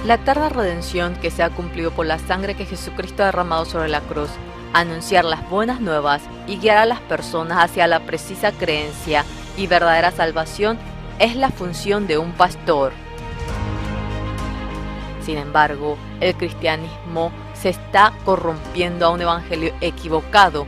La eterna redención que se ha cumplido por la sangre que Jesucristo ha derramado sobre la cruz, anunciar las buenas nuevas y guiar a las personas hacia la precisa creencia y verdadera salvación es la función de un pastor. Sin embargo, el cristianismo se está corrompiendo a un evangelio equivocado.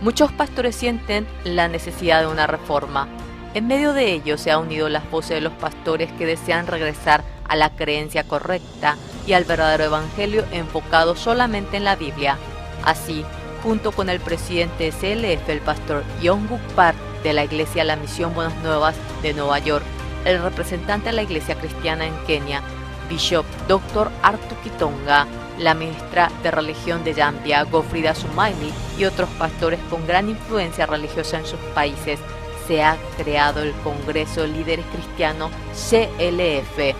Muchos pastores sienten la necesidad de una reforma. En medio de ello se ha unido las voces de los pastores que desean regresar a la creencia correcta y al verdadero evangelio enfocado solamente en la Biblia. Así, junto con el presidente de CLF, el pastor Yonguk Park de la Iglesia La Misión Buenas Nuevas de Nueva York, el representante de la Iglesia Cristiana en Kenia, Bishop Dr. Arthur Kitonga, la ministra de religión de Zambia, Godfrida Sumaili, y otros pastores con gran influencia religiosa en sus países, se ha creado el Congreso de Líderes Cristianos CLF.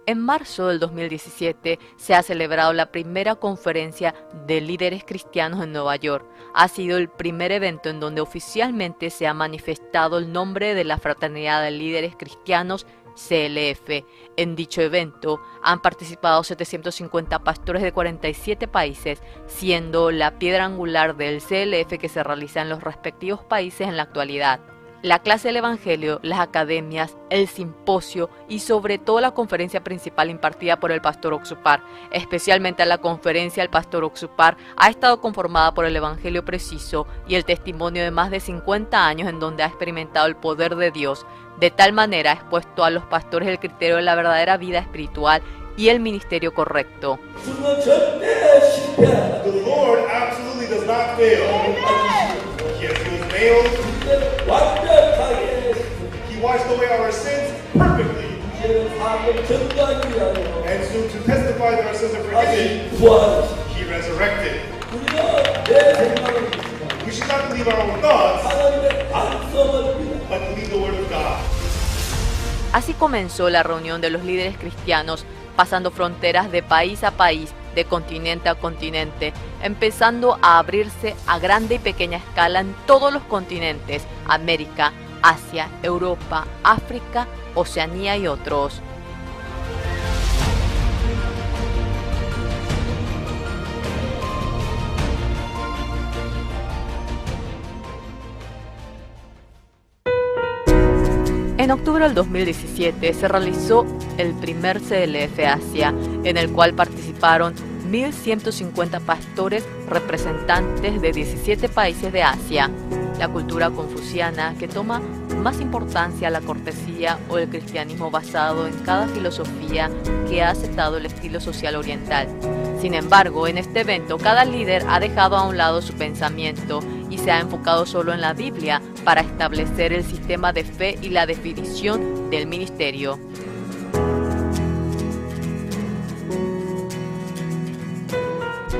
En marzo del 2017 se ha celebrado la primera conferencia de líderes cristianos en Nueva York. Ha sido el primer evento en donde oficialmente se ha manifestado el nombre de la Fraternidad de Líderes Cristianos CLF. En dicho evento han participado 750 pastores de 47 países, siendo la piedra angular del CLF que se realiza en los respectivos países en la actualidad. La clase del Evangelio, las academias, el simposio y sobre todo la conferencia principal impartida por el pastor Oxupar. Especialmente la conferencia del pastor Oxupar ha estado conformada por el Evangelio preciso y el testimonio de más de 50 años en donde ha experimentado el poder de Dios. De tal manera ha expuesto a los pastores el criterio de la verdadera vida espiritual y el ministerio correcto. The Lord absolutely does not fail. Yes, he was nailed. He washed away our sins perfectly. And so to testify that our sins are forgiven, he resurrected. We should not believe our own thoughts, but believe the word of God. Así comenzó la reunión de los líderes cristianos, pasando fronteras de país a país, de continente a continente, empezando a abrirse a grande y pequeña escala en todos los continentes: América, Asia, Europa, África, Oceanía y otros. En octubre del 2017 se realizó el primer CLF Asia, en el cual participaron 1.150 pastores representantes de 17 países de Asia. La cultura confuciana, que toma más importancia a la cortesía o el cristianismo basado en cada filosofía que ha aceptado el estilo social oriental. Sin embargo, en este evento cada líder ha dejado a un lado su pensamiento y se ha enfocado solo en la Biblia para establecer el sistema de fe y la definición del ministerio.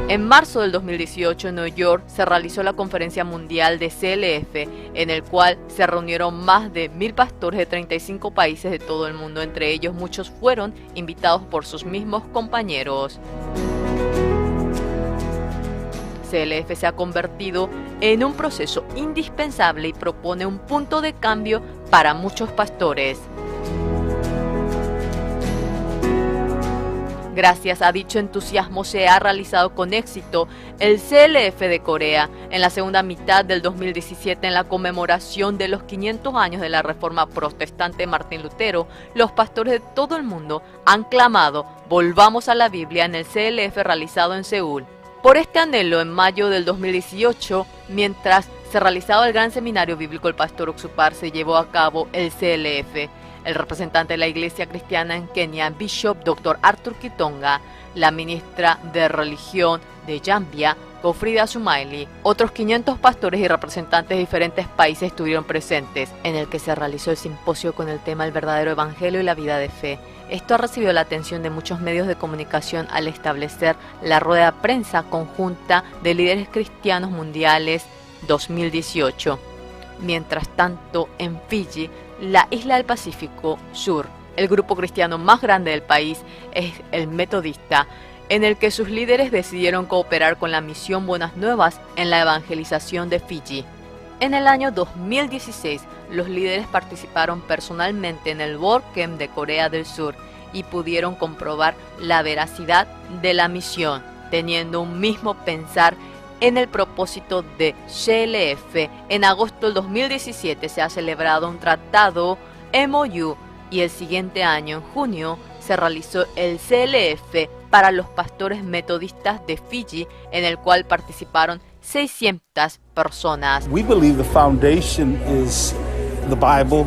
En marzo del 2018 en Nueva York se realizó la conferencia mundial de CLF, en el cual se reunieron más de 1.000 pastores de 35 países de todo el mundo. Entre ellos muchos fueron invitados por sus mismos compañeros. CLF se ha convertido en un proceso indispensable y propone un punto de cambio para muchos pastores. Gracias a dicho entusiasmo se ha realizado con éxito el CLF de Corea en la segunda mitad del 2017, en la conmemoración de los 500 años de la Reforma Protestante de Martín Lutero. Los pastores de todo el mundo han clamado: volvamos a la Biblia, en el CLF realizado en Seúl. Por este anhelo, en mayo del 2018, mientras se realizaba el gran seminario bíblico, el pastor Oxupar, se llevó a cabo el CLF. El representante de la Iglesia Cristiana en Kenia, Bishop Dr. Arthur Kitonga, la ministra de religión de Zambia, Godfrida Sumaili, otros 500 pastores y representantes de diferentes países estuvieron presentes, en el que se realizó el simposio con el tema El verdadero evangelio y la vida de fe. Esto ha recibido la atención de muchos medios de comunicación al establecer la rueda de prensa conjunta de líderes cristianos mundiales 2018. Mientras tanto, en Fiji, la isla del Pacífico Sur, el grupo cristiano más grande del país es el Metodista, en el que sus líderes decidieron cooperar con la misión Buenas Nuevas en la evangelización de Fiji. En el año 2016, los líderes participaron personalmente en el WordCamp de Corea del Sur y pudieron comprobar la veracidad de la misión, teniendo un mismo pensar en el propósito de CLF. En agosto del 2017 se ha celebrado un tratado MOU y el siguiente año, en junio, se realizó el CLF para los pastores metodistas de Fiji, en el cual participaron 600 personas. We believe the foundation is the Bible,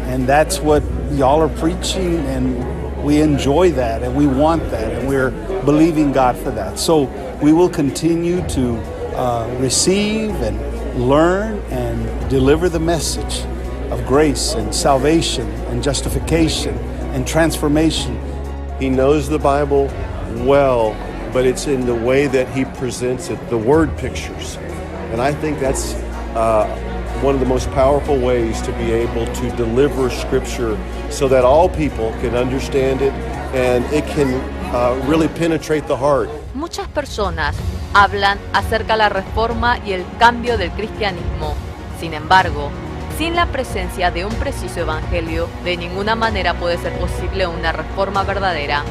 and that's what y'all are preaching, and we enjoy that, and we want that, and we're believing God for that. So we will continue to receive and learn and deliver the message of grace and salvation and justification and transformation. He knows the Bible well, but it's in the way that he presents it, the word pictures. And I think that's one of the most powerful ways to be able to deliver Scripture so that all people can understand it and it can really penetrate the heart. Muchas personas hablan acerca de la reforma y el cambio del cristianismo. Sin embargo, sin la presencia de un preciso evangelio, de ninguna manera puede ser posible una reforma verdadera.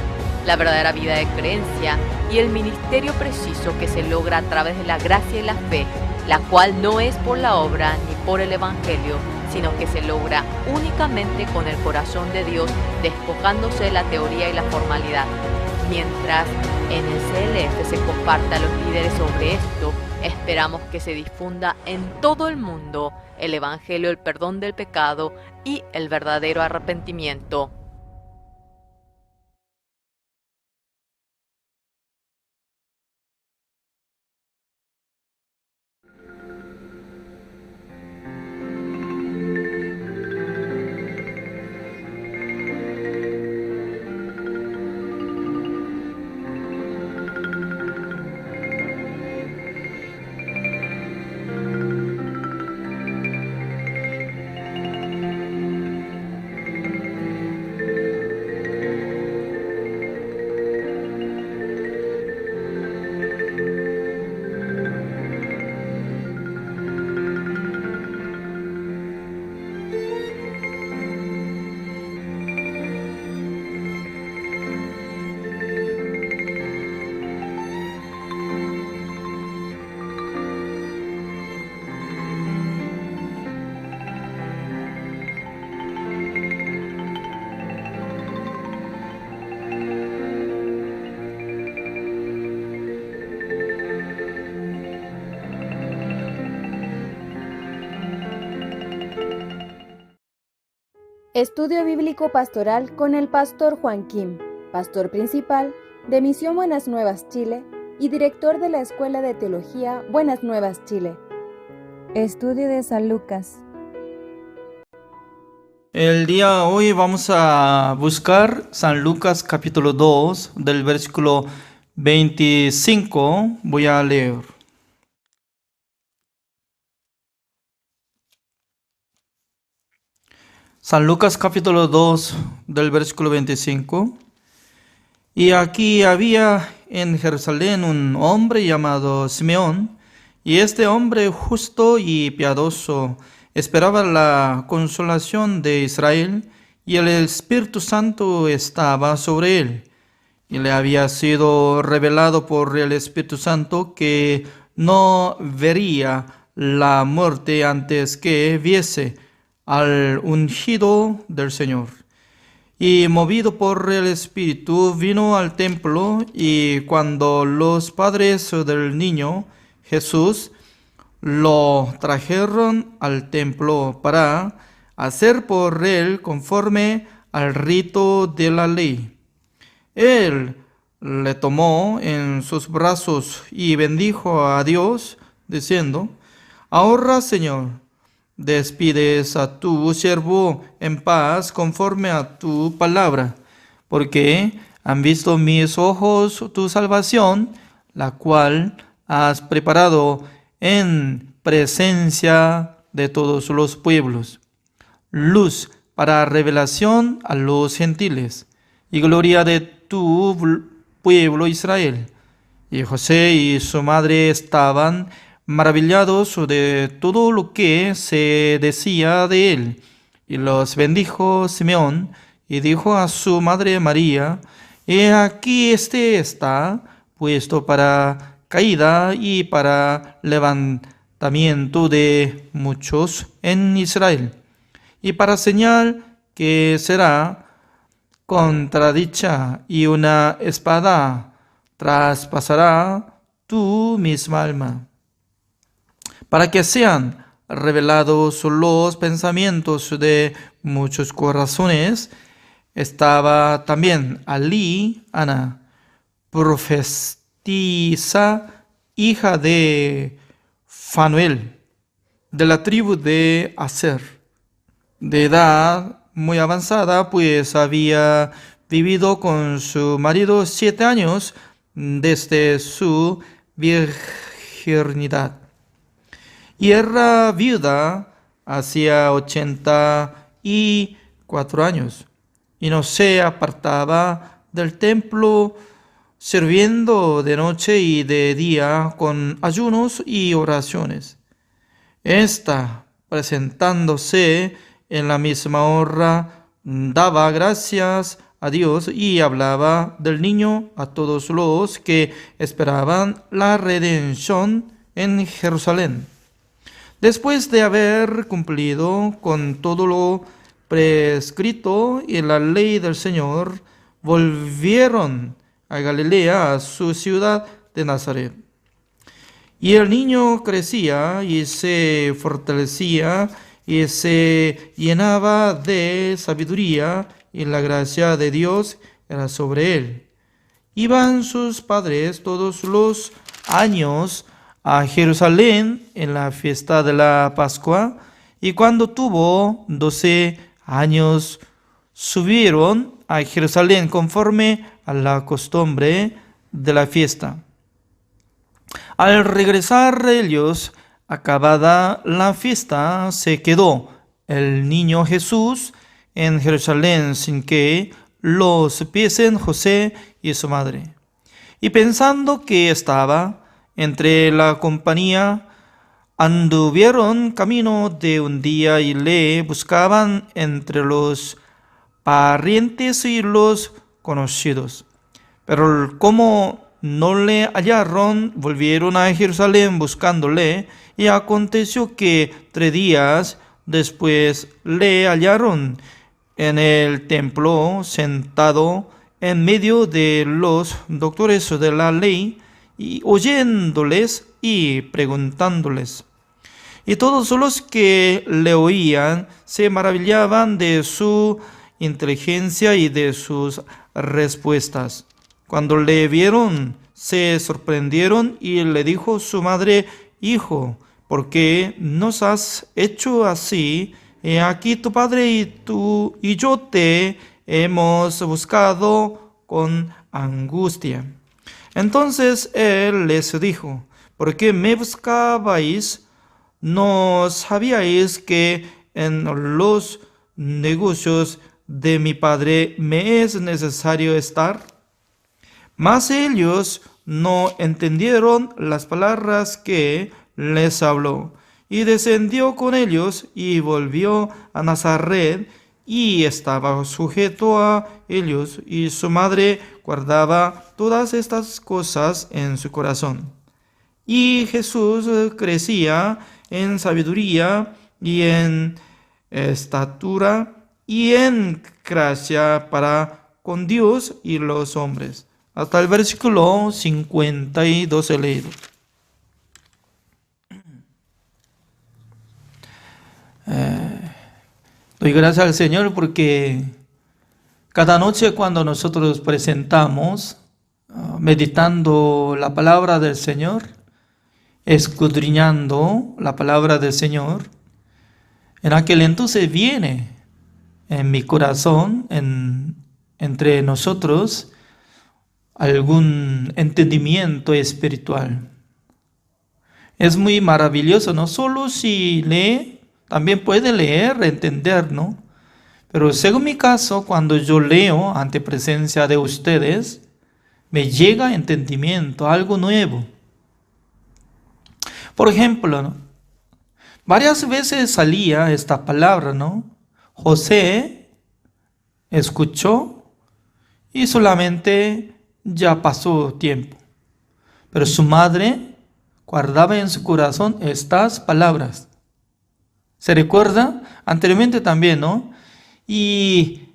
La verdadera vida de creencia y el ministerio preciso que se logra a través de la gracia y la fe, la cual no es por la obra ni por el evangelio, sino que se logra únicamente con el corazón de Dios, despojándose de la teoría y la formalidad. Mientras en el CLF se comparta a los líderes sobre esto, esperamos que se difunda en todo el mundo el evangelio, el perdón del pecado y el verdadero arrepentimiento. Estudio Bíblico Pastoral con el Pastor Juan Kim, Pastor Principal de Misión Buenas Nuevas Chile y Director de la Escuela de Teología Buenas Nuevas Chile. Estudio de San Lucas. El día de hoy vamos a buscar San Lucas capítulo 2 del versículo 25. Voy a leer. San Lucas capítulo 2 del versículo 25. Y aquí había en Jerusalén un hombre llamado Simeón, y este hombre justo y piadoso esperaba la consolación de Israel, y el Espíritu Santo estaba sobre él. Y le había sido revelado por el Espíritu Santo que no vería la muerte antes que viese al ungido del Señor. Y movido por el Espíritu vino al templo, y cuando los padres del niño Jesús lo trajeron al templo para hacer por él conforme al rito de la ley, él le tomó en sus brazos y bendijo a Dios, diciendo: Ahora, Señor, despides a tu siervo en paz conforme a tu palabra, porque han visto mis ojos tu salvación, la cual has preparado en presencia de todos los pueblos, luz para revelación a los gentiles y gloria de tu pueblo Israel. Y José y su madre estaban maravillados de todo lo que se decía de él. Y los bendijo Simeón y dijo a su madre María: He aquí este está puesto para caída y para levantamiento de muchos en Israel, y para señal que será contradicha, y una espada traspasará tu misma alma, para que sean revelados los pensamientos de muchos corazones. Estaba también allí Ana, profetisa, hija de Fanuel, de la tribu de Aser, de edad muy avanzada, pues había vivido con su marido 7 años desde su virginidad, y era viuda hacía 84 años, y no se apartaba del templo, sirviendo de noche y de día con ayunos y oraciones. Esta, presentándose en la misma hora, daba gracias a Dios y hablaba del niño a todos los que esperaban la redención en Jerusalén. Después de haber cumplido con todo lo prescrito en la ley del Señor, volvieron a Galilea, a su ciudad de Nazaret. Y el niño crecía y se fortalecía y se llenaba de sabiduría, y la gracia de Dios era sobre él. Iban sus padres todos los años a Jerusalén en la fiesta de la Pascua, y cuando tuvo 12 años subieron a Jerusalén conforme a la costumbre de la fiesta. Al regresar ellos, acabada la fiesta, se quedó el niño Jesús en Jerusalén sin que lo supiesen José y su madre. Y pensando que estaba entre la compañía, anduvieron camino de un día y le buscaban entre los parientes y los conocidos. Pero como no le hallaron, volvieron a Jerusalén buscándole, y aconteció que 3 días después le hallaron en el templo, sentado en medio de los doctores de la ley, y oyéndoles y preguntándoles. Y todos los que le oían se maravillaban de su inteligencia y de sus respuestas. Cuando le vieron, se sorprendieron, y le dijo su madre: Hijo, ¿por qué nos has hecho así? He aquí tu padre y yo te hemos buscado con angustia. Entonces él les dijo: ¿Por qué me buscabais? ¿No sabíais que en los negocios de mi padre me es necesario estar? Mas ellos no entendieron las palabras que les habló. Y descendió con ellos y volvió a Nazaret, y estaba sujeto a ellos, y su madre guardaba todas estas cosas en su corazón. Y Jesús crecía en sabiduría y en estatura y en gracia para con Dios y los hombres. Hasta el versículo 52 he leído. Doy gracias al Señor porque cada noche cuando nosotros presentamos, meditando la palabra del Señor, escudriñando la palabra del Señor, en aquel entonces viene en mi corazón, entre nosotros, algún entendimiento espiritual. Es muy maravilloso, no solo si lee, también puede leer, entender, ¿no? Pero según mi caso, cuando yo leo ante presencia de ustedes, me llega entendimiento, algo nuevo. Por ejemplo, ¿no? Varias veces salía esta palabra, ¿no? José escuchó y solamente ya pasó tiempo. Pero su madre guardaba en su corazón estas palabras. ¿Se recuerda? Anteriormente también, ¿no? Y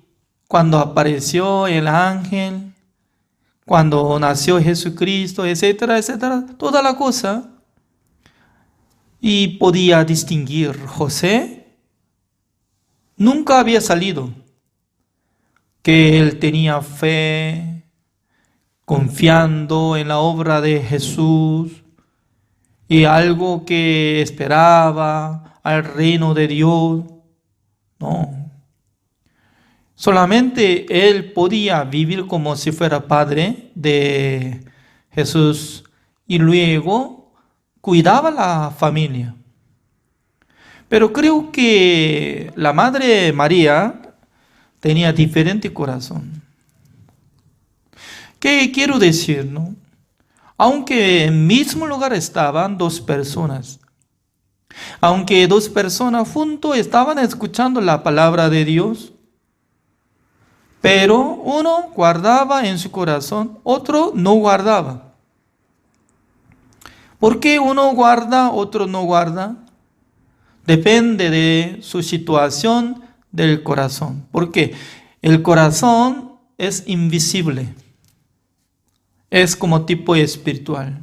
cuando apareció el ángel, cuando nació Jesucristo, etcétera, etcétera, toda la cosa. Y podía distinguir. José nunca había salido, que él tenía fe, confiando en la obra de Jesús y algo que esperaba al reino de Dios. No. Solamente él podía vivir como si fuera padre de Jesús y luego cuidaba la familia. Pero creo que la Madre María tenía diferente corazón. ¿Qué quiero decir, no? Aunque en el mismo lugar estaban dos personas, aunque dos personas juntos estaban escuchando la palabra de Dios, pero uno guardaba en su corazón, otro no guardaba. ¿Por qué uno guarda, otro no guarda? Depende de su situación del corazón. Porque el corazón es invisible. Es como tipo espiritual.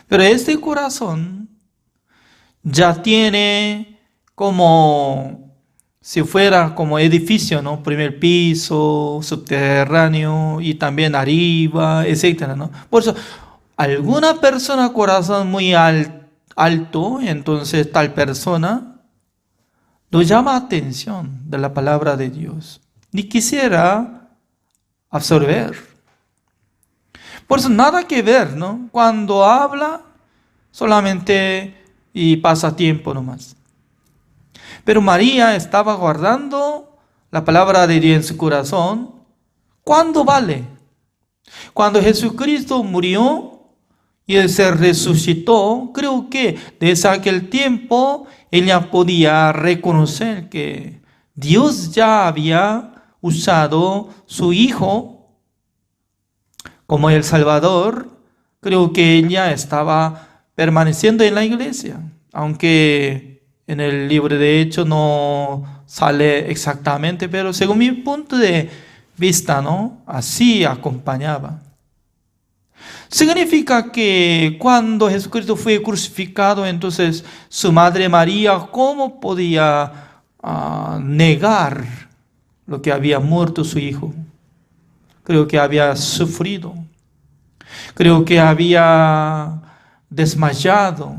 Pero este corazón ya tiene como si fuera como edificio, ¿no? Primer piso, subterráneo y también arriba, etcétera, ¿no? Por eso, alguna persona corazón muy alto, entonces tal persona lo llama atención de la palabra de Dios. Ni quisiera absorber. Por eso nada que ver, ¿no? Cuando habla solamente y pasa tiempo nomás. Pero María estaba guardando la palabra de Dios en su corazón. ¿Cuándo vale? Cuando Jesucristo murió y Él se resucitó, creo que desde aquel tiempo ella podía reconocer que Dios ya había usado su Hijo como el Salvador. Creo que ella estaba permaneciendo en la iglesia, aunque en el libro de Hechos no sale exactamente, pero según mi punto de vista, ¿no? Así acompañaba. Significa que cuando Jesucristo fue crucificado, entonces su madre María, ¿cómo podía negar lo que había muerto su hijo? Creo que había sufrido. Creo que había desmayado.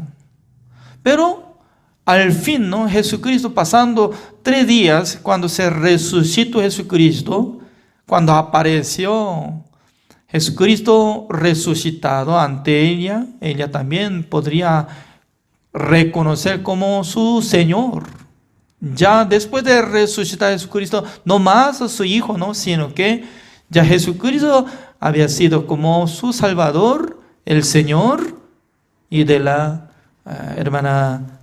Pero al fin, ¿no? Jesucristo pasando 3 días, cuando se resucitó Jesucristo, cuando apareció Jesucristo resucitado ante ella también podría reconocer como su Señor. Ya después de resucitar Jesucristo, no más a su Hijo, ¿no? Sino que ya Jesucristo había sido como su Salvador, el Señor, y de la hermana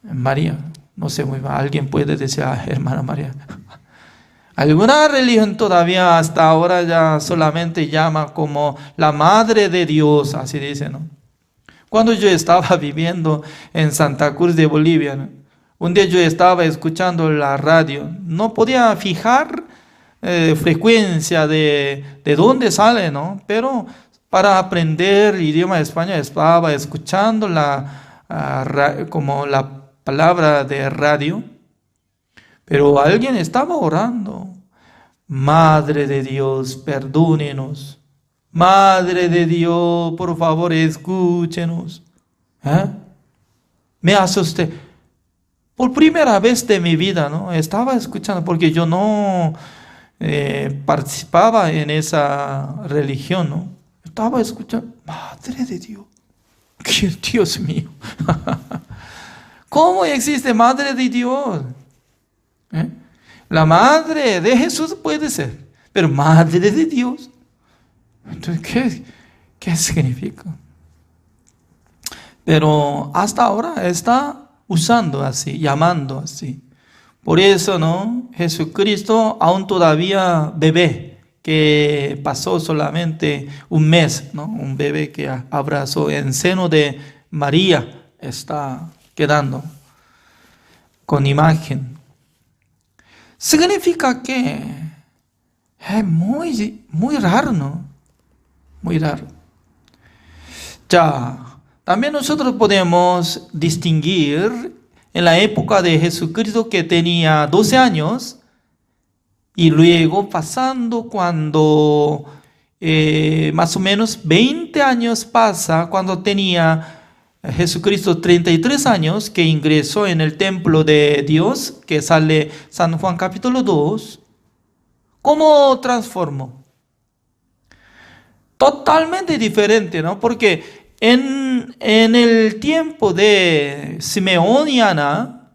María. No sé muy bien, alguien puede decir, hermana María. Alguna religión todavía hasta ahora ya solamente llama como la Madre de Dios, así dice, ¿no? Cuando yo estaba viviendo en Santa Cruz de Bolivia, ¿no? Un día yo estaba escuchando la radio, no podía fijar frecuencia de dónde sale, ¿no? Pero para aprender idioma español estaba escuchando como la palabra de radio. Pero alguien estaba orando. Madre de Dios, perdónenos. Madre de Dios, por favor, escúchenos. Me asusté. Por primera vez de mi vida, ¿no? Estaba escuchando, porque yo no participaba en esa religión, ¿no? Estaba escuchando. Madre de Dios. Dios mío. ¿Cómo existe Madre de Dios? La madre de Jesús puede ser, pero Madre de Dios. Entonces, ¿qué significa? Pero hasta ahora está usando así, llamando así. Por eso, ¿no? Jesucristo aún todavía bebé, que pasó solamente un mes, ¿no? Un bebé que abrazó en seno de María está quedando con imagen. Significa que es muy raro, ¿no? Muy raro. Ya, también nosotros podemos distinguir en la época de Jesucristo que tenía 12 años y luego pasando cuando más o menos 20 años pasa cuando tenía Jesucristo 33 años que ingresó en el templo de Dios, que sale San Juan capítulo 2. ¿Cómo transformó? Totalmente diferente, ¿no? Porque en el tiempo de Simeón y Ana,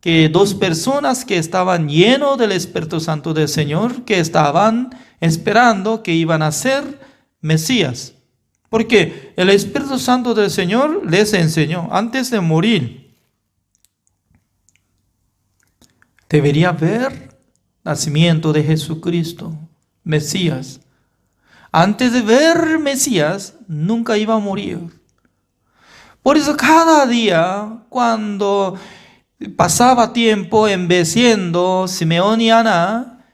que dos personas que estaban llenos del Espíritu Santo del Señor, que estaban esperando que iban a ser Mesías. Porque el Espíritu Santo del Señor les enseñó antes de morir. Debería haber nacimiento de Jesucristo, Mesías. Antes de ver Mesías, nunca iba a morir. Por eso cada día, cuando pasaba tiempo envejeciendo Simeón y Ana,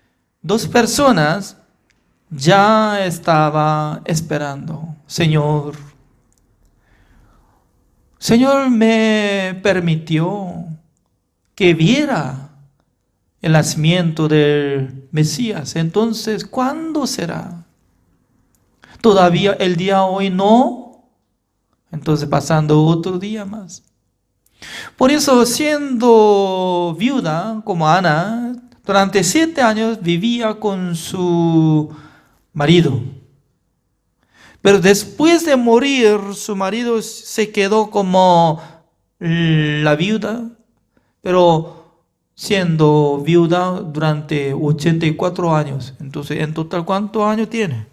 dos personas ya estaba esperando. Señor me permitió que viera el nacimiento del Mesías. Entonces, ¿cuándo será? Todavía el día hoy no. Entonces pasando otro día más. Por eso, siendo viuda como Ana, durante 7 años vivía con su marido. Pero después de morir, su marido se quedó como la viuda, pero siendo viuda durante 84 años. Entonces, en total, ¿cuántos años tiene?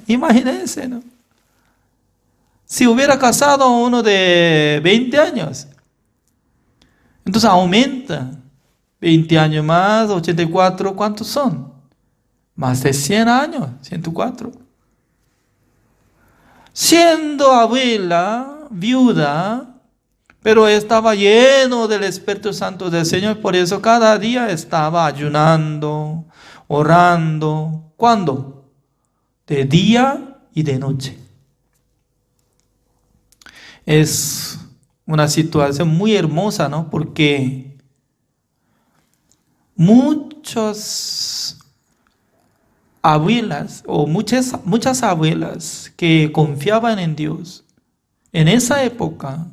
Imagínense, ¿no? Si hubiera casado a uno de 20 años, entonces aumenta. 20 años más, 84, ¿cuántos son? Más de 100 años, 104. Siendo abuela, viuda, pero estaba lleno del Espíritu Santo del Señor, por eso cada día estaba ayunando, orando. ¿Cuándo? De día y de noche. Es una situación muy hermosa, ¿no? Porque muchas abuelas o muchas abuelas que confiaban en Dios en esa época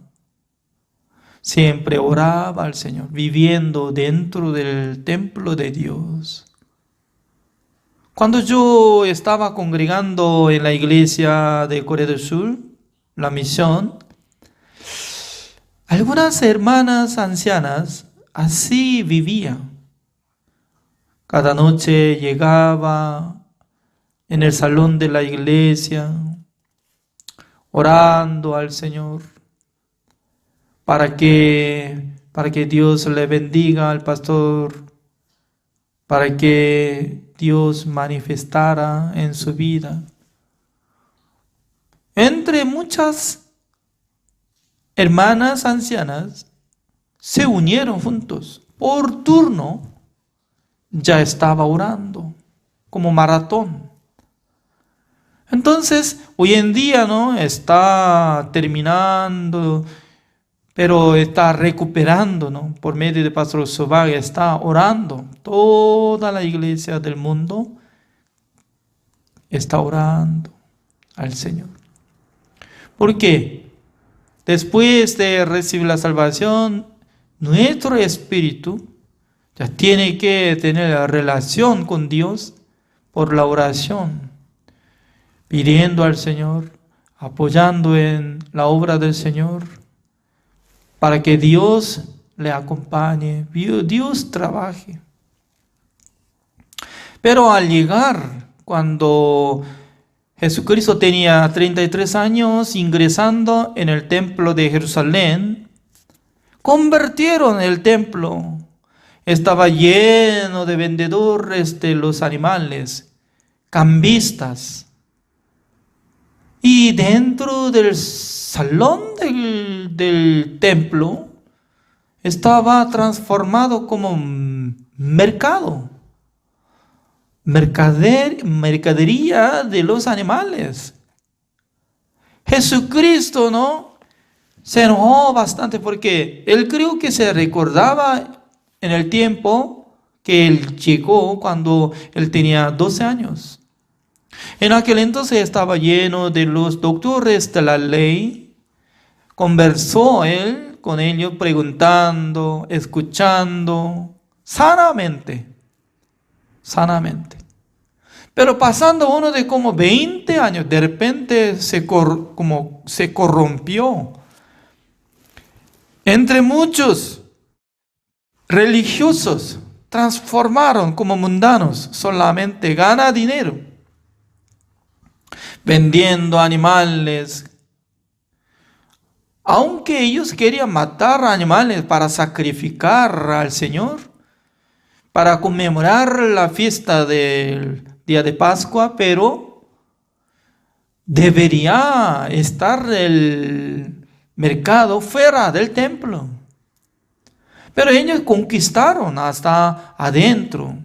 siempre oraba al Señor, viviendo dentro del templo de Dios. Cuando yo estaba congregando en la iglesia de Corea del Sur, la misión, algunas hermanas ancianas así vivían. Cada noche llegaba en el salón de la iglesia, orando al Señor, para que Dios le bendiga al pastor, para que Dios manifestara en su vida. Entre muchas hermanas ancianas se unieron juntos. Por turno ya estaba orando como maratón. Entonces, hoy en día, ¿no? Está terminando, pero está recuperando, ¿no? Por medio de Pastor Sobag está orando. Toda la iglesia del mundo está orando al Señor. ¿Por qué? Después de recibir la salvación, nuestro espíritu ya tiene que tener relación con Dios por la oración, pidiendo al Señor, apoyando en la obra del Señor, para que Dios le acompañe, Dios trabaje. Pero al llegar cuando Jesucristo tenía 33 años ingresando en el templo de Jerusalén, convirtieron el templo. Estaba lleno de vendedores de los animales, cambistas. Y dentro del salón del templo estaba transformado como mercado. Mercadería de los animales. Jesucristo, ¿no?, se enojó bastante porque él creo que se recordaba en el tiempo que él llegó cuando él tenía 12 años. En aquel entonces estaba lleno de los doctores de la ley. Conversó él con ellos preguntando, escuchando, sanamente. Pero pasando uno de como 20 años, de repente se corrompió. Entre muchos religiosos transformaron como mundanos, solamente gana dinero, vendiendo animales. Aunque ellos querían matar animales para sacrificar al Señor, para conmemorar la fiesta del día de Pascua, pero debería estar el mercado fuera del templo. Pero ellos conquistaron hasta adentro.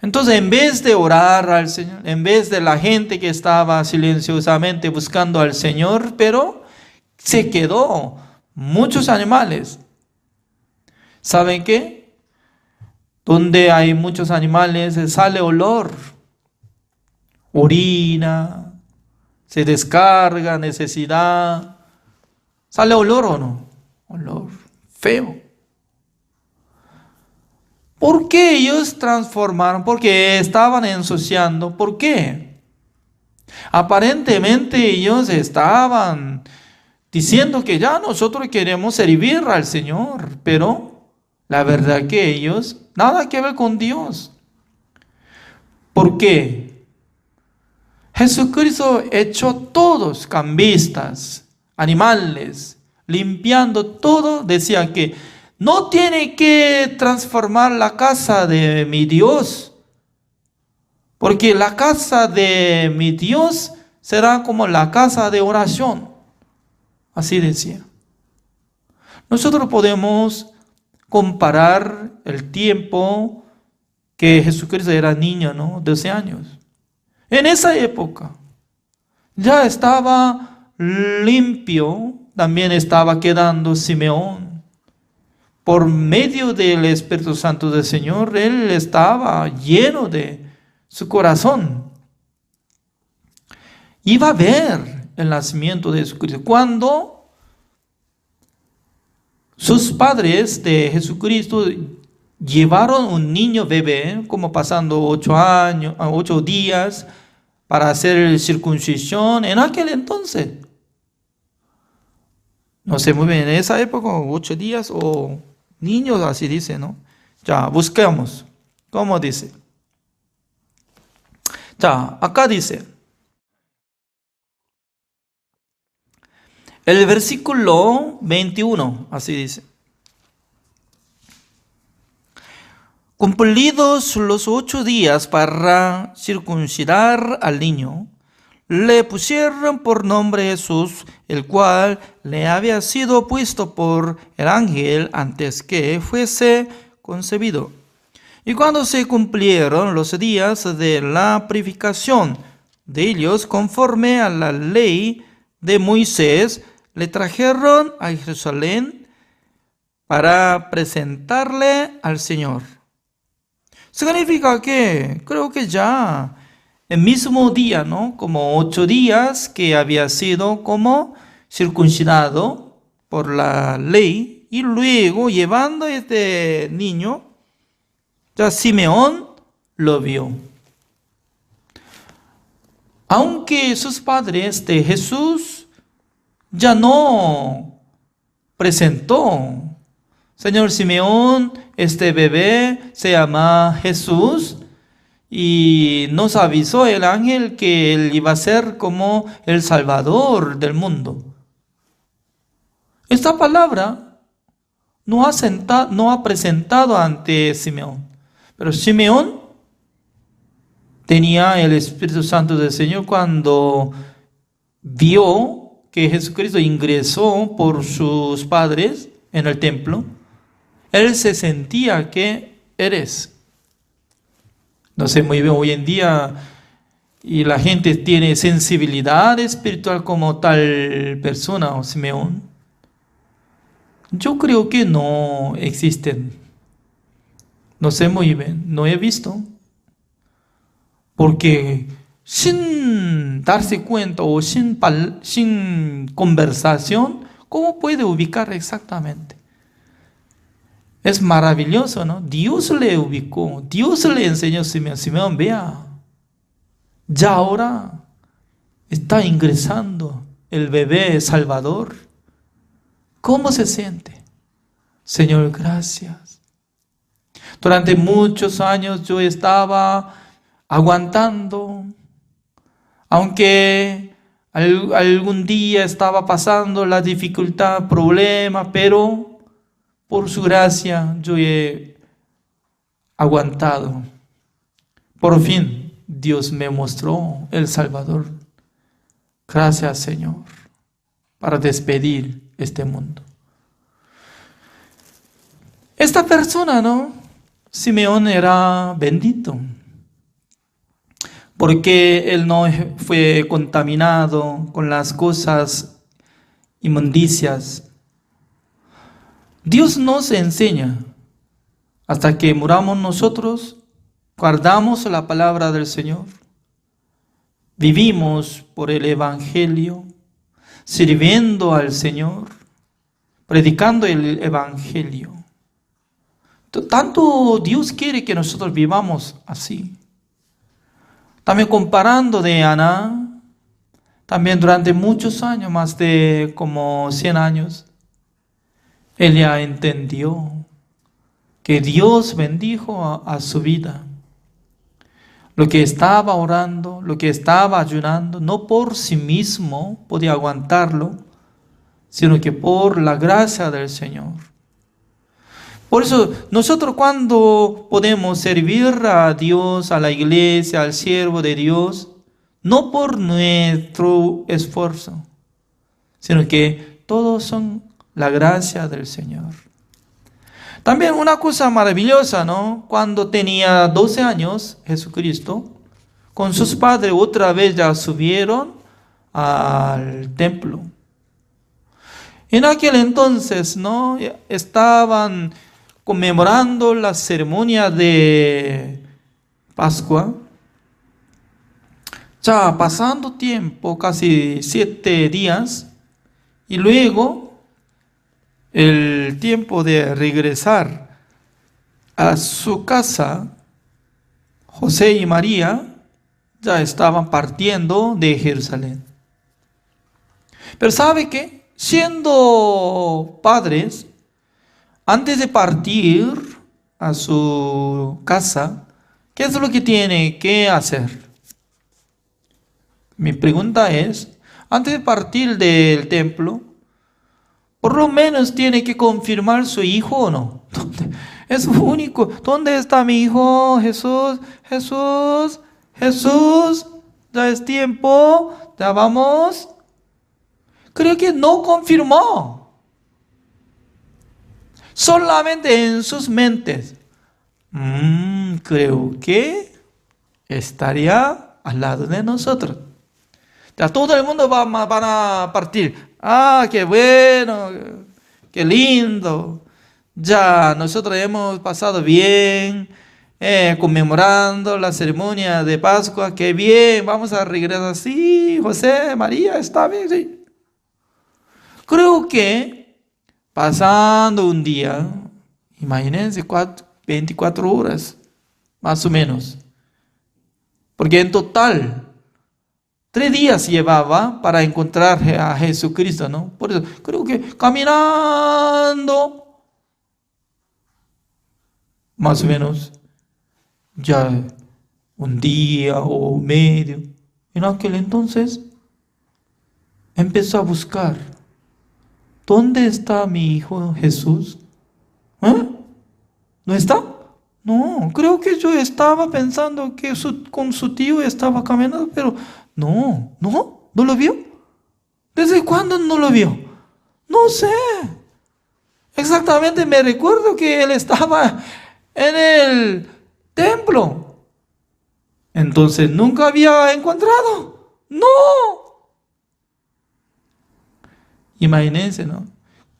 Entonces, en vez de orar al Señor, en vez de la gente que estaba silenciosamente buscando al Señor, pero se quedó muchos animales. ¿Saben qué? Donde hay muchos animales sale olor, orina, se descarga, necesidad. ¿Sale olor o no? Olor feo. ¿Por qué ellos transformaron? Porque estaban ensuciando. ¿Por qué? Aparentemente ellos estaban diciendo que ya nosotros queremos servir al Señor, pero la verdad que ellos nada que ver con Dios. ¿Por qué? Jesucristo echó todos cambistas, animales, limpiando todo. Decía que no tiene que transformar la casa de mi Dios, porque la casa de mi Dios será como la casa de oración. Así decía. Nosotros podemos comparar el tiempo que Jesucristo era niño, ¿no? 12 años. En esa época ya estaba limpio, también estaba quedando Simeón. Por medio del Espíritu Santo del Señor, él estaba lleno de su corazón. Iba a ver el nacimiento de Jesucristo. Cuando sus padres de Jesucristo llevaron un niño bebé, como pasando 8 días, para hacer circuncisión, en aquel entonces, no sé muy bien, en esa época, 8 días o niños, así dice, ¿no? Ya, busquemos. ¿Cómo dice? Ya, acá dice. El versículo 21, así dice. Cumplidos los 8 días para circuncidar al niño, le pusieron por nombre Jesús, el cual le había sido puesto por el ángel antes que fuese concebido. Y cuando se cumplieron los días de la purificación de ellos, conforme a la ley de Moisés, le trajeron a Jerusalén para presentarle al Señor. Significa que creo que ya el mismo día, ¿no? Como 8 días que había sido como circuncidado por la ley, y luego llevando a este niño, ya Simeón lo vio. Aunque sus padres de Jesús ya no presentó, Señor Simeón, este bebé se llama Jesús, y nos avisó el ángel que él iba a ser como el Salvador del mundo. Esta palabra no ha presentado ante Simeón, pero Simeón tenía el Espíritu Santo del Señor cuando vio que Jesucristo ingresó por sus padres en el templo. Él se sentía que eres. No sé muy bien hoy en día, y la gente tiene sensibilidad espiritual como tal persona o Simeón. Yo creo que no existen. No sé muy bien, no he visto. Porque sin darse cuenta o sin conversación, ¿cómo puede ubicar exactamente? Es maravilloso, ¿no? Dios le ubicó, Dios le enseñó a Simeón. Simeón, vea, ya ahora está ingresando el bebé Salvador. ¿Cómo se siente? Señor, gracias. Durante muchos años yo estaba aguantando, aunque algún día estaba pasando la dificultad, problema, pero por su gracia yo he aguantado. Por fin Dios me mostró el Salvador. Gracias, Señor, para despedir este mundo. Esta persona, ¿no? Simeón era bendito, porque él no fue contaminado con las cosas inmundicias. Dios nos enseña, hasta que muramos nosotros, guardamos la palabra del Señor, vivimos por el Evangelio, sirviendo al Señor, predicando el Evangelio. Tanto Dios quiere que nosotros vivamos así. También comparando de Ana, también durante muchos años, más de como 100 años, ella entendió que Dios bendijo a su vida. Lo que estaba orando, lo que estaba ayunando, no por sí mismo podía aguantarlo, sino que por la gracia del Señor. Por eso nosotros cuando podemos servir a Dios, a la iglesia, al siervo de Dios, no por nuestro esfuerzo, sino que todos son la gracia del Señor. También una cosa maravillosa, ¿no? Cuando tenía 12 años, Jesucristo, con sus padres otra vez ya subieron al templo. En aquel entonces, ¿no? Estaban conmemorando la ceremonia de Pascua. Ya pasando tiempo, casi 7 días, y luego el tiempo de regresar a su casa, José y María ya estaban partiendo de Jerusalén. Pero ¿sabe qué? Siendo padres, antes de partir a su casa, ¿qué es lo que tiene que hacer? Mi pregunta es, antes de partir del templo, por lo menos tiene que confirmar su hijo o no. Es único. ¿Dónde está mi hijo? Jesús, Jesús, Jesús. Ya es tiempo. Ya vamos. Creo que no confirmó. Solamente en sus mentes. Creo que estaría al lado de nosotros. Ya todo el mundo van a partir. Qué bueno, qué lindo. Ya nosotros hemos pasado bien, conmemorando la ceremonia de Pascua. Qué bien, vamos a regresar. Sí, José, María, está bien, sí. Creo que pasando un día, imagínense 24 horas, más o menos. Porque en total 3 días llevaba para encontrar a Jesucristo, ¿no? Por eso creo que caminando, más o menos, ya un día o medio. En aquel entonces empezó a buscar, ¿dónde está mi hijo Jesús? ¿No está? No, creo que yo estaba pensando que con su tío estaba caminando, pero no lo vio. ¿Desde cuándo no lo vio? No sé. Exactamente me recuerdo que él estaba en el templo. Entonces nunca había encontrado. No. Imagínense, ¿no?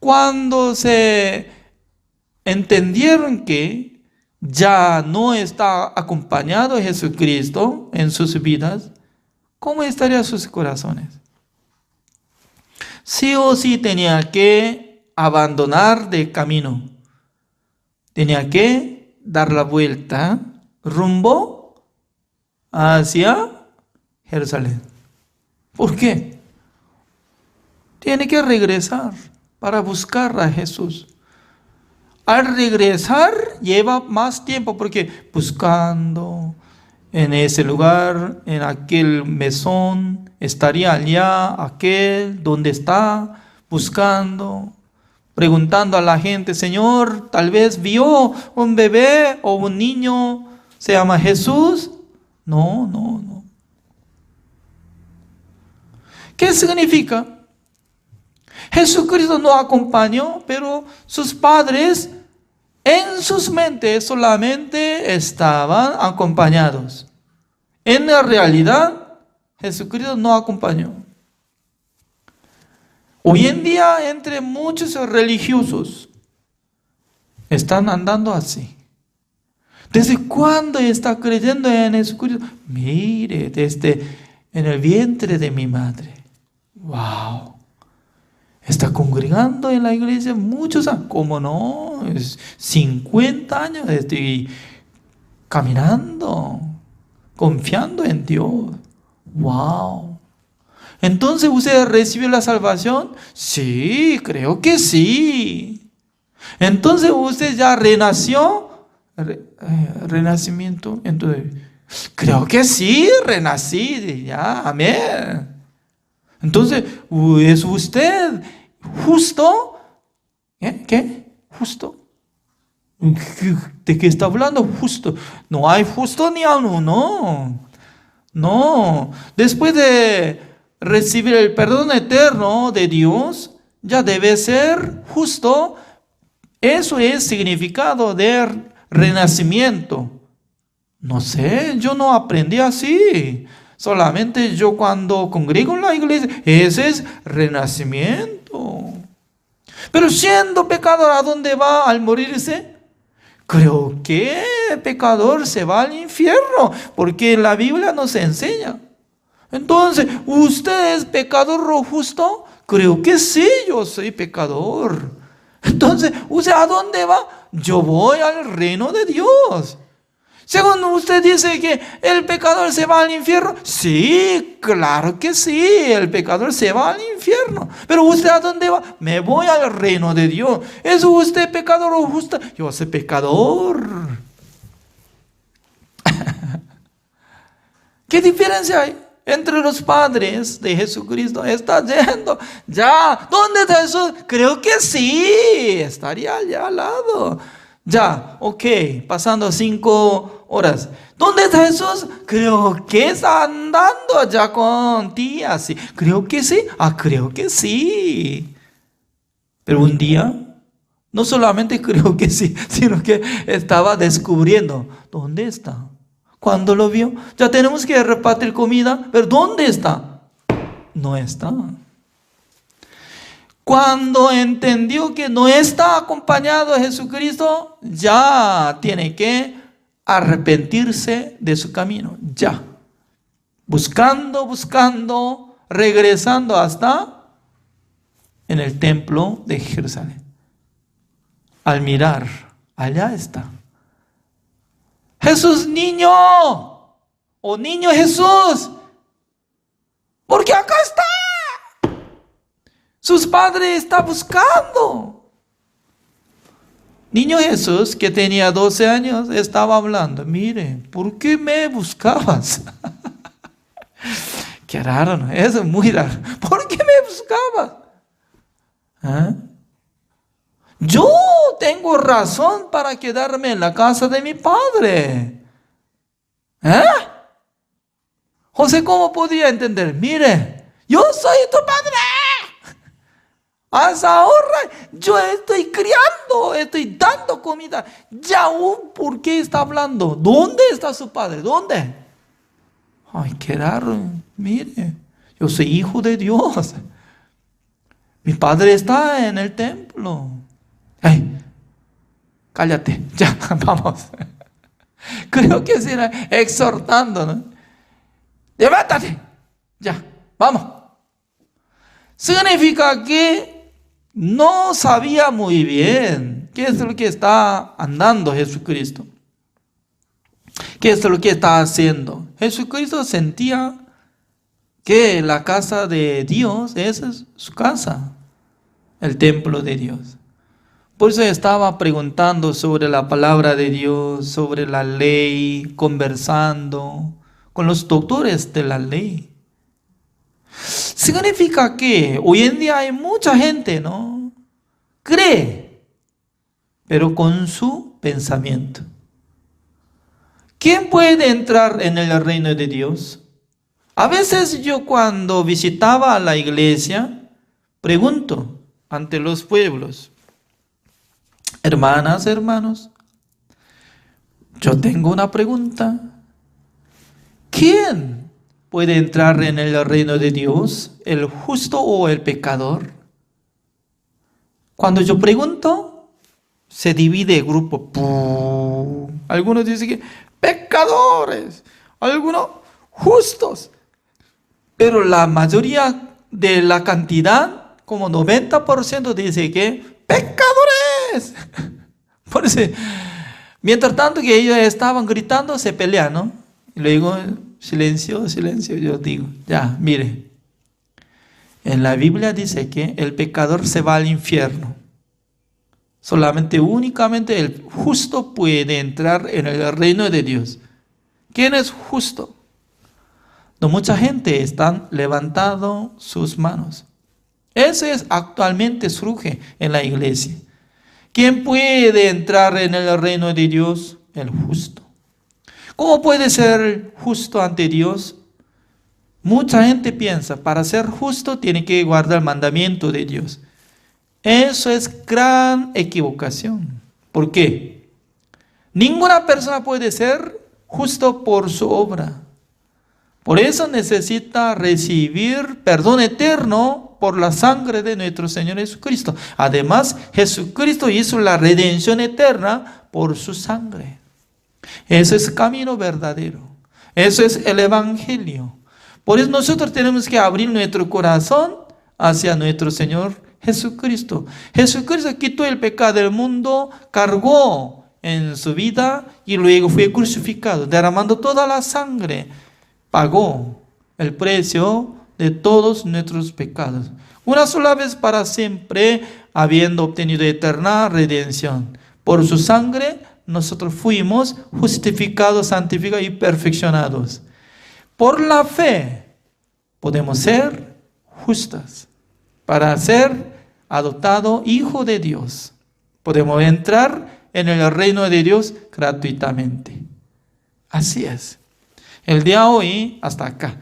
Cuando se entendieron que ya no está acompañado Jesucristo en sus vidas, ¿cómo estarían sus corazones? Sí o sí tenía que abandonar de camino. Tenía que dar la vuelta rumbo hacia Jerusalén. ¿Por qué? Tiene que regresar para buscar a Jesús. Al regresar lleva más tiempo porque buscando en ese lugar, en aquel mesón, estaría allá, aquel, donde está, buscando, preguntando a la gente, Señor, tal vez vio un bebé o un niño, se llama Jesús. No. ¿Qué significa? Jesucristo no acompañó, pero sus padres en sus mentes solamente estaban acompañados. En la realidad, Jesucristo no acompañó. Hoy en día, entre muchos religiosos, están andando así. ¿Desde cuándo está creyendo en Jesucristo? Mire, desde en el vientre de mi madre. ¡Wow! Está congregando en la iglesia muchos años. ¿Cómo no? 50 años estoy caminando, confiando en Dios. ¡Wow! Entonces, ¿usted recibió la salvación? Sí, creo que sí. Entonces, ¿usted ya renació? Renacimiento. Entonces, creo que sí, renací. Ya, amén. Entonces, ¿es usted justo? ¿Qué? ¿Justo? ¿De qué está hablando? Justo. No hay justo ni a uno, no. Después de recibir el perdón eterno de Dios, ya debe ser justo. Eso es significado de renacimiento. No sé, yo no aprendí así. Solamente yo cuando congrego en la iglesia, ese es renacimiento. Pero siendo pecador, ¿a dónde va al morirse? Creo que el pecador se va al infierno, porque la Biblia nos enseña. Entonces, ¿usted es pecador o justo? Creo que sí, yo soy pecador. Entonces, ¿usted a dónde va? Yo voy al reino de Dios. Según usted dice que el pecador se va al infierno. Sí, claro que sí, el pecador se va al infierno. Pero ¿usted a dónde va? Me voy al reino de Dios. ¿Es usted pecador o justo? Yo soy pecador. ¿Qué diferencia hay entre los padres de Jesucristo? Está yendo ya. ¿Dónde está Jesús? Creo que sí, estaría allá al lado. Ya, ok, pasando 5 horas. ¿Dónde está Jesús? Creo que está andando allá con tía. Sí. Creo que sí. Creo que sí. Pero un día, no solamente creo que sí, sino que estaba descubriendo. ¿Dónde está? ¿Cuándo lo vio? Ya tenemos que repartir comida, pero ¿dónde está? No está. Cuando entendió que no está acompañado de Jesucristo, ya tiene que arrepentirse de su camino. Ya. Buscando, regresando hasta en el templo de Jerusalén. Al mirar, allá está. Jesús niño, o niño Jesús, porque acá está. Sus padres están buscando. Niño Jesús, que tenía 12 años, estaba hablando. Mire, ¿por qué me buscabas? Qué raro, ¿no? Eso es muy raro. ¿Por qué me buscabas? ¿Ah? Yo tengo razón para quedarme en la casa de mi padre. José, ¿cómo podía entender? Mire, yo soy tu padre. Hasta ahora yo estoy criando, estoy dando comida. Ya, ¿por qué está hablando? ¿Dónde está su padre? ¿Dónde? Ay, qué raro. Mire, yo soy hijo de Dios. Mi padre está en el templo. Ay, cállate, ya, vamos. Creo que se era exhortando, ¿no? Levántate, ya, vamos. Significa que no sabía muy bien qué es lo que está andando Jesucristo. ¿Qué es lo que está haciendo? Jesucristo sentía que la casa de Dios, esa es su casa, el templo de Dios. Por eso estaba preguntando sobre la palabra de Dios, sobre la ley, conversando con los doctores de la ley. Significa que hoy en día hay mucha gente, ¿no? Cree, pero con su pensamiento. ¿Quién puede entrar en el reino de Dios? A veces yo cuando visitaba la iglesia, pregunto ante los pueblos, hermanas, hermanos, yo tengo una pregunta. ¿Quién puede entrar en el reino de Dios? ¿El justo o el pecador? Cuando yo pregunto, se divide el grupo. ¡Pum! Algunos dicen que pecadores, algunos justos. Pero la mayoría de la cantidad, como 90%, dice que pecadores. Por eso, mientras tanto que ellos estaban gritando, se pelean, ¿no? Y luego, silencio, silencio. Yo digo, ya, mire. En la Biblia dice que el pecador se va al infierno. Solamente, únicamente el justo puede entrar en el reino de Dios. ¿Quién es justo? No, mucha gente está levantando sus manos. Ese es actualmente surge en la iglesia. ¿Quién puede entrar en el reino de Dios? El justo. ¿Cómo puede ser justo ante Dios? Mucha gente piensa, para ser justo tiene que guardar el mandamiento de Dios. Eso es gran equivocación. ¿Por qué? Ninguna persona puede ser justo por su obra. Por eso necesita recibir perdón eterno por la sangre de nuestro Señor Jesucristo. Además, Jesucristo hizo la redención eterna por su sangre. Ese es el camino verdadero. Eso es el Evangelio. Por eso nosotros tenemos que abrir nuestro corazón hacia nuestro Señor Jesucristo. Jesucristo quitó el pecado del mundo, cargó en su vida y luego fue crucificado, derramando toda la sangre. Pagó el precio de todos nuestros pecados. Una sola vez para siempre, habiendo obtenido eterna redención. Por su sangre, nosotros fuimos justificados, santificados y perfeccionados. Por la fe, podemos ser justas. Para ser adoptado hijo de Dios, podemos entrar en el reino de Dios gratuitamente. Así es. El día de hoy, hasta acá.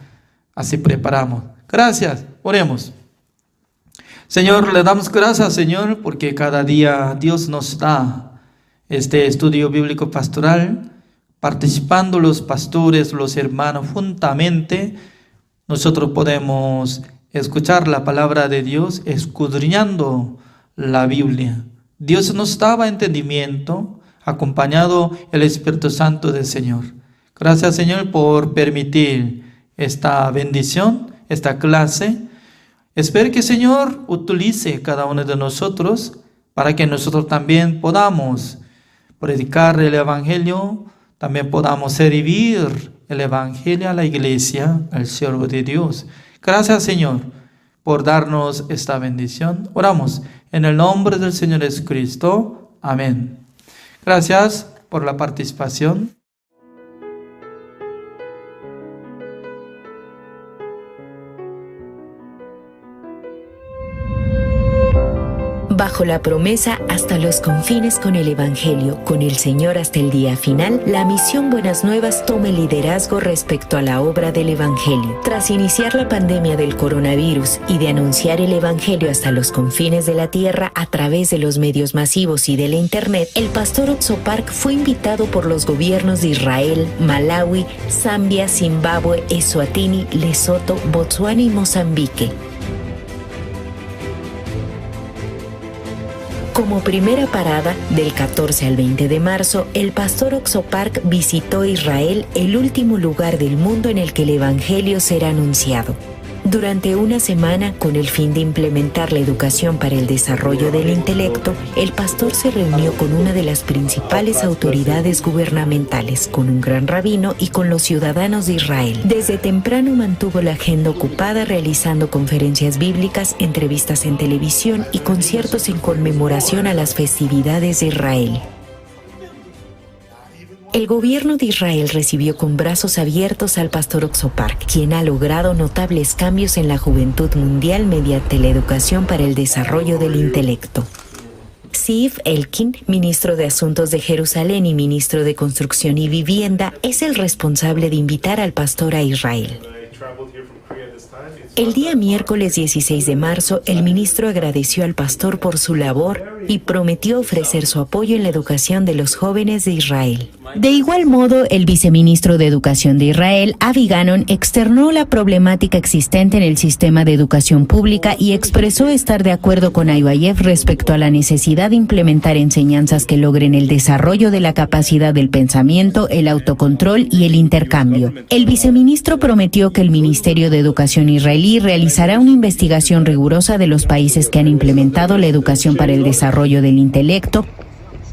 Así preparamos. Gracias. Oremos. Señor, le damos gracias, Señor, porque cada día Dios nos da este estudio bíblico pastoral, participando los pastores, los hermanos, juntamente, nosotros podemos escuchar la palabra de Dios, escudriñando la Biblia. Dios nos daba entendimiento, acompañado el Espíritu Santo del Señor. Gracias, Señor, por permitir esta bendición, esta clase. Espero que, Señor, utilice cada uno de nosotros para que nosotros también podamos predicar el Evangelio, también podamos servir el Evangelio a la iglesia, al siervo de Dios. Gracias, Señor, por darnos esta bendición. Oramos en el nombre del Señor Jesucristo. Amén. Gracias por la participación. Bajo la promesa hasta los confines con el Evangelio, con el Señor hasta el día final, la misión Buenas Nuevas toma el liderazgo respecto a la obra del Evangelio. Tras iniciar la pandemia del coronavirus y de anunciar el Evangelio hasta los confines de la tierra a través de los medios masivos y de la Internet, el pastor Oxopark fue invitado por los gobiernos de Israel, Malawi, Zambia, Zimbabue, Eswatini, Lesoto, Botsuana y Mozambique. Como primera parada, del 14 al 20 de marzo, el pastor Oxopark visitó Israel, el último lugar del mundo en el que el Evangelio será anunciado. Durante una semana, con el fin de implementar la educación para el desarrollo del intelecto, el pastor se reunió con una de las principales autoridades gubernamentales, con un gran rabino y con los ciudadanos de Israel. Desde temprano mantuvo la agenda ocupada realizando conferencias bíblicas, entrevistas en televisión y conciertos en conmemoración a las festividades de Israel. El gobierno de Israel recibió con brazos abiertos al pastor Oxopark, quien ha logrado notables cambios en la juventud mundial mediante la educación para el desarrollo del intelecto. Ziv Elkin, ministro de Asuntos de Jerusalén y ministro de Construcción y Vivienda, es el responsable de invitar al pastor a Israel. El día miércoles 16 de marzo, el ministro agradeció al pastor por su labor y prometió ofrecer su apoyo en la educación de los jóvenes de Israel. De igual modo, el viceministro de Educación de Israel, Avi Ganon, externó la problemática existente en el sistema de educación pública y expresó estar de acuerdo con IYF respecto a la necesidad de implementar enseñanzas que logren el desarrollo de la capacidad del pensamiento, el autocontrol y el intercambio. El viceministro prometió que el Ministerio de Educación israelí realizará una investigación rigurosa de los países que han implementado la educación para el desarrollo del intelecto.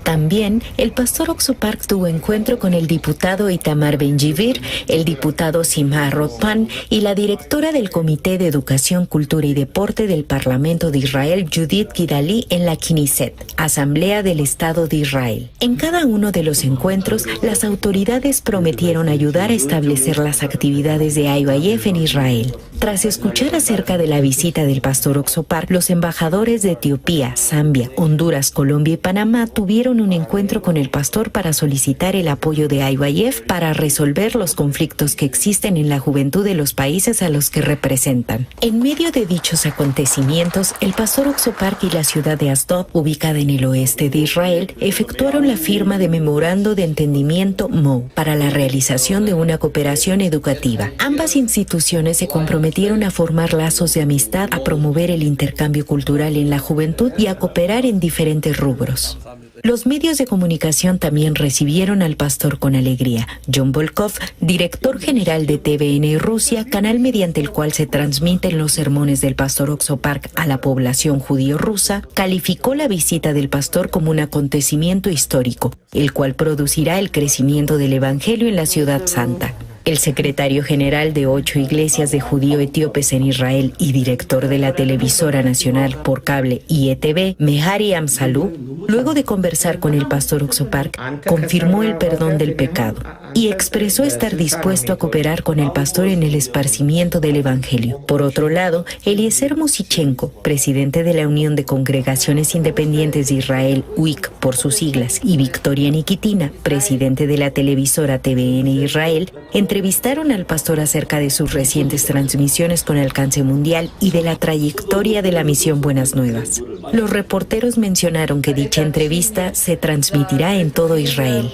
También, el pastor Oxopark tuvo encuentro con el diputado Itamar Ben-Gvir, el diputado Simha Rotpan y la directora del Comité de Educación, Cultura y Deporte del Parlamento de Israel, Judith Gidali, en la Knesset, Asamblea del Estado de Israel. En cada uno de los encuentros, las autoridades prometieron ayudar a establecer las actividades de IYF en Israel. Tras escuchar acerca de la visita del pastor Oxopark, los embajadores de Etiopía, Zambia, Honduras, Colombia y Panamá tuvieron un encuentro con el pastor para solicitar el apoyo de IYF para resolver los conflictos que existen en la juventud de los países a los que representan. En medio de dichos acontecimientos, el pastor Oxopark y la ciudad de Asdod, ubicada en el oeste de Israel, efectuaron la firma de Memorando de Entendimiento MOU para la realización de una cooperación educativa. Ambas instituciones se comprometieron a formar lazos de amistad, a promover el intercambio cultural en la juventud y a cooperar en diferentes rubros. Los medios de comunicación también recibieron al pastor con alegría. John Volkov, director general de TVN Rusia, canal mediante el cual se transmiten los sermones del pastor Oxopark a la población judío rusa, calificó la visita del pastor como un acontecimiento histórico, el cual producirá el crecimiento del Evangelio en la Ciudad Santa. El secretario general de 8 iglesias de judío etíopes en Israel y director de la televisora nacional por cable IETV, Mehari Amsalú, luego de conversar con el pastor Oxopark, confirmó el perdón del pecado y expresó estar dispuesto a cooperar con el pastor en el esparcimiento del Evangelio. Por otro lado, Eliezer Musichenko, presidente de la Unión de Congregaciones Independientes de Israel, UIC por sus siglas, y Victoria Nikitina, presidente de la televisora TVN Israel, entrevistaron al pastor acerca de sus recientes transmisiones con alcance mundial y de la trayectoria de la misión Buenas Nuevas. Los reporteros mencionaron que dicha entrevista se transmitirá en todo Israel.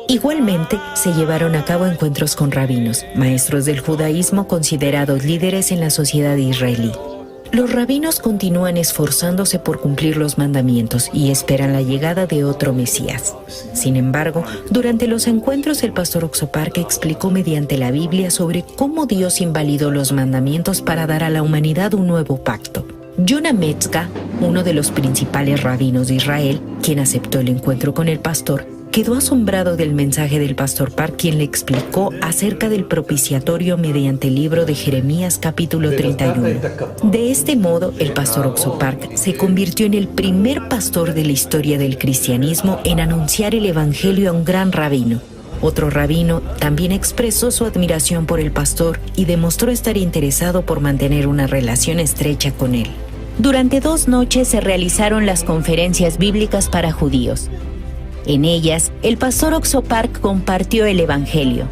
Igualmente, se llevaron a cabo encuentros con rabinos, maestros del judaísmo considerados líderes en la sociedad israelí. Los rabinos continúan esforzándose por cumplir los mandamientos y esperan la llegada de otro Mesías. Sin embargo, durante los encuentros el pastor Oxopark explicó mediante la Biblia sobre cómo Dios invalidó los mandamientos para dar a la humanidad un nuevo pacto. Yonah Metzger, uno de los principales rabinos de Israel, quien aceptó el encuentro con el pastor, quedó asombrado del mensaje del pastor Park, quien le explicó acerca del propiciatorio mediante el libro de Jeremías capítulo 31. De este modo, el pastor Oxo Park se convirtió en el primer pastor de la historia del cristianismo en anunciar el evangelio a un gran rabino. Otro rabino también expresó su admiración por el pastor y demostró estar interesado por mantener una relación estrecha con él. Durante 2 noches se realizaron las conferencias bíblicas para judíos. En ellas, el pastor Oxo Park compartió el evangelio.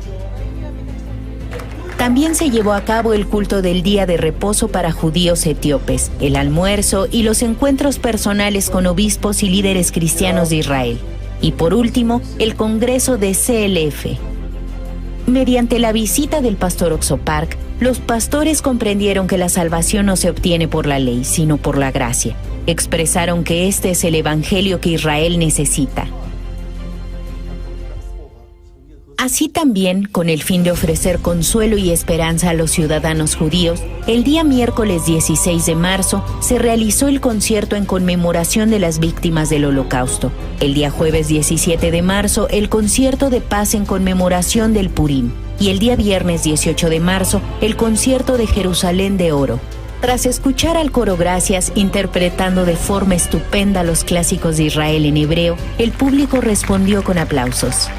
También se llevó a cabo el culto del día de reposo para judíos etíopes, el almuerzo y los encuentros personales con obispos y líderes cristianos de Israel. Y por último, el Congreso de CLF. Mediante la visita del pastor Oxo Park, los pastores comprendieron que la salvación no se obtiene por la ley, sino por la gracia. Expresaron que este es el evangelio que Israel necesita. Así también, con el fin de ofrecer consuelo y esperanza a los ciudadanos judíos, el día miércoles 16 de marzo se realizó el concierto en conmemoración de las víctimas del Holocausto. El día jueves 17 de marzo, el concierto de paz en conmemoración del Purim. Y el día viernes 18 de marzo, el concierto de Jerusalén de Oro. Tras escuchar al coro Gracias interpretando de forma estupenda los clásicos de Israel en hebreo, el público respondió con aplausos.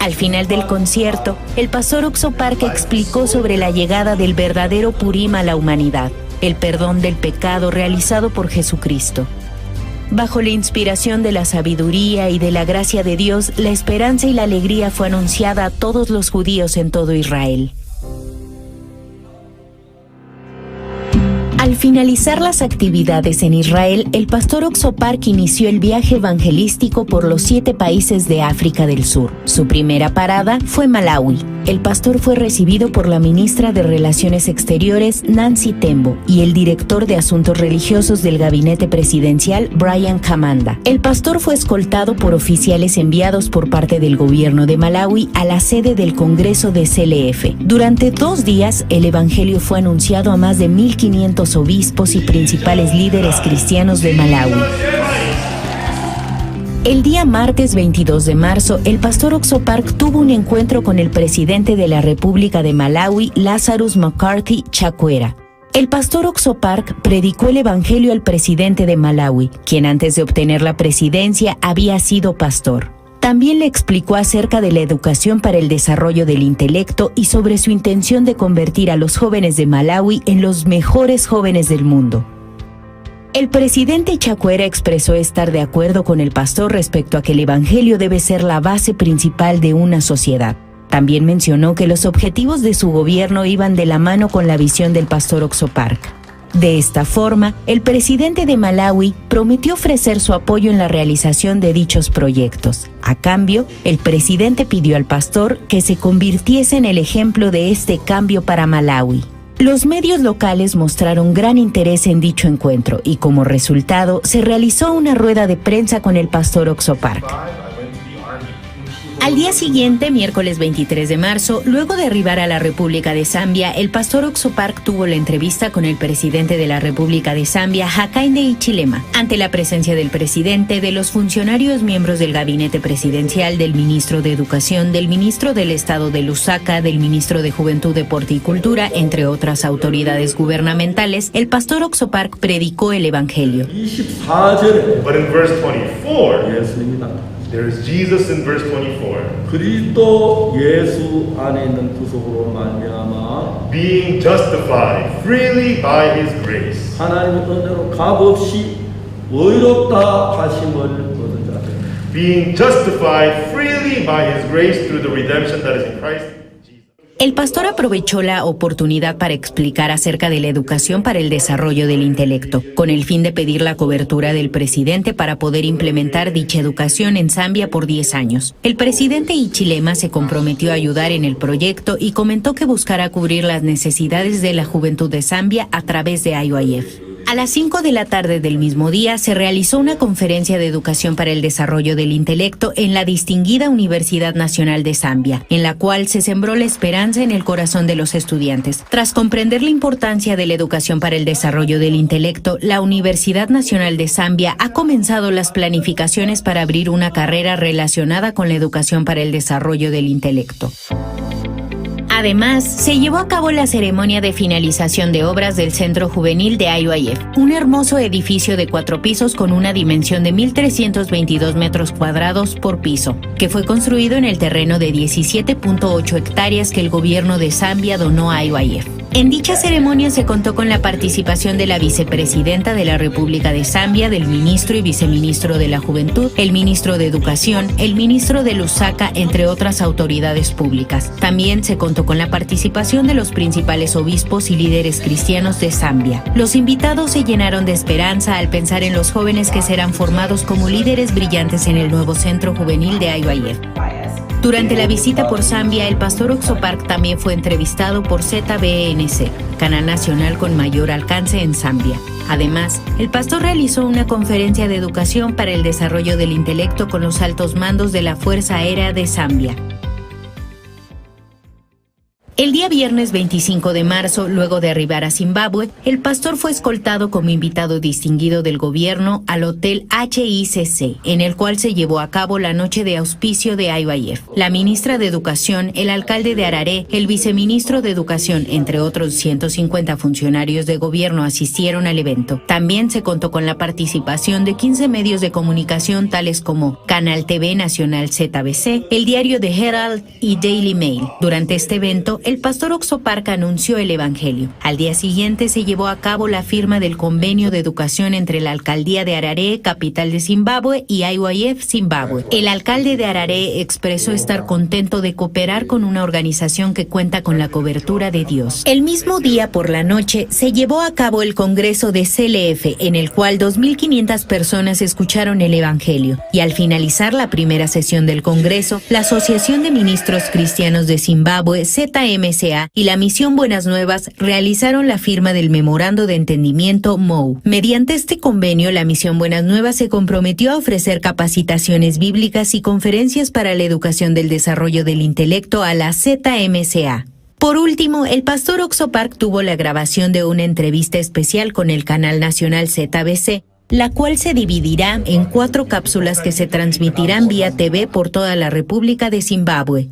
Al final del concierto, el pastor Oxo Park explicó sobre la llegada del verdadero Purim a la humanidad, el perdón del pecado realizado por Jesucristo. Bajo la inspiración de la sabiduría y de la gracia de Dios, la esperanza y la alegría fue anunciada a todos los judíos en todo Israel. Al finalizar las actividades en Israel, el pastor Oxo Park inició el viaje evangelístico por los 7 países de África del Sur. Su primera parada fue Malawi. El pastor fue recibido por la ministra de Relaciones Exteriores, Nancy Tembo, y el director de Asuntos Religiosos del gabinete presidencial, Brian Kamanda. El pastor fue escoltado por oficiales enviados por parte del gobierno de Malawi a la sede del Congreso de CLF. Durante 2 días, el evangelio fue anunciado a más de 1,500 obispos y principales líderes cristianos de Malawi. El día martes 22 de marzo, el pastor Oxo Park tuvo un encuentro con el presidente de la República de Malawi, Lazarus McCarthy Chakwera. El pastor Oxo Park predicó el evangelio al presidente de Malawi, quien antes de obtener la presidencia había sido pastor. También le explicó acerca de la educación para el desarrollo del intelecto y sobre su intención de convertir a los jóvenes de Malawi en los mejores jóvenes del mundo. El presidente Chakwera expresó estar de acuerdo con el pastor respecto a que el evangelio debe ser la base principal de una sociedad. También mencionó que los objetivos de su gobierno iban de la mano con la visión del pastor Oxo Park. De esta forma, el presidente de Malawi prometió ofrecer su apoyo en la realización de dichos proyectos. A cambio, el presidente pidió al pastor que se convirtiese en el ejemplo de este cambio para Malawi. Los medios locales mostraron gran interés en dicho encuentro y como resultado se realizó una rueda de prensa con el pastor Oxo Park. Al día siguiente, miércoles 23 de marzo, luego de arribar a la República de Zambia, el pastor Oxo Park tuvo la entrevista con el presidente de la República de Zambia, Hakainde Hichilema. Ante la presencia del presidente, de los funcionarios miembros del gabinete presidencial, del ministro de Educación, del ministro del Estado de Lusaka, del ministro de Juventud, Deporte y Cultura, entre otras autoridades gubernamentales, el pastor Oxo Park predicó el evangelio. But in verse 24, there is Jesus in verse 24. 그리스도 예수 안에 있는 구속으로 말미암아 Being justified freely by his grace. 하나님의 은혜로 값없이 의롭다 하심을 얻은 자들. Being justified freely by his grace through the redemption that is in Christ. El pastor aprovechó la oportunidad para explicar acerca de la educación para el desarrollo del intelecto, con el fin de pedir la cobertura del presidente para poder implementar dicha educación en Zambia por 10 años. El presidente Hichilema se comprometió a ayudar en el proyecto y comentó que buscará cubrir las necesidades de la juventud de Zambia a través de IYF. A las 5 de la tarde del mismo día se realizó una conferencia de educación para el desarrollo del intelecto en la distinguida Universidad Nacional de Zambia, en la cual se sembró la esperanza en el corazón de los estudiantes. Tras comprender la importancia de la educación para el desarrollo del intelecto, la Universidad Nacional de Zambia ha comenzado las planificaciones para abrir una carrera relacionada con la educación para el desarrollo del intelecto. Además, se llevó a cabo la ceremonia de finalización de obras del Centro Juvenil de IYF, un hermoso edificio de 4 pisos con una dimensión de 1.322 metros cuadrados por piso, que fue construido en el terreno de 17.8 hectáreas que el gobierno de Zambia donó a IYF. En dicha ceremonia se contó con la participación de la vicepresidenta de la República de Zambia, del ministro y viceministro de la Juventud, el ministro de Educación, el ministro de Lusaka, entre otras autoridades públicas. También se contó con la participación de los principales obispos y líderes cristianos de Zambia. Los invitados se llenaron de esperanza al pensar en los jóvenes que serán formados como líderes brillantes en el nuevo centro juvenil de IYF. Durante la visita por Zambia, el pastor Oxopark también fue entrevistado por ZBNC, canal nacional con mayor alcance en Zambia. Además, el pastor realizó una conferencia de educación para el desarrollo del intelecto con los altos mandos de la Fuerza Aérea de Zambia. El día viernes 25 de marzo, luego de arribar a Zimbabue, el pastor fue escoltado como invitado distinguido del gobierno al Hotel HICC, en el cual se llevó a cabo la noche de auspicio de IYF. La ministra de Educación, el alcalde de Harare, el viceministro de Educación, entre otros 150 funcionarios de gobierno asistieron al evento. También se contó con la participación de 15 medios de comunicación tales como Canal TV Nacional ZBC, el diario The Herald y Daily Mail. Durante este evento, el pastor Oxopark anunció el Evangelio. Al día siguiente se llevó a cabo la firma del convenio de educación entre la alcaldía de Harare, capital de Zimbabue, y IYF Zimbabue. El alcalde de Harare expresó estar contento de cooperar con una organización que cuenta con la cobertura de Dios. El mismo día por la noche se llevó a cabo el congreso de CLF, en el cual 2.500 personas escucharon el Evangelio. Y al finalizar la primera sesión del congreso, la Asociación de Ministros Cristianos de Zimbabue, ZMCA, y la Misión Buenas Nuevas realizaron la firma del Memorando de Entendimiento MOU. Mediante este convenio, la Misión Buenas Nuevas se comprometió a ofrecer capacitaciones bíblicas y conferencias para la educación del desarrollo del intelecto a la ZMCA. Por último, el pastor Oxopark tuvo la grabación de una entrevista especial con el canal nacional ZBC, la cual se dividirá en 4 cápsulas que se transmitirán vía TV por toda la República de Zimbabue.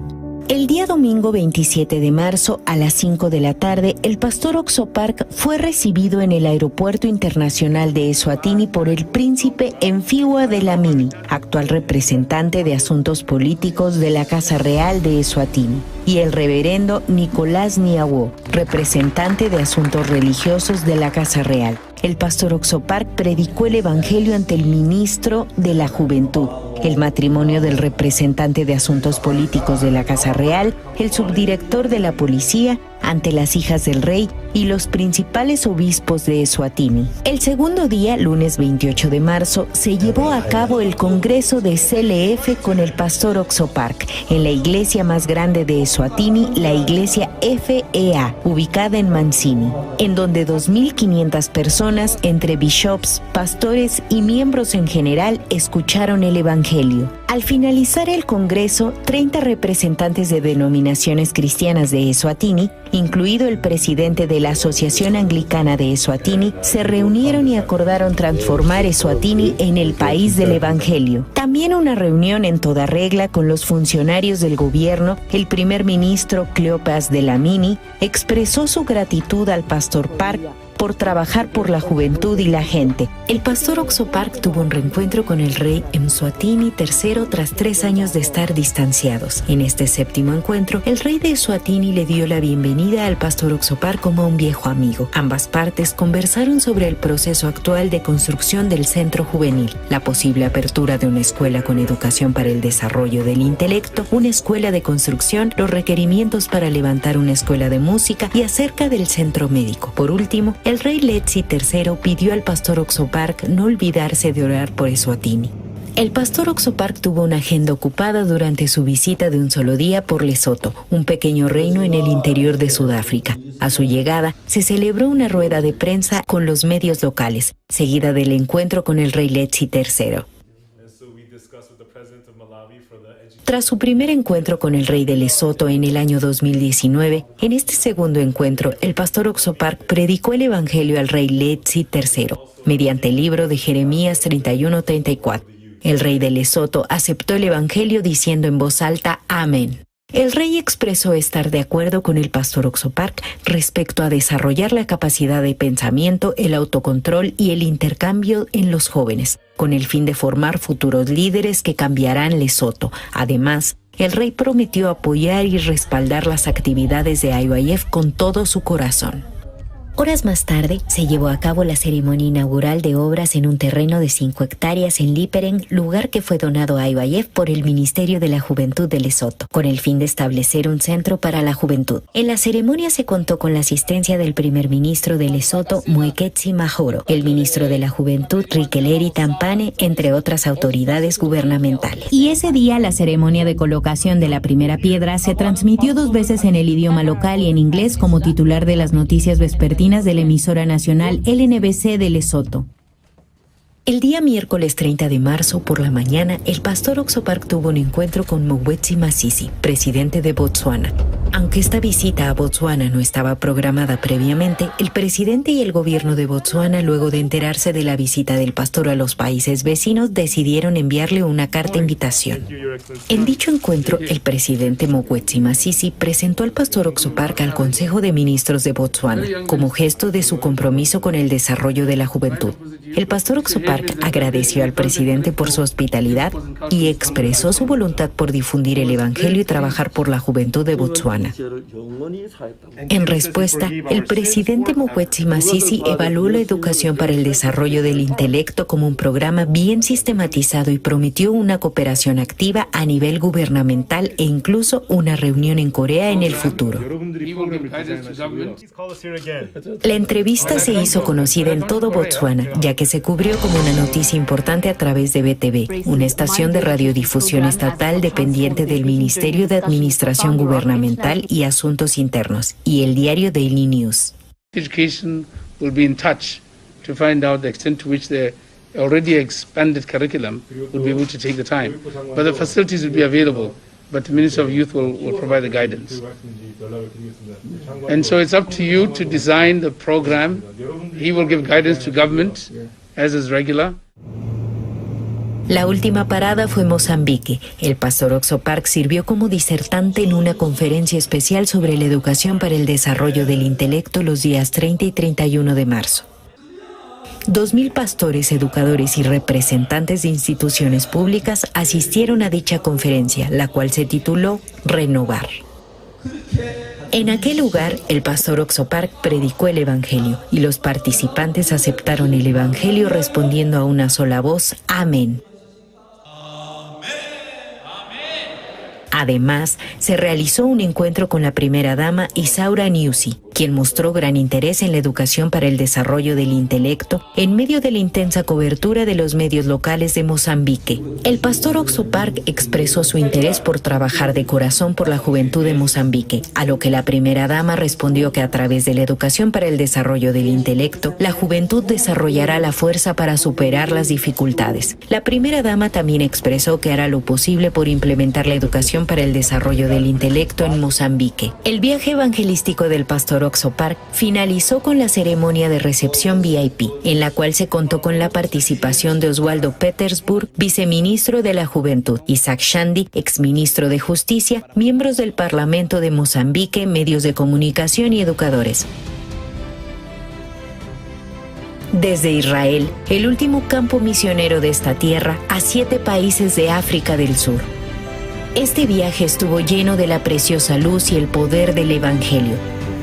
El día domingo 27 de marzo a las 5 de la tarde, el pastor Oxopark fue recibido en el Aeropuerto Internacional de Eswatini por el príncipe Mfiwa Dlamini, actual representante de asuntos políticos de la Casa Real de Eswatini, y el reverendo Nicolás Niawo, representante de asuntos religiosos de la Casa Real. El pastor Oxopark predicó el Evangelio ante el ministro de la Juventud, el matrimonio del representante de asuntos políticos de la Casa Real, el subdirector de la policía, ante las hijas del rey y los principales obispos de Eswatini. El segundo día, lunes 28 de marzo, se llevó a cabo el Congreso de CLF con el pastor Oxopark en la iglesia más grande de Eswatini, la iglesia FEA, ubicada en Mansini, en donde 2.500 personas, entre bishops, pastores y miembros en general, escucharon el Evangelio. Al finalizar el Congreso, 30 representantes de denominaciones cristianas de Eswatini, incluido el presidente de la Asociación Anglicana de Eswatini, se reunieron y acordaron transformar Eswatini en el país del Evangelio. También una reunión en toda regla con los funcionarios del gobierno, el primer ministro Cleopas Dlamini expresó su gratitud al pastor Park por trabajar por la juventud y la gente. El pastor Oxopark tuvo un reencuentro con el rey Mswatini III tras 3 años de estar distanciados. En este 7º encuentro, el rey de Eswatini le dio la bienvenida al pastor Oxopark como a un viejo amigo. Ambas partes conversaron sobre el proceso actual de construcción del centro juvenil, la posible apertura de una escuela con educación para el desarrollo del intelecto, una escuela de construcción, los requerimientos para levantar una escuela de música y acerca del centro médico. Por último, el rey Letsi III pidió al pastor Oxopark no olvidarse de orar por Eswatini. El pastor Oxopark tuvo una agenda ocupada durante su visita de un solo día por Lesoto, un pequeño reino en el interior de Sudáfrica. A su llegada, se celebró una rueda de prensa con los medios locales, seguida del encuentro con el rey Letsie III. Tras su primer encuentro con el rey de Lesoto en el año 2019, en este segundo encuentro, el pastor Oxopark predicó el evangelio al rey Letsie III, mediante el libro de Jeremías 31:34. El rey de Lesoto aceptó el evangelio diciendo en voz alta, Amén. El rey expresó estar de acuerdo con el pastor Oxopark respecto a desarrollar la capacidad de pensamiento, el autocontrol y el intercambio en los jóvenes, con el fin de formar futuros líderes que cambiarán Lesoto. Además, el rey prometió apoyar y respaldar las actividades de IYF con todo su corazón. Horas más tarde, se llevó a cabo la ceremonia inaugural de obras en un terreno de 5 hectáreas en Liperen, lugar que fue donado a IYF por el Ministerio de la Juventud de Lesoto, con el fin de establecer un centro para la juventud. En la ceremonia se contó con la asistencia del primer ministro de Lesoto, Moeketsi Mahoro, el ministro de la Juventud, Rikeleri Tampane, entre otras autoridades gubernamentales. Y ese día, la ceremonia de colocación de la primera piedra se transmitió 2 veces en el idioma local y en inglés como titular de las noticias vespertinas de la emisora nacional LNBC de Lesoto. El día miércoles 30 de marzo, por la mañana, el pastor Oxopark tuvo un encuentro con Mokgweetsi Masisi, presidente de Botsuana. Aunque esta visita a Botsuana no estaba programada previamente, el presidente y el gobierno de Botsuana, luego de enterarse de la visita del pastor a los países vecinos, decidieron enviarle una carta invitación. En dicho encuentro, el presidente Mokgweetsi Masisi presentó al pastor Oxopark al Consejo de Ministros de Botsuana, como gesto de su compromiso con el desarrollo de la juventud. El pastor Oxopark agradeció al presidente por su hospitalidad y expresó su voluntad por difundir el evangelio y trabajar por la juventud de Botsuana. En respuesta, el presidente Mokgweetsi Masisi evaluó la educación para el desarrollo del intelecto como un programa bien sistematizado y prometió una cooperación activa a nivel gubernamental e incluso una reunión en Corea en el futuro. La entrevista se hizo conocida en todo Botsuana, ya que se cubrió como una noticia importante a través de BTV, una estación de radiodifusión estatal dependiente del Ministerio de Administración Gubernamental y Asuntos Internos, y el diario Daily News. Education will be in touch to find out the extent to which the already expanded curriculum will be able to take the time. But the facilities will be available, but the Minister of Youth will provide the guidance. And so it's up to you to design the program. He will give guidance to government, as is regular. La última parada fue Mozambique. El pastor Oxopark sirvió como disertante en una conferencia especial sobre la educación para el desarrollo del intelecto los días 30 y 31 de marzo. 2,000 pastores, educadores y representantes de instituciones públicas asistieron a dicha conferencia, la cual se tituló Renovar. En aquel lugar, el pastor Oxopark predicó el evangelio y los participantes aceptaron el evangelio respondiendo a una sola voz, Amén. Además, se realizó un encuentro con la primera dama Isaura Nyusi, quien mostró gran interés en la educación para el desarrollo del intelecto en medio de la intensa cobertura de los medios locales de Mozambique. El pastor Oxopark expresó su interés por trabajar de corazón por la juventud de Mozambique, a lo que la primera dama respondió que a través de la educación para el desarrollo del intelecto, la juventud desarrollará la fuerza para superar las dificultades. La primera dama también expresó que hará lo posible por implementar la educación para el desarrollo del intelecto en Mozambique. El viaje evangelístico del pastor Oxopark finalizó con la ceremonia de recepción VIP, en la cual se contó con la participación de Oswaldo Petersburg, viceministro de la Juventud, Isaac Shandi, exministro de Justicia, miembros del Parlamento de Mozambique, medios de comunicación y educadores. Desde Israel, el último campo misionero de esta tierra, a 7 países de África del Sur. Este viaje estuvo lleno de la preciosa luz y el poder del Evangelio.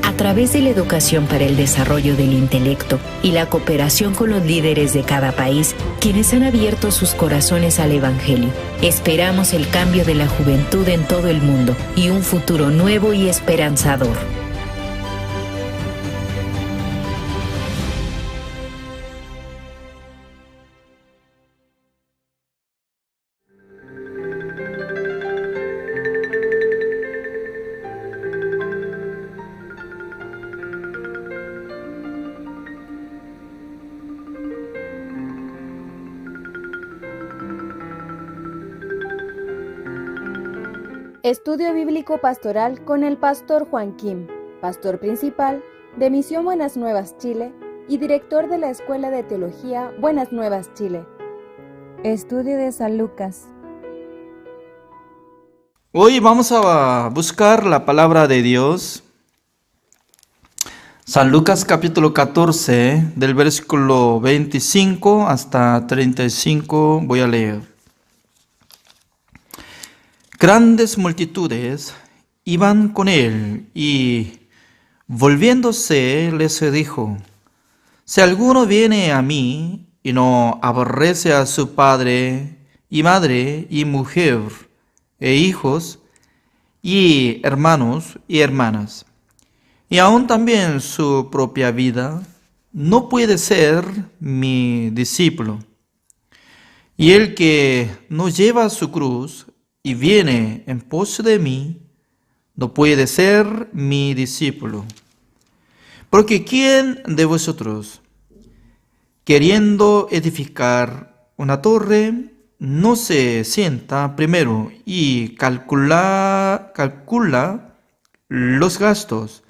A través de la educación para el desarrollo del intelecto y la cooperación con los líderes de cada país, quienes han abierto sus corazones al Evangelio, esperamos el cambio de la juventud en todo el mundo y un futuro nuevo y esperanzador. Estudio Bíblico Pastoral con el Pastor Juan Kim, Pastor Principal de Misión Buenas Nuevas Chile y Director de la Escuela de Teología Buenas Nuevas Chile. Estudio de San Lucas. Hoy vamos a buscar la palabra de Dios. San Lucas capítulo 14, del versículo 25 hasta 35, voy a leer. Grandes multitudes iban con él y, volviéndose, les dijo: si alguno viene a mí y no aborrece a su padre y madre y mujer e hijos y hermanos y hermanas, y aún también su propia vida, no puede ser mi discípulo. Y el que no lleva su cruz y viene en pos de mí, no puede ser mi discípulo. Porque ¿quién de vosotros, queriendo edificar una torre, no se sienta primero y calcula los gastos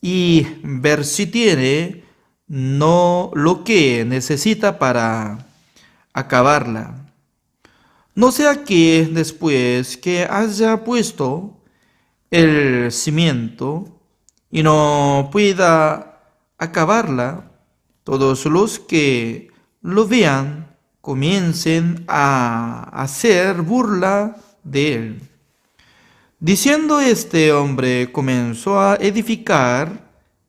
y ver si tiene no lo que necesita para acabarla? No sea que después que haya puesto el cimiento y no pueda acabarla, todos los que lo vean comiencen a hacer burla de él. Diciendo este hombre, comenzó a edificar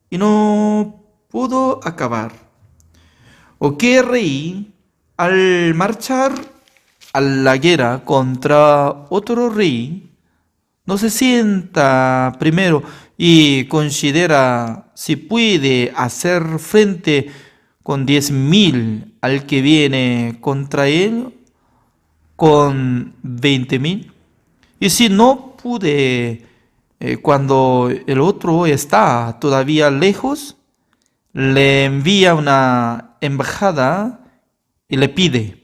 y no pudo acabar. ¿O qué rey, al marchar a la guerra contra otro rey, no se sienta primero y considera si puede hacer frente con 10,000 al que viene contra él con 20,000? Y si no pude, cuando el otro está todavía lejos, le envía una embajada y le pide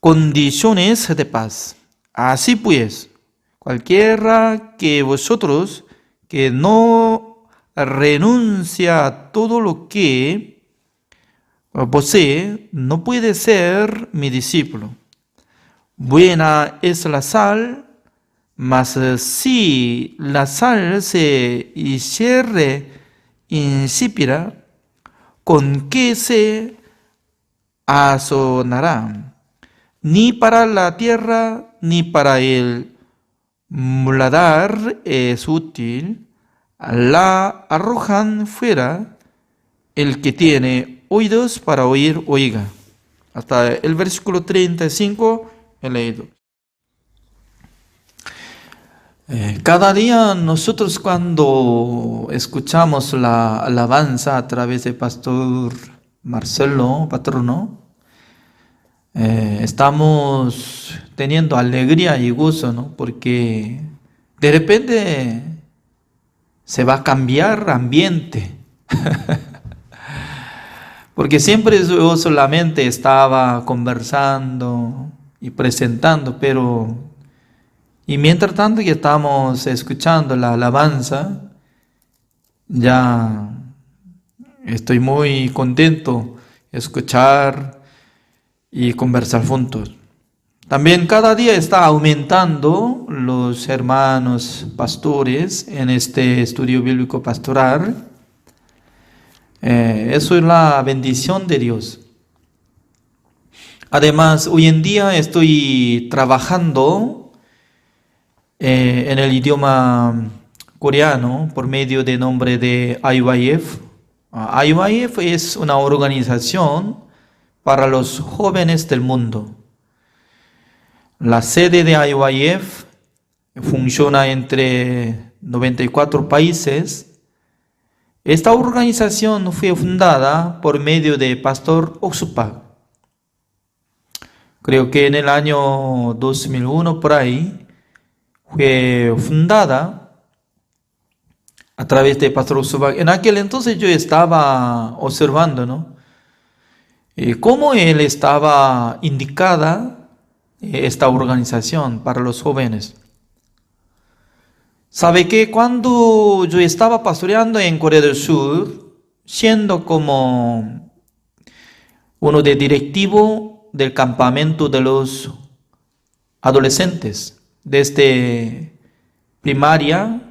condiciones de paz. Así pues, cualquiera que vosotros que no renuncia a todo lo que posee, no puede ser mi discípulo. Buena es la sal, mas si la sal se hiciere insípida, ¿con qué se sazonará? Ni para la tierra ni para el muladar es útil. La arrojan fuera. El que tiene oídos para oír, oiga. Hasta el versículo 35 he leído. Cada día nosotros, cuando escuchamos la alabanza a través de Pastor Marcelo Patrono, estamos teniendo alegría y gozo, ¿no? Porque de repente se va a cambiar ambiente. Porque siempre yo solamente estaba conversando y presentando, y mientras tanto que estamos escuchando la alabanza, ya estoy muy contento de escuchar y conversar juntos. También cada día está aumentando los hermanos pastores en este estudio bíblico pastoral. Eso es la bendición de Dios. Además, hoy en día estoy trabajando en el idioma coreano por medio del nombre de IYF. IYF es una organización para los jóvenes del mundo. La sede de IYF funciona entre 94 países. Esta organización fue fundada por medio de Pastor Oxupak. Creo que en el año 2001 por ahí fue fundada a través de Pastor Oxupak. En aquel entonces yo estaba observando, ¿no? Cómo él estaba indicada esta organización para los jóvenes. Sabe que cuando yo estaba pastoreando en Corea del Sur, siendo como uno de directivo del campamento de los adolescentes, desde primaria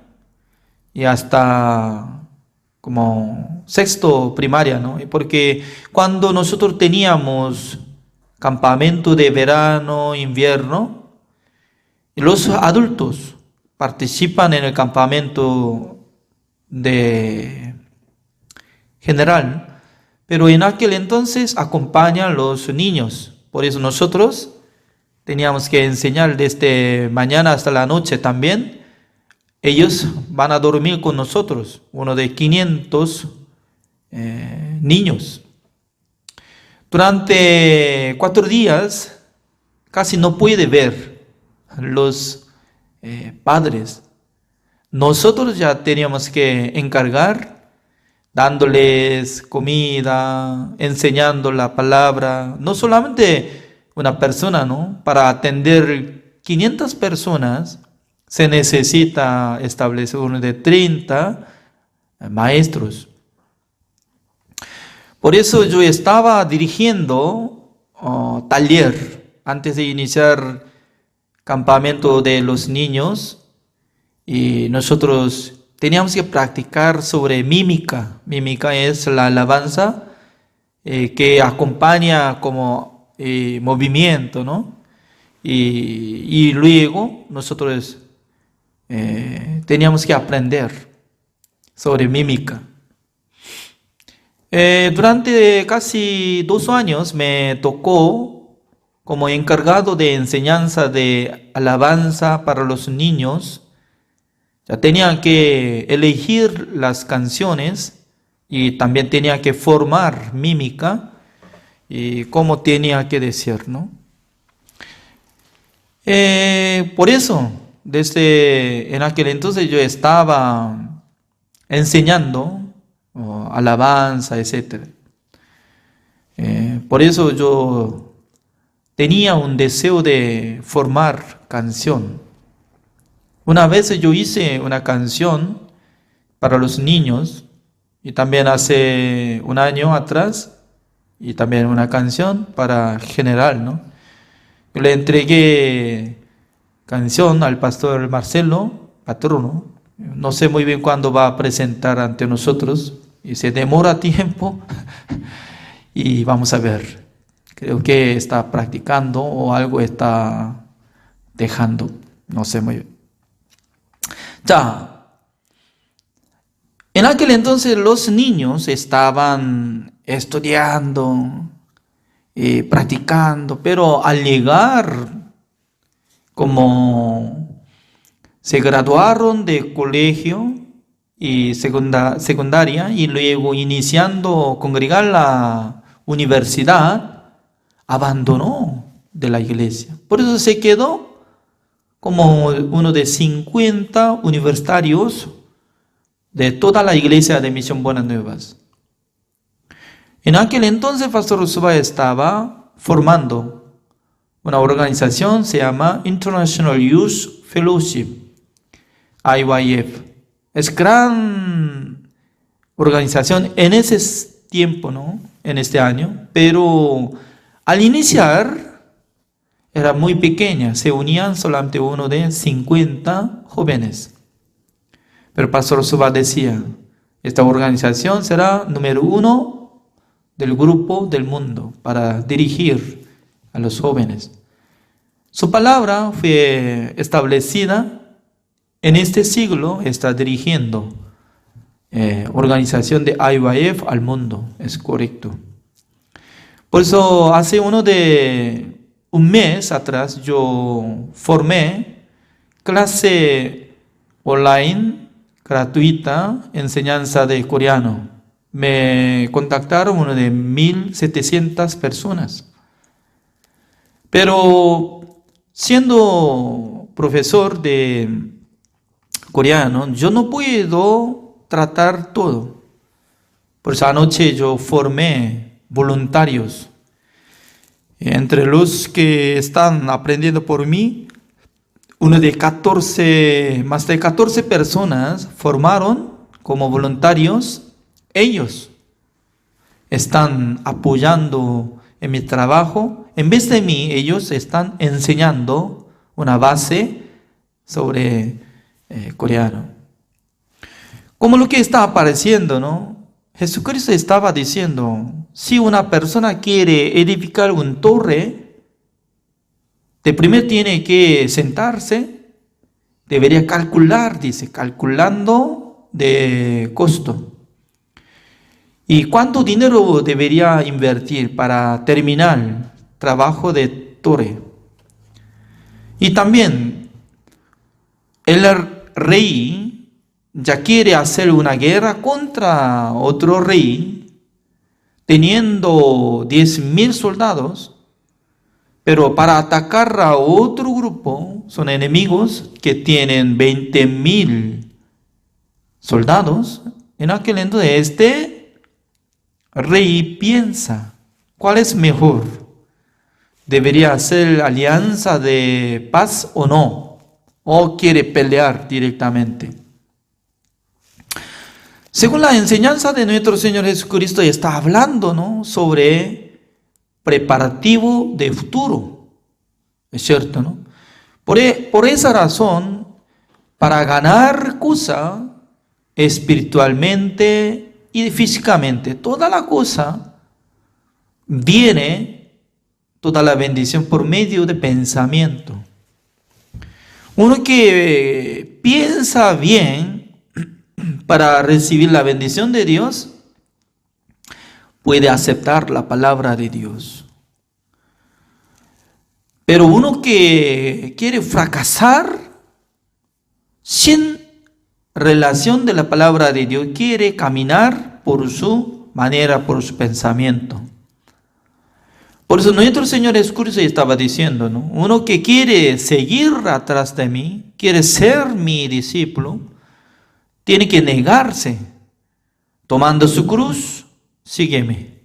y hasta como sexto primaria, ¿no? Porque cuando nosotros teníamos campamento de verano, invierno, los adultos participan en el campamento de general, pero en aquel entonces acompañan los niños. Por eso nosotros teníamos que enseñar desde mañana hasta la noche también. Ellos van a dormir con nosotros, uno de 500 niños. Durante 4 días casi no puede ver los padres. Nosotros ya teníamos que encargar, dándoles comida, enseñando la palabra. No solamente una persona, ¿no? Para atender 500 personas se necesita establecer uno de 30 maestros. Por eso yo estaba dirigiendo taller antes de iniciar campamento de los niños, y nosotros teníamos que practicar sobre mímica. Mímica es la alabanza que acompaña como movimiento, ¿no? Y luego nosotros teníamos que aprender sobre mímica. Durante casi 2 años me tocó como encargado de enseñanza de alabanza para los niños. Ya tenía que elegir las canciones y también tenía que formar mímica y cómo tenía que decir, ¿no? Por eso, desde en aquel entonces yo estaba enseñando alabanza, etc. Por eso yo tenía un deseo de formar canción. Una vez yo hice una canción para los niños, y también hace 1 año atrás, y también una canción para general, ¿no? Yo le entregué canción al pastor Marcelo Patrono. No sé muy bien cuándo va a presentar ante nosotros, y se demora tiempo, y vamos a ver. Creo que está practicando o algo está dejando. No sé muy bien. Ya. En aquel entonces los niños estaban estudiando y practicando, pero al llegar, como se graduaron de colegio y secundaria y luego iniciando congregar la universidad, abandonó de la iglesia. Por eso se quedó como uno de 50 universitarios de toda la iglesia de Misión Buenas Nuevas. En aquel entonces Pastor Usuba estaba formando una organización, se llama International Youth Fellowship, IYF. Es gran organización en ese tiempo, ¿no? En este año, pero al iniciar era muy pequeña, se unían solamente uno de 50 jóvenes. Pero Pastor Usuba decía, esta organización será número 1 del grupo del mundo para dirigir a los jóvenes. Su palabra fue establecida en este siglo, está dirigiendo organización de IYF al mundo, es correcto. Por eso hace un mes atrás yo formé clase online gratuita, enseñanza de coreano. Me contactaron uno de 1,700 personas. Pero siendo profesor de coreano, yo no puedo tratar todo. Por eso anoche yo formé voluntarios. Entre los que están aprendiendo por mí, más de 14 personas formaron como voluntarios. Ellos están apoyando en mi trabajo. En vez de mí, ellos están enseñando una base sobre coreano. Como lo que está apareciendo, ¿no? Jesucristo estaba diciendo, si una persona quiere edificar una torre, de primero tiene que sentarse, debería calcular, dice, calculando de costo. ¿Y cuánto dinero debería invertir para terminar el trabajo de torre? Y también, el rey ya quiere hacer una guerra contra otro rey, teniendo 10,000 soldados, pero para atacar a otro grupo, son enemigos que tienen 20,000 soldados. En aquel entonces, este rey piensa, ¿cuál es mejor? ¿Debería hacer alianza de paz o no? ¿O quiere pelear directamente? Según la enseñanza de nuestro Señor Jesucristo, está hablando, ¿no?, sobre preparativo de futuro. Es cierto, ¿no? Por esa razón, para ganar cosa espiritualmente y físicamente, toda la cosa viene, toda la bendición por medio de pensamiento. Uno que piensa bien para recibir la bendición de Dios, puede aceptar la palabra de Dios. Pero uno que quiere fracasar sin relación de la palabra de Dios, quiere caminar por su manera, por su pensamiento. Por eso nuestro Señor Jesucristo estaba diciendo, ¿no?, uno que quiere seguir atrás de mí, quiere ser mi discípulo, tiene que negarse, tomando su cruz, sígueme.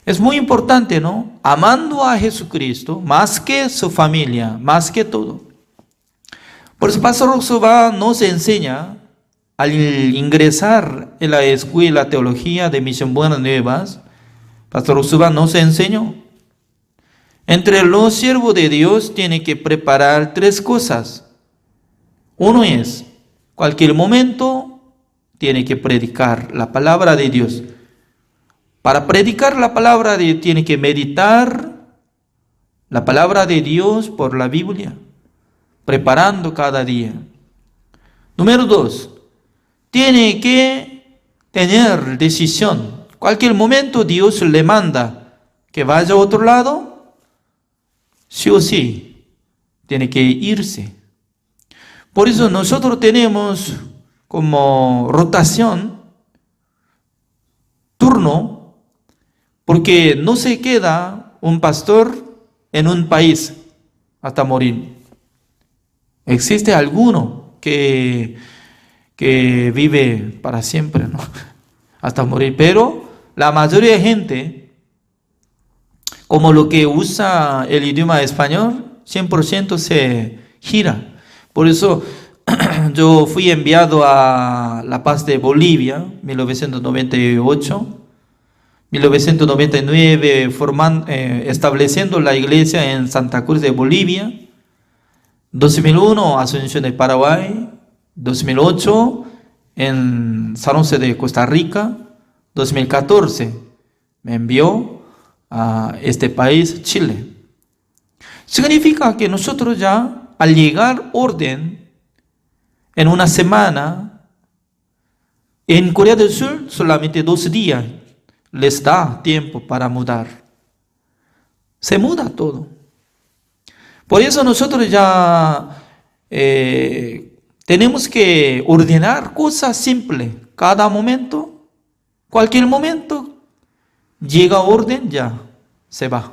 Es muy importante, ¿no?, amando a Jesucristo, más que su familia, más que todo. Por eso Pastor Roxuba nos enseña, al ingresar en la escuela teología de Misión Buenas Nuevas, Pastor Roxuba nos enseñó, entre los siervos de Dios tiene que preparar 3 cosas. Uno es, cualquier momento tiene que predicar la palabra de Dios. Para predicar la palabra de Dios tiene que meditar la palabra de Dios por la Biblia, preparando cada día. Número 2, tiene que tener decisión. Cualquier momento Dios le manda que vaya a otro lado, sí o sí, tiene que irse. Por eso nosotros tenemos como rotación, turno, porque no se queda un pastor en un país hasta morir. Existe alguno que vive para siempre, ¿no?, hasta morir, pero la mayoría de gente, como lo que usa el idioma español, 100% se gira. Por eso yo fui enviado a La Paz de Bolivia, 1998, 1999, estableciendo la iglesia en Santa Cruz de Bolivia, 2001, Asunción de Paraguay, 2008, en San José de Costa Rica, 2014, me envió a este país, Chile. Significa que nosotros ya, al llegar orden, en una semana, en Corea del Sur solamente 2 días les da tiempo para mudar. Se muda todo. Por eso nosotros ya tenemos que ordenar cosas simples. Cada momento, cualquier momento, llega orden, ya se va.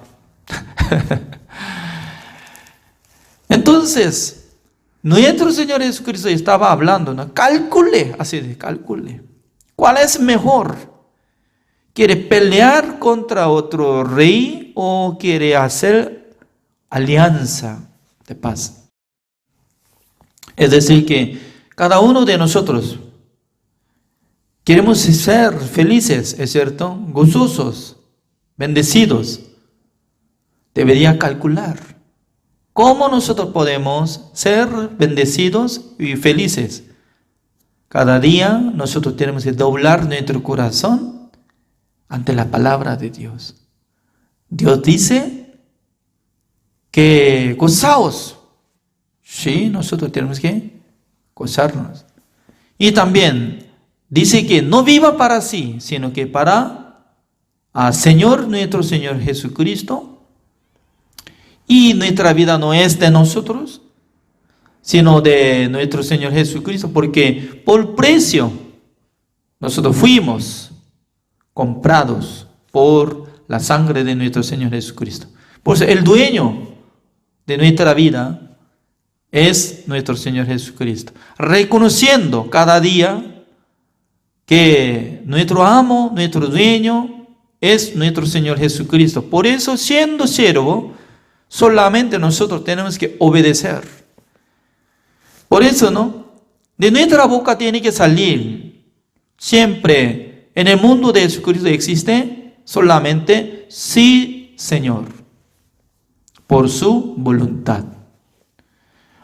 Entonces, nuestro Señor Jesucristo estaba hablando, ¿no? Calcule, así de calcule. ¿Cuál es mejor? ¿Quiere pelear contra otro rey o quiere hacer alianza de paz? Es decir, que cada uno de nosotros queremos ser felices, ¿es cierto? Gozosos, bendecidos. Debería calcular cómo nosotros podemos ser bendecidos y felices. Cada día nosotros tenemos que doblar nuestro corazón ante la palabra de Dios. Dios dice que gozaos. Sí, nosotros tenemos que gozarnos. Y también dice que no viva para sí, sino que para Señor, nuestro Señor Jesucristo. Y nuestra vida no es de nosotros, sino de nuestro Señor Jesucristo, porque por precio nosotros fuimos comprados por la sangre de nuestro Señor Jesucristo. Por eso el dueño de nuestra vida es nuestro Señor Jesucristo, reconociendo cada día que nuestro amo, nuestro dueño es nuestro Señor Jesucristo. Por eso, siendo siervo, solamente nosotros tenemos que obedecer. Por eso, ¿no? De nuestra boca tiene que salir siempre. En el mundo de Jesucristo existe solamente sí, Señor, por su voluntad.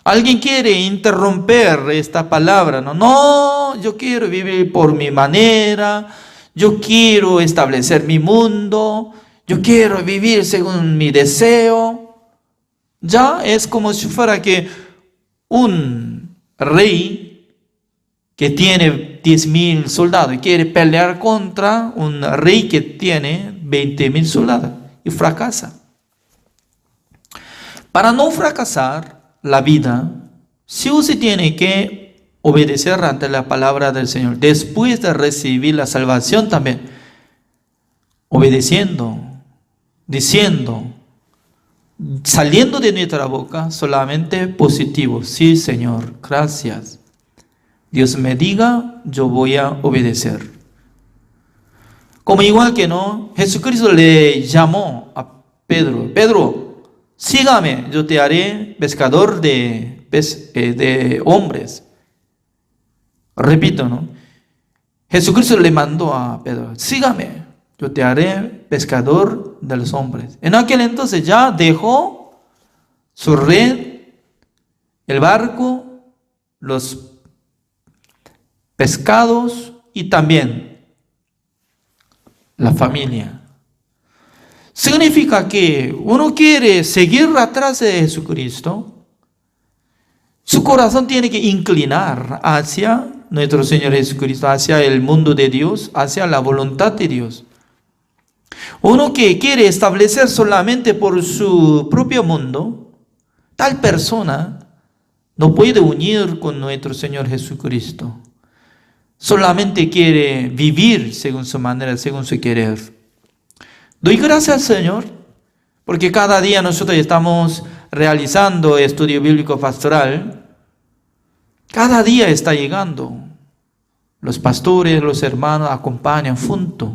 Alguien quiere interrumpir esta palabra, ¿no? No, yo quiero vivir por mi manera, yo quiero establecer mi mundo, yo quiero vivir según mi deseo. Ya es como si fuera que un rey que tiene 10,000 soldados y quiere pelear contra un rey que tiene 20,000 soldados y fracasa. Para no fracasar la vida, sí o sí tiene que obedecer ante la palabra del Señor. Después de recibir la salvación también, obedeciendo, diciendo, saliendo de nuestra boca solamente positivo. Sí, Señor, gracias. Dios me diga, yo voy a obedecer. Como igual que no, Jesucristo le llamó a Pedro. Pedro, sígame, yo te haré pescador de hombres. Repito, ¿no? Jesucristo le mandó a Pedro, sígame, yo te haré pescador de los hombres. En aquel entonces ya dejó su red, el barco, los pescados y también la familia. Significa que uno quiere seguir atrás de Jesucristo, su corazón tiene que inclinar hacia nuestro Señor Jesucristo, hacia el mundo de Dios, hacia la voluntad de Dios. Uno que quiere establecer solamente por su propio mundo, tal persona no puede unir con nuestro Señor Jesucristo. Solamente quiere vivir según su manera, según su querer. Doy gracias al Señor, porque cada día nosotros estamos realizando estudio bíblico pastoral. Cada día está llegando. Los pastores, los hermanos acompañan juntos.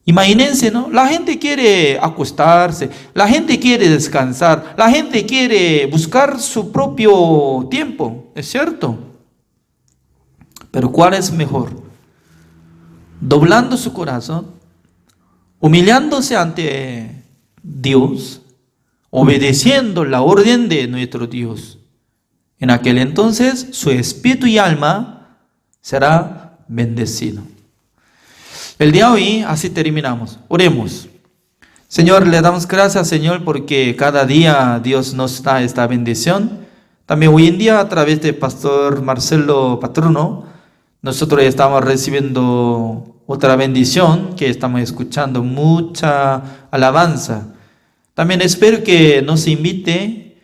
Imagínense, ¿no? La gente quiere acostarse, la gente quiere descansar, la gente quiere buscar su propio tiempo, ¿es cierto? Pero ¿cuál es mejor? Doblando su corazón, humillándose ante Dios, obedeciendo la orden de nuestro Dios. En aquel entonces su espíritu y alma será bendecido. El día de hoy así terminamos. Oremos. Señor, le damos gracias, Señor, porque cada día Dios nos da esta bendición. También hoy en día, a través de Pastor Marcelo Patrono, nosotros estamos recibiendo otra bendición, que estamos escuchando mucha alabanza. También espero que nos invite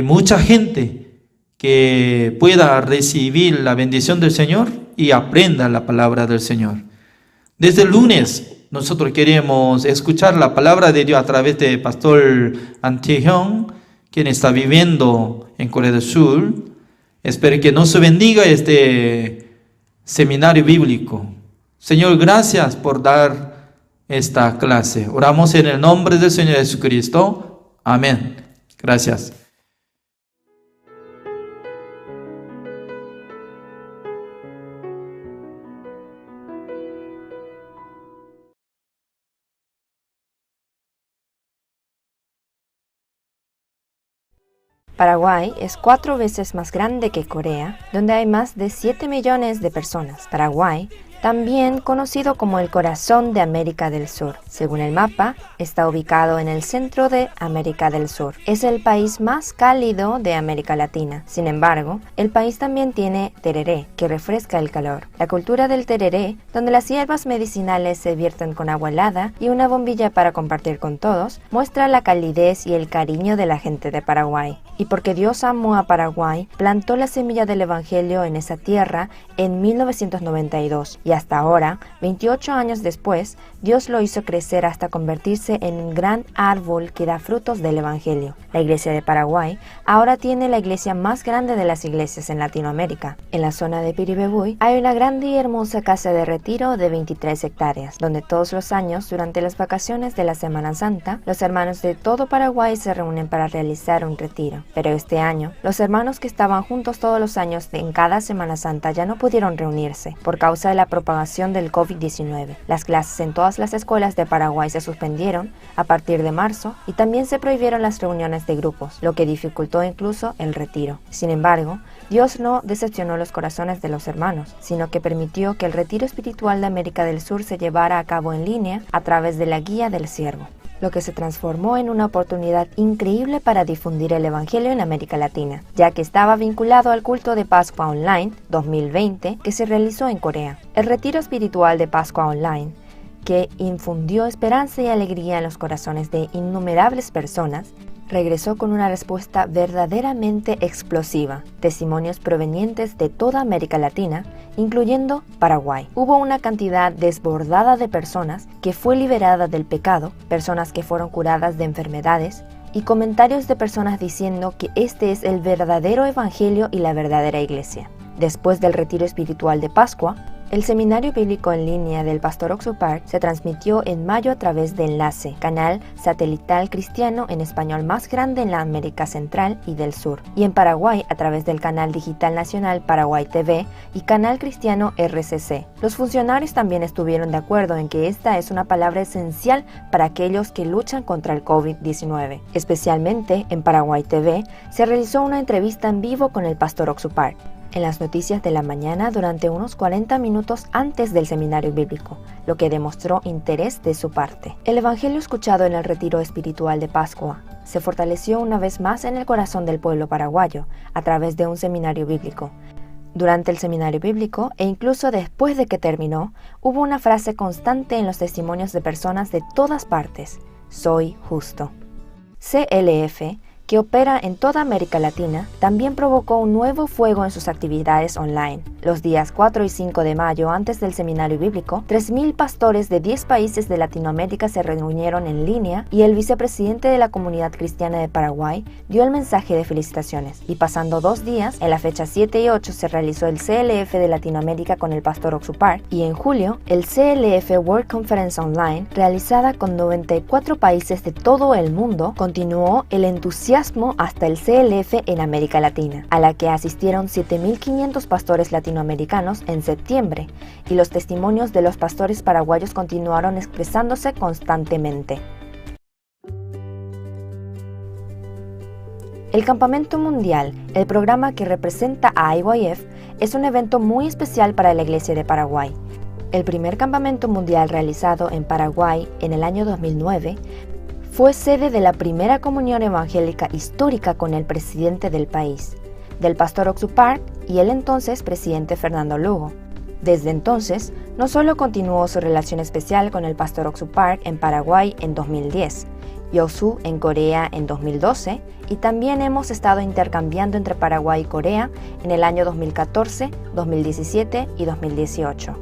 mucha gente que pueda recibir la bendición del Señor y aprenda la palabra del Señor. Desde el lunes nosotros queremos escuchar la palabra de Dios a través de Pastor Antehyung, quien está viviendo en Corea del Sur. Espero que nos bendiga este seminario bíblico. Señor, gracias por dar esta clase. Oramos en el nombre del Señor Jesucristo. Amén. Gracias. Paraguay es 4 veces más grande que Corea, donde hay más de 7 millones de personas. Paraguay, también conocido como el corazón de América del Sur. Según el mapa, está ubicado en el centro de América del Sur. Es el país más cálido de América Latina. Sin embargo, el país también tiene tereré, que refresca el calor. La cultura del tereré, donde las hierbas medicinales se vierten con agua helada y una bombilla para compartir con todos, muestra la calidez y el cariño de la gente de Paraguay. Y porque Dios amó a Paraguay, plantó la semilla del Evangelio en esa tierra en 1992. Y hasta ahora, 28 años después, Dios lo hizo crecer hasta convertirse en un gran árbol que da frutos del Evangelio. La Iglesia de Paraguay ahora tiene la iglesia más grande de las iglesias en Latinoamérica. En la zona de Piribebuy hay una grande y hermosa casa de retiro de 23 hectáreas, donde todos los años, durante las vacaciones de la Semana Santa, los hermanos de todo Paraguay se reúnen para realizar un retiro. Pero este año, los hermanos que estaban juntos todos los años en cada Semana Santa ya no pudieron reunirse por causa de la propagación del COVID-19. Las clases en todas las escuelas de Paraguay se suspendieron a partir de marzo y también se prohibieron las reuniones de grupos, lo que dificultó incluso el retiro. Sin embargo, Dios no decepcionó los corazones de los hermanos, sino que permitió que el retiro espiritual de América del Sur se llevara a cabo en línea a través de la Guía del Siervo, lo que se transformó en una oportunidad increíble para difundir el Evangelio en América Latina, ya que estaba vinculado al culto de Pascua Online 2020 que se realizó en Corea. El retiro espiritual de Pascua Online, que infundió esperanza y alegría en los corazones de innumerables personas, regresó con una respuesta verdaderamente explosiva. Testimonios provenientes de toda América Latina, incluyendo Paraguay. Hubo una cantidad desbordada de personas que fue liberada del pecado, personas que fueron curadas de enfermedades, y comentarios de personas diciendo que este es el verdadero evangelio y la verdadera iglesia. Después del retiro espiritual de Pascua, el seminario bíblico en línea del pastor Oxupar se transmitió en mayo a través de Enlace, canal satelital cristiano en español más grande en la América Central y del Sur, y en Paraguay a través del canal digital nacional Paraguay TV y canal cristiano RCC. Los funcionarios también estuvieron de acuerdo en que esta es una palabra esencial para aquellos que luchan contra el COVID-19. Especialmente en Paraguay TV se realizó una entrevista en vivo con el pastor Oxupar en las noticias de la mañana durante unos 40 minutos antes del seminario bíblico, lo que demostró interés de su parte. El evangelio escuchado en el retiro espiritual de Pascua se fortaleció una vez más en el corazón del pueblo paraguayo a través de un seminario bíblico. Durante el seminario bíblico, e incluso después de que terminó, hubo una frase constante en los testimonios de personas de todas partes: soy justo. CLF, que opera en toda América Latina, también provocó un nuevo fuego en sus actividades online. Los días 4 y 5 de mayo, antes del seminario bíblico, 3.000 pastores de 10 países de Latinoamérica se reunieron en línea y el vicepresidente de la Comunidad Cristiana de Paraguay dio el mensaje de felicitaciones. Y pasando 2 días, en la fecha 7 y 8 se realizó el CLF de Latinoamérica con el pastor Oxupar, y en julio, el CLF World Conference Online, realizada con 94 países de todo el mundo, continuó el entusiasmo hasta el CLF en América Latina, a la que asistieron 7.500 pastores latinoamericanos en septiembre, y los testimonios de los pastores paraguayos continuaron expresándose constantemente. El Campamento Mundial, el programa que representa a IYF, es un evento muy especial para la Iglesia de Paraguay. El primer campamento mundial realizado en Paraguay en el año 2009 fue sede de la primera comunión evangélica histórica con el presidente del país, del pastor Oxupar y el entonces presidente Fernando Lugo. Desde entonces, no solo continuó su relación especial con el pastor Oxupar en Paraguay en 2010, Yosu en Corea en 2012, y también hemos estado intercambiando entre Paraguay y Corea en el año 2014, 2017 y 2018.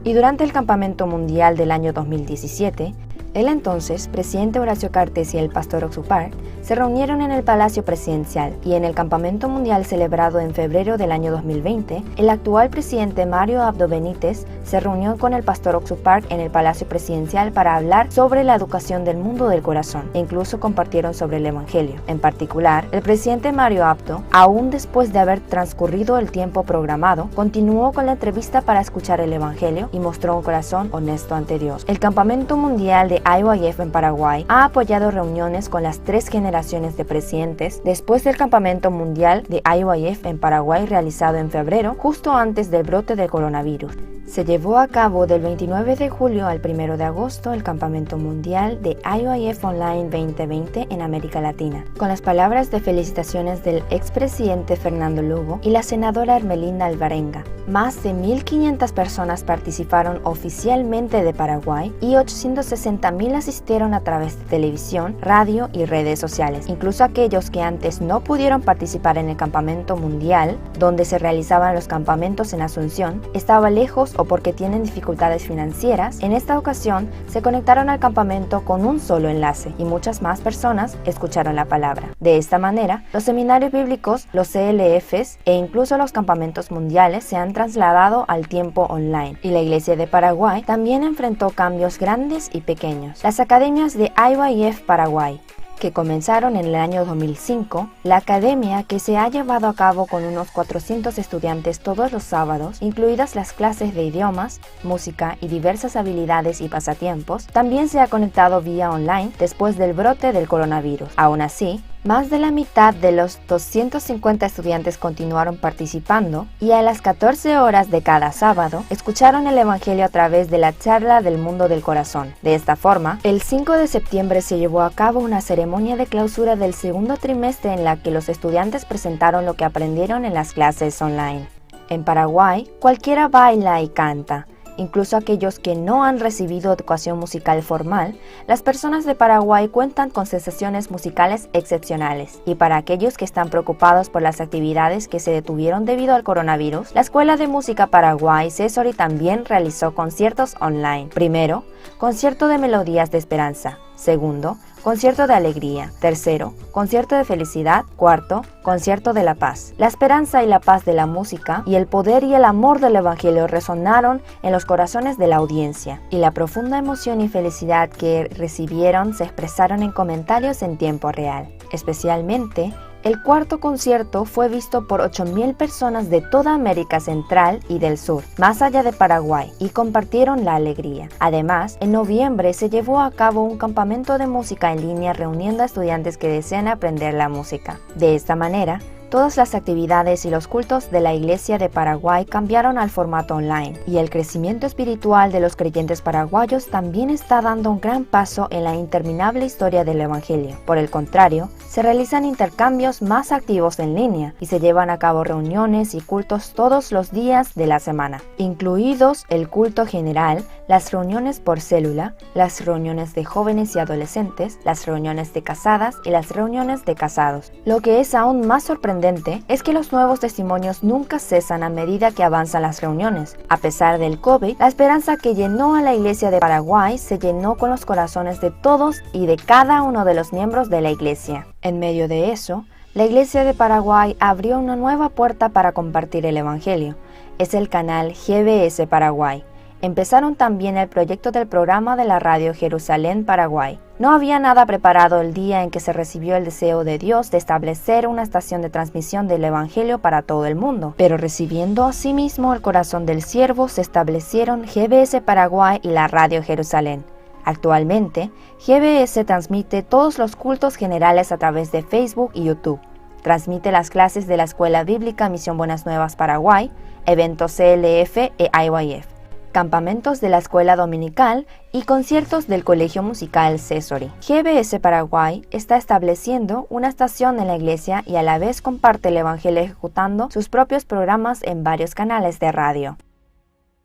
Y durante el Campamento Mundial del año 2017, El entonces presidente Horacio Cartes y el pastor Oxupar se reunieron en el Palacio Presidencial y en el Campamento Mundial celebrado en febrero del año 2020, el actual presidente Mario Abdo Benítez se reunió con el pastor Oxupar en el Palacio Presidencial para hablar sobre la educación del mundo del corazón e incluso compartieron sobre el Evangelio. En particular, el presidente Mario Abdo, aún después de haber transcurrido el tiempo programado, continuó con la entrevista para escuchar el Evangelio y mostró un corazón honesto ante Dios. El Campamento Mundial de IYF en Paraguay ha apoyado reuniones con las 3 generaciones de presidentes después del Campamento Mundial de IYF en Paraguay realizado en febrero, justo antes del brote del coronavirus. Se llevó a cabo del 29 de julio al 1 de agosto el Campamento Mundial de IYF Online 2020 en América Latina, con las palabras de felicitaciones del expresidente Fernando Lugo y la senadora Ermelinda Alvarenga. Más de 1.500 personas participaron oficialmente de Paraguay y 860.000 asistieron a través de televisión, radio y redes sociales. Incluso aquellos que antes no pudieron participar en el Campamento Mundial, donde se realizaban los campamentos en Asunción, estaba lejos o porque tienen dificultades financieras, en esta ocasión se conectaron al campamento con un solo enlace y muchas más personas escucharon la palabra. De esta manera, los seminarios bíblicos, los CLFs e incluso los campamentos mundiales se han trasladado al tiempo online y la Iglesia de Paraguay también enfrentó cambios grandes y pequeños. Las academias de IYF Paraguay, que comenzaron en el año 2005, la academia que se ha llevado a cabo con unos 400 estudiantes todos los sábados, incluidas las clases de idiomas, música y diversas habilidades y pasatiempos, también se ha conectado vía online después del brote del coronavirus. Aún así, más de la mitad de los 250 estudiantes continuaron participando y a las 14 horas de cada sábado escucharon el Evangelio a través de la charla del mundo del corazón. De esta forma, el 5 de septiembre se llevó a cabo una ceremonia de clausura del segundo trimestre en la que los estudiantes presentaron lo que aprendieron en las clases online. En Paraguay, cualquiera baila y canta. Incluso aquellos que no han recibido educación musical formal, las personas de Paraguay cuentan con sensaciones musicales excepcionales. Y para aquellos que están preocupados por las actividades que se detuvieron debido al coronavirus, la Escuela de Música Paraguay CESORI también realizó conciertos online. Primero, concierto de melodías de esperanza. Segundo, concierto de alegría. Tercero, concierto de felicidad. Cuarto, concierto de la paz. La esperanza y la paz de la música y el poder y el amor del Evangelio resonaron en los corazones de la audiencia, y la profunda emoción y felicidad que recibieron se expresaron en comentarios en tiempo real. Especialmente, el cuarto concierto fue visto por 8.000 personas de toda América Central y del Sur, más allá de Paraguay, y compartieron la alegría. Además, en noviembre se llevó a cabo un campamento de música en línea reuniendo a estudiantes que desean aprender la música. De esta manera, todas las actividades y los cultos de la Iglesia de Paraguay cambiaron al formato online, y el crecimiento espiritual de los creyentes paraguayos también está dando un gran paso en la interminable historia del Evangelio. Por el contrario, se realizan intercambios más activos en línea y se llevan a cabo reuniones y cultos todos los días de la semana, incluidos el culto general, las reuniones por célula, las reuniones de jóvenes y adolescentes, las reuniones de casadas y las reuniones de casados. Lo que es aún más sorprendente es que los nuevos testimonios nunca cesan a medida que avanzan las reuniones. A pesar del COVID, la esperanza que llenó a la Iglesia de Paraguay se llenó con los corazones de todos y de cada uno de los miembros de la Iglesia. En medio de eso, la Iglesia de Paraguay abrió una nueva puerta para compartir el Evangelio. Es el canal GBS Paraguay. Empezaron también el proyecto del programa de la radio Jerusalén Paraguay. No había nada preparado el día en que se recibió el deseo de Dios de establecer una estación de transmisión del Evangelio para todo el mundo, pero recibiendo asimismo el corazón del siervo se establecieron GBS Paraguay y la radio Jerusalén. Actualmente, GBS transmite todos los cultos generales a través de Facebook y YouTube. Transmite las clases de la Escuela Bíblica Misión Buenas Nuevas Paraguay, eventos CLF e IYF, campamentos de la Escuela Dominical y conciertos del Colegio Musical CESORI. GBS Paraguay está estableciendo una estación en la iglesia y a la vez comparte el Evangelio ejecutando sus propios programas en varios canales de radio.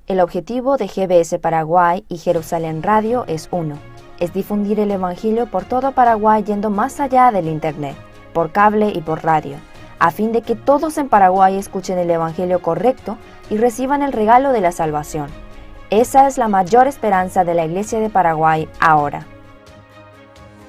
El objetivo de GBS Paraguay y Jerusalén Radio es uno: es difundir el Evangelio por todo Paraguay yendo más allá del Internet, por cable y por radio, a fin de que todos en Paraguay escuchen el Evangelio correcto y reciban el regalo de la salvación. Esa es la mayor esperanza de la Iglesia de Paraguay ahora.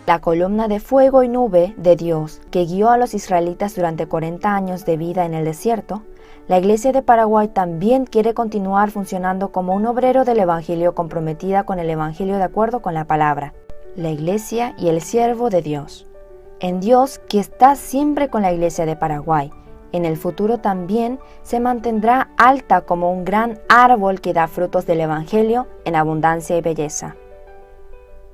la columna de fuego y nube de Dios que guió a los israelitas durante 40 años de vida en el desierto, la Iglesia de Paraguay también quiere continuar funcionando como un obrero del Evangelio comprometida con el Evangelio de acuerdo con la palabra, la Iglesia y el siervo de Dios. En Dios, que está siempre con la Iglesia de Paraguay, en el futuro también se mantendrá alta como un gran árbol que da frutos del Evangelio en abundancia y belleza.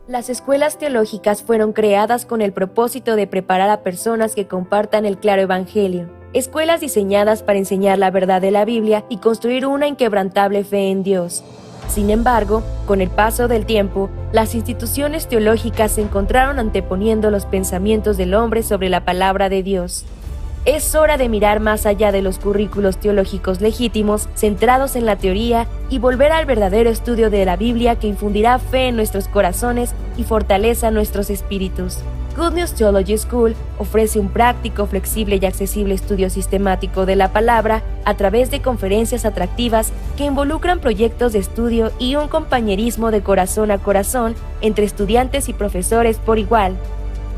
Las escuelas teológicas fueron creadas con el propósito de preparar a personas que compartan el claro Evangelio. Escuelas diseñadas para enseñar la verdad de la Biblia y construir una inquebrantable fe en Dios. Sin embargo, con el paso del tiempo, las instituciones teológicas se encontraron anteponiendo los pensamientos del hombre sobre la palabra de Dios. Es hora de mirar más allá de los currículos teológicos legítimos, centrados en la teoría, y volver al verdadero estudio de la Biblia que infundirá fe en nuestros corazones y fortaleza nuestros espíritus. Good News Theology School ofrece un práctico, flexible y accesible estudio sistemático de la palabra a través de conferencias atractivas que involucran proyectos de estudio y un compañerismo de corazón a corazón entre estudiantes y profesores por igual.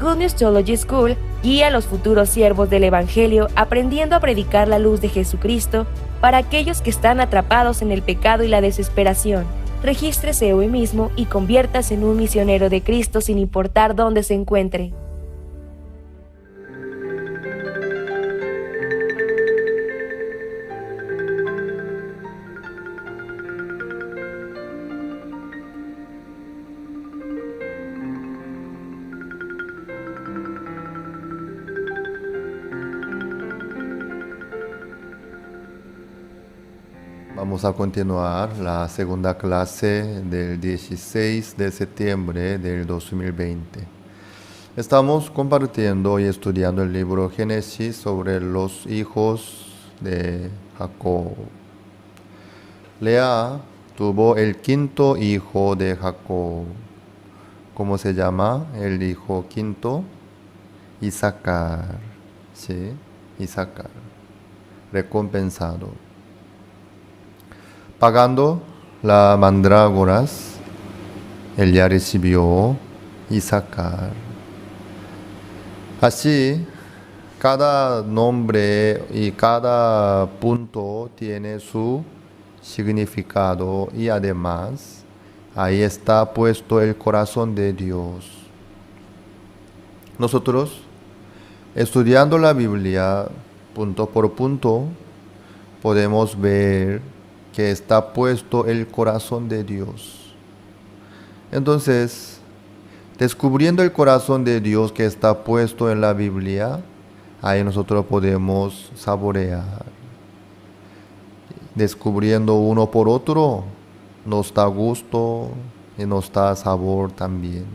Good News Theology School guía a los futuros siervos del Evangelio aprendiendo a predicar la luz de Jesucristo para aquellos que están atrapados en el pecado y la desesperación. Regístrese hoy mismo y conviértase en un misionero de Cristo sin importar dónde se encuentre. Vamos a continuar la segunda clase del 16 de septiembre del 2020. Estamos compartiendo y estudiando el libro Génesis sobre los hijos de Jacob. Lea tuvo el quinto hijo de Jacob. ¿Cómo se llama el hijo quinto? Isaacar. ¿Sí? Isaacar. Recompensado. Pagando las mandrágoras, él ya recibió Isaacar. Así, cada nombre y cada punto tiene su significado y además ahí está puesto el corazón de Dios. Nosotros, estudiando la Biblia punto por punto, podemos ver que está puesto el corazón de Dios. Entonces, descubriendo el corazón de Dios que está puesto en la Biblia, ahí nosotros podemos saborear. Descubriendo uno por otro, nos da gusto y nos da sabor también.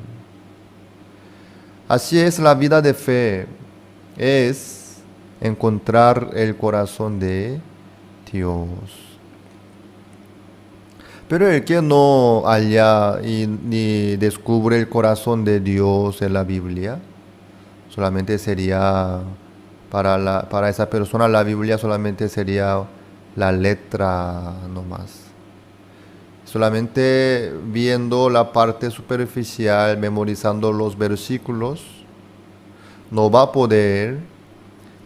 Así es la vida de fe, es encontrar el corazón de Dios. Pero el que no halla ni descubre el corazón de Dios en la Biblia, solamente sería, para esa persona la Biblia solamente sería la letra nomás. Solamente viendo la parte superficial, memorizando los versículos, no va a poder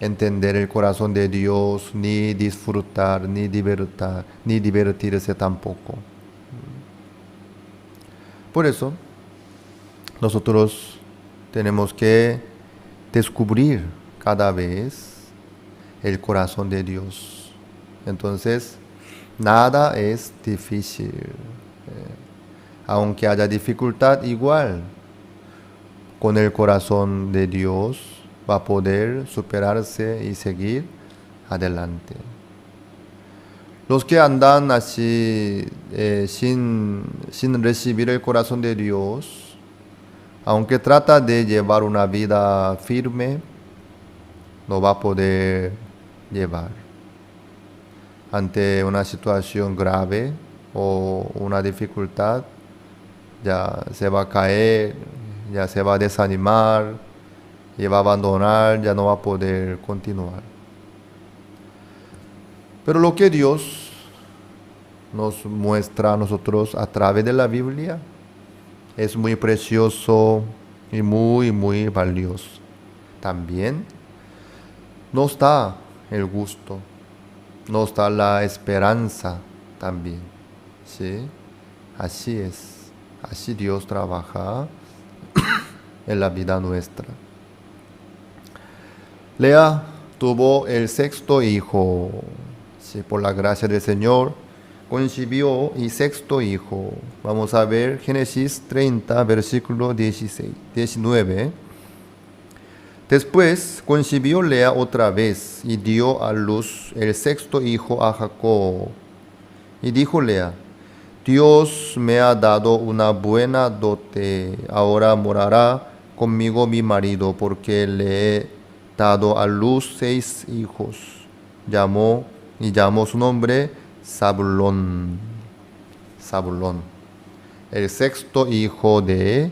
entender el corazón de Dios, ni disfrutar, ni divertirse tampoco. Por eso, nosotros tenemos que descubrir cada vez el corazón de Dios. Entonces, nada es difícil. Aunque haya dificultad, igual, con el corazón de Dios va a poder superarse y seguir adelante. Los que andan así sin recibir el corazón de Dios, aunque trata de llevar una vida firme, no va a poder llevar. Ante una situación grave o una dificultad, ya se va a caer, ya se va a desanimar, y va a abandonar, ya no va a poder continuar. Pero lo que Dios nos muestra a nosotros a través de la Biblia es muy precioso y muy, muy valioso. También nos da el gusto, nos da la esperanza también, ¿sí? Así es, así Dios trabaja en la vida nuestra. Lea tuvo el 6º hijo, ¿sí? Por la gracia del Señor concibió y 6º hijo. Vamos a ver Génesis 30, versículo 19. Después concibió Lea otra vez y dio a luz el 6º hijo a Jacob. Y dijo Lea: Dios me ha dado una buena dote, ahora morará conmigo mi marido, porque le he dado a luz 6 hijos. Llamó su nombre Zabulón. Zabulón, el 6º hijo de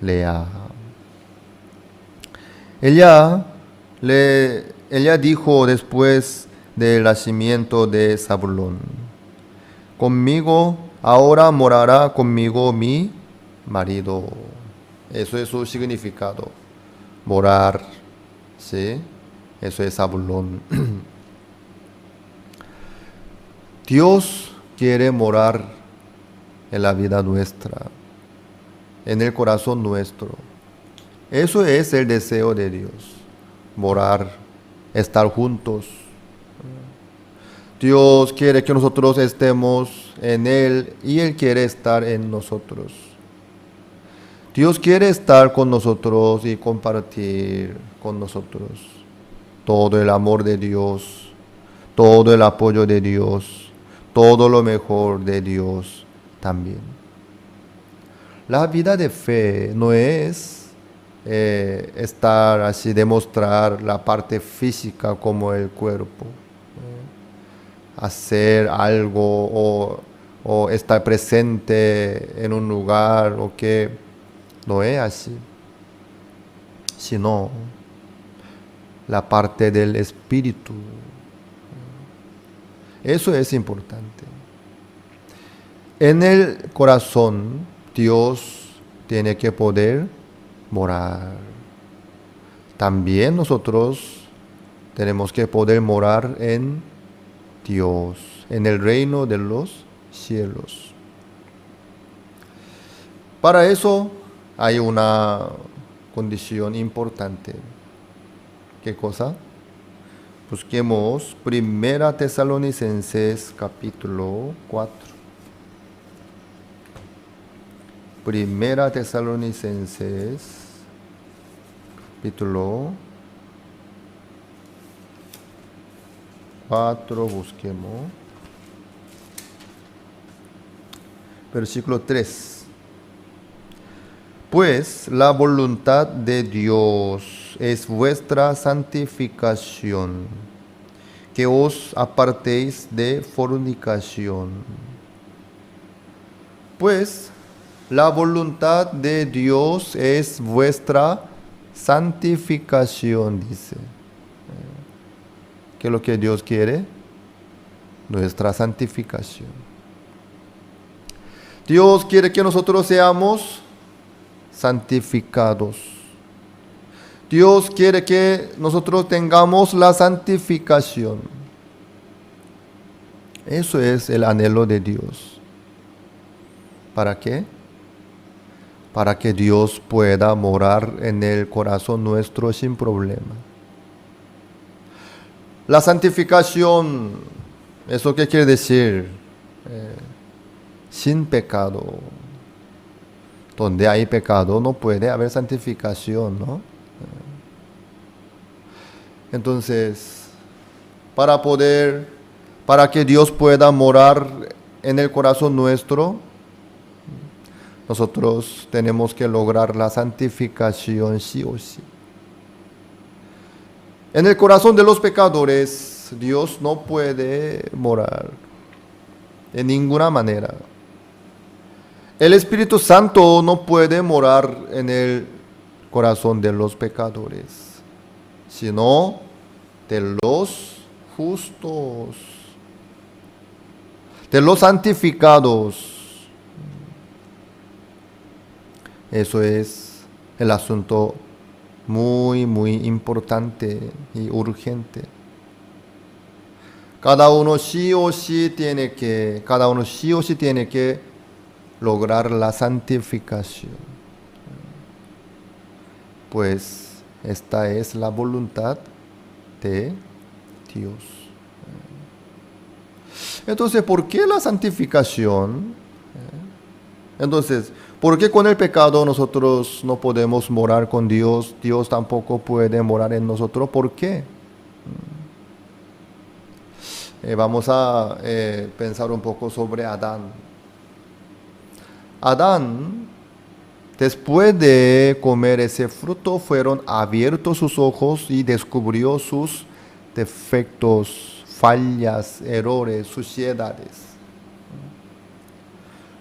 Lea. Ella dijo después del nacimiento de Zabulón: conmigo ahora morará conmigo mi marido. Eso es su significado. Morar, ¿sí? Eso es Zabulón. Dios quiere morar en la vida nuestra, en el corazón nuestro. Eso es el deseo de Dios, morar, estar juntos. Dios quiere que nosotros estemos en Él y Él quiere estar en nosotros. Dios quiere estar con nosotros y compartir con nosotros todo el amor de Dios, todo el apoyo de Dios, todo lo mejor de Dios también. La vida de fe no es estar así, demostrar la parte física como el cuerpo, hacer algo o estar presente en un lugar, o que no es así, sino la parte del espíritu. Eso es importante. En el corazón Dios tiene que poder morar. También nosotros tenemos que poder morar en Dios, en el reino de los cielos. Para eso hay una condición importante. ¿Qué cosa? Busquemos 1 Tesalonicenses capítulo 4. 1 Tesalonicenses capítulo 4, busquemos. Versículo 3. Pues la voluntad de Dios es vuestra santificación, que os apartéis de fornicación. Pues la voluntad de Dios es vuestra santificación, dice. ¿Qué es lo que Dios quiere? Nuestra santificación. Dios quiere que nosotros seamos santificados. Dios quiere que nosotros tengamos la santificación. Eso es el anhelo de Dios. ¿Para qué? Para que Dios pueda morar en el corazón nuestro sin problema. La santificación, ¿eso qué quiere decir? Sin pecado. Donde hay pecado no puede haber santificación, ¿no? Entonces, para que Dios pueda morar en el corazón nuestro, nosotros tenemos que lograr la santificación sí o sí. En el corazón de los pecadores, Dios no puede morar de ninguna manera. El Espíritu Santo no puede morar en el corazón de los pecadores, sino de los justos, de los santificados. Eso es el asunto muy, muy importante y urgente. Cada uno sí o sí tiene que lograr la santificación. Pues esta es la voluntad de Dios. Entonces, ¿por qué la santificación? Entonces, ¿por qué con el pecado nosotros no podemos morar con Dios? Dios tampoco puede morar en nosotros. ¿Por qué? Vamos a pensar un poco sobre Adán. Adán, después de comer ese fruto, fueron abiertos sus ojos y descubrió sus defectos, fallas, errores, suciedades.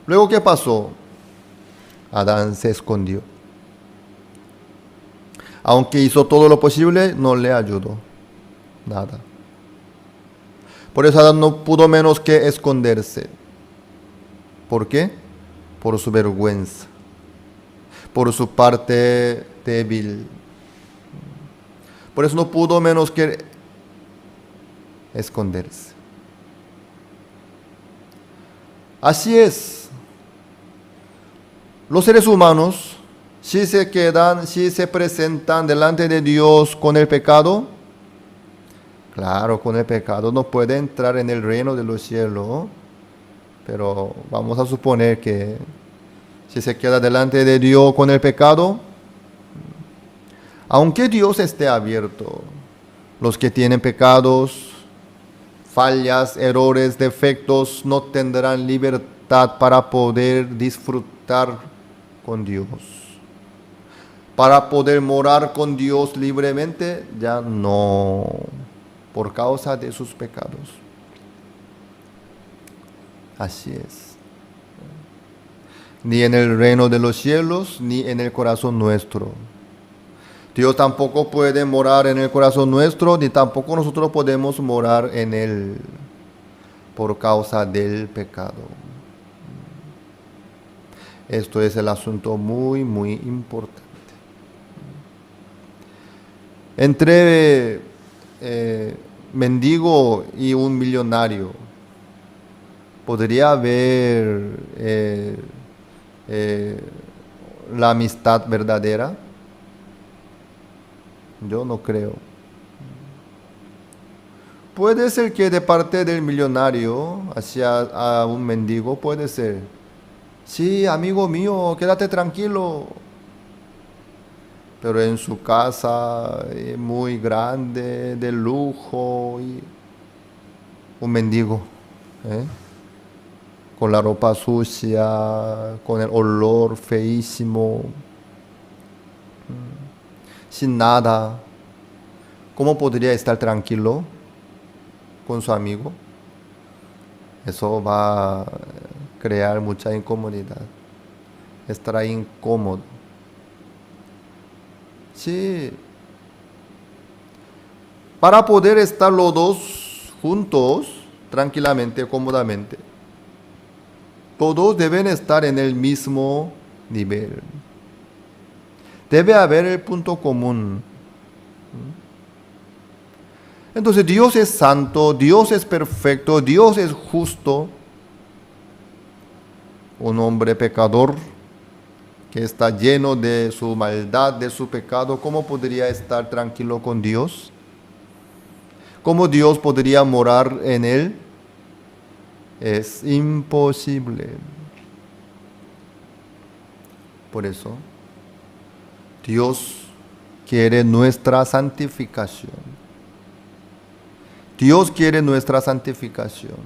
Luego, ¿qué pasó? Adán se escondió. Aunque hizo todo lo posible, no le ayudó nada. Por eso Adán no pudo menos que esconderse. ¿Por qué? Por su vergüenza, por su parte débil. Por eso no pudo menos que esconderse. Así es. Los seres humanos, si se presentan delante de Dios con el pecado, claro, con el pecado no puede entrar en el reino de los cielos, pero vamos a suponer que si se queda delante de Dios con el pecado, aunque Dios esté abierto, los que tienen pecados, fallas, errores, defectos, no tendrán libertad para poder disfrutar con Dios. Para poder morar con Dios libremente, ya no, por causa de sus pecados. Así es. Ni en el reino de los cielos, ni en el corazón nuestro. Dios tampoco puede morar en el corazón nuestro, ni tampoco nosotros podemos morar en él por causa del pecado. Esto es el asunto muy, muy importante. Entre mendigo y un millonario, ¿podría haber la amistad verdadera? Yo no creo. Puede ser que de parte del millonario hacia a un mendigo, puede ser. Sí, amigo mío, quédate tranquilo. Pero en su casa muy grande, de lujo, y un mendigo, con la ropa sucia, con el olor feísimo, sin nada. ¿Cómo podría estar tranquilo con su amigo? Eso va a crear mucha incomodidad. Estará incómodo. Sí. Para poder estar los dos juntos, tranquilamente, cómodamente, todos deben estar en el mismo nivel. Debe haber el punto común. Entonces Dios es santo, Dios es perfecto, Dios es justo. Un hombre pecador que está lleno de su maldad, de su pecado, ¿cómo podría estar tranquilo con Dios? ¿Cómo Dios podría morar en él? Es imposible. Por eso, Dios quiere nuestra santificación. Dios quiere nuestra santificación.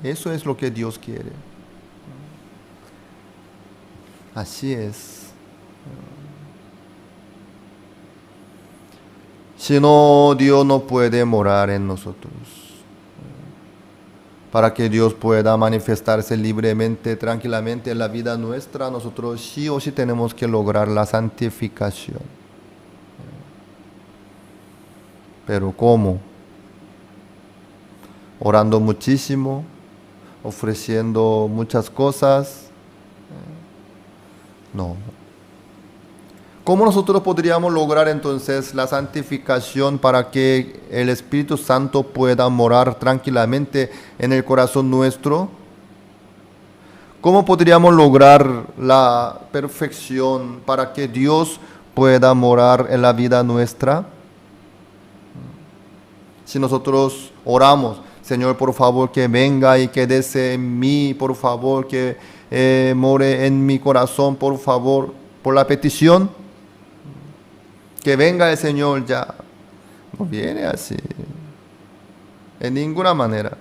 Eso es lo que Dios quiere. Así es. Si no, Dios no puede morar en nosotros. Para que Dios pueda manifestarse libremente, tranquilamente en la vida nuestra, nosotros sí o sí tenemos que lograr la santificación. Pero ¿cómo? Orando muchísimo, ofreciendo muchas cosas. No. ¿Cómo nosotros podríamos lograr entonces la santificación para que el Espíritu Santo pueda morar tranquilamente en el corazón nuestro? ¿Cómo podríamos lograr la perfección para que Dios pueda morar en la vida nuestra? Si nosotros oramos, Señor, por favor, que venga y quédese en mí, por favor, que more en mi corazón, por favor, por la petición, que venga el Señor ya. No viene así, en ninguna manera.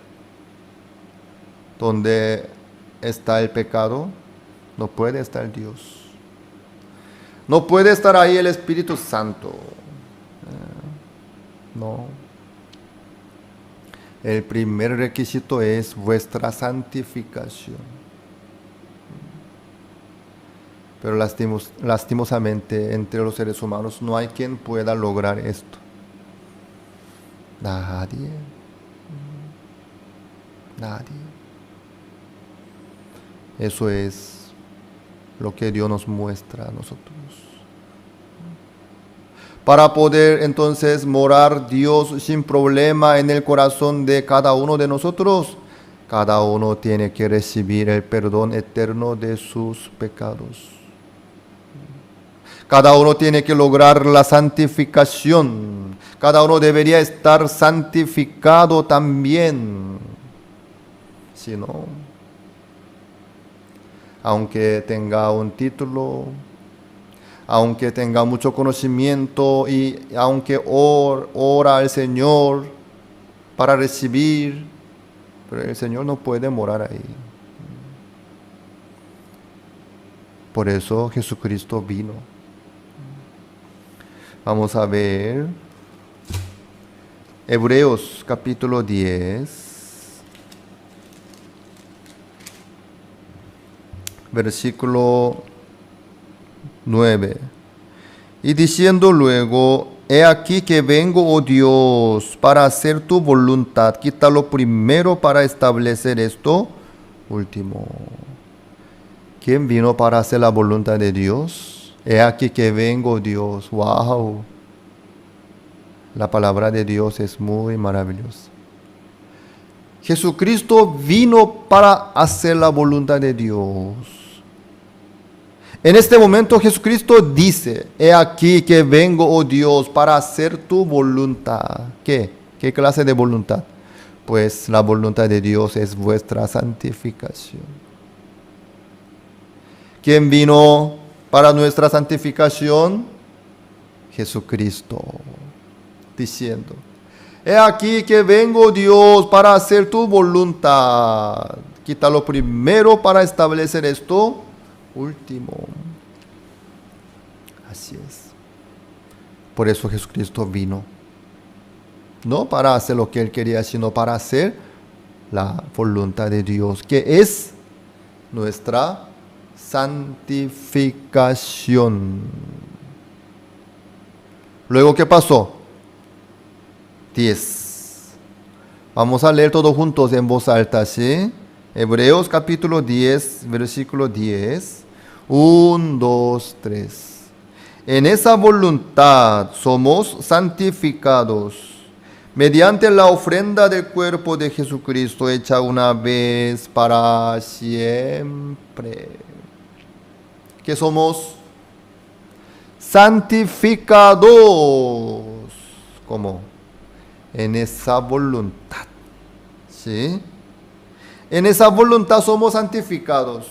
Donde está el pecado, no puede estar Dios. No puede estar ahí el Espíritu Santo. No. El primer requisito es vuestra santificación. Pero lastimosamente entre los seres humanos no hay quien pueda lograr esto. Nadie. Nadie. Eso es lo que Dios nos muestra a nosotros. Para poder entonces morar Dios sin problema en el corazón de cada uno de nosotros, cada uno tiene que recibir el perdón eterno de sus pecados. Cada uno tiene que lograr la santificación. Cada uno debería estar santificado también. Si no, aunque tenga un título, aunque tenga mucho conocimiento y aunque ora al Señor para recibir, pero el Señor no puede morar ahí. Por eso Jesucristo vino. Vamos a ver Hebreos capítulo 10. Versículo 9. Y diciendo luego, he aquí que vengo, oh Dios, para hacer tu voluntad. Quita lo primero para establecer esto último. ¿Quién vino para hacer la voluntad de Dios? He aquí que vengo, Dios. Wow. La palabra de Dios es muy maravillosa. Jesucristo vino para hacer la voluntad de Dios. En este momento Jesucristo dice, he aquí que vengo, oh Dios, para hacer tu voluntad. ¿Qué? ¿Qué clase de voluntad? Pues la voluntad de Dios es vuestra santificación. ¿Quién vino para nuestra santificación? Jesucristo, diciendo, he aquí que vengo, Dios, para hacer tu voluntad. Quita lo primero para establecer esto último. Así es. Por eso Jesucristo vino. No para hacer lo que Él quería, sino para hacer la voluntad de Dios, que es nuestra santificación. Luego, ¿qué pasó? 10. Vamos a leer todos juntos en voz alta, ¿sí? Hebreos capítulo 10, versículo 10. 1, 2, 3. En esa voluntad somos santificados mediante la ofrenda del cuerpo de Jesucristo hecha una vez para siempre. Que somos santificados. ¿Cómo? En esa voluntad. ¿Sí? En esa voluntad somos santificados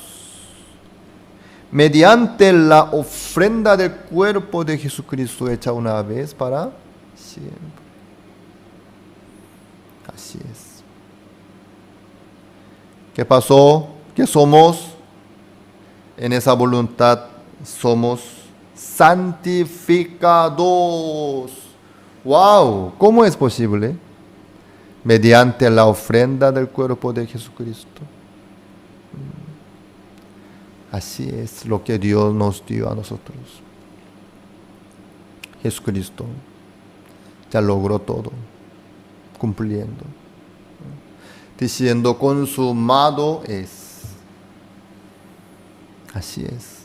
mediante la ofrenda del cuerpo de Jesucristo hecha una vez para siempre. Así es. ¿Qué pasó? ¿Qué somos? En esa voluntad somos santificados. ¡Wow! ¿Cómo es posible? Mediante la ofrenda del cuerpo de Jesucristo. Así es lo que Dios nos dio a nosotros. Jesucristo ya logró todo, cumpliendo, diciendo consumado es. Así es.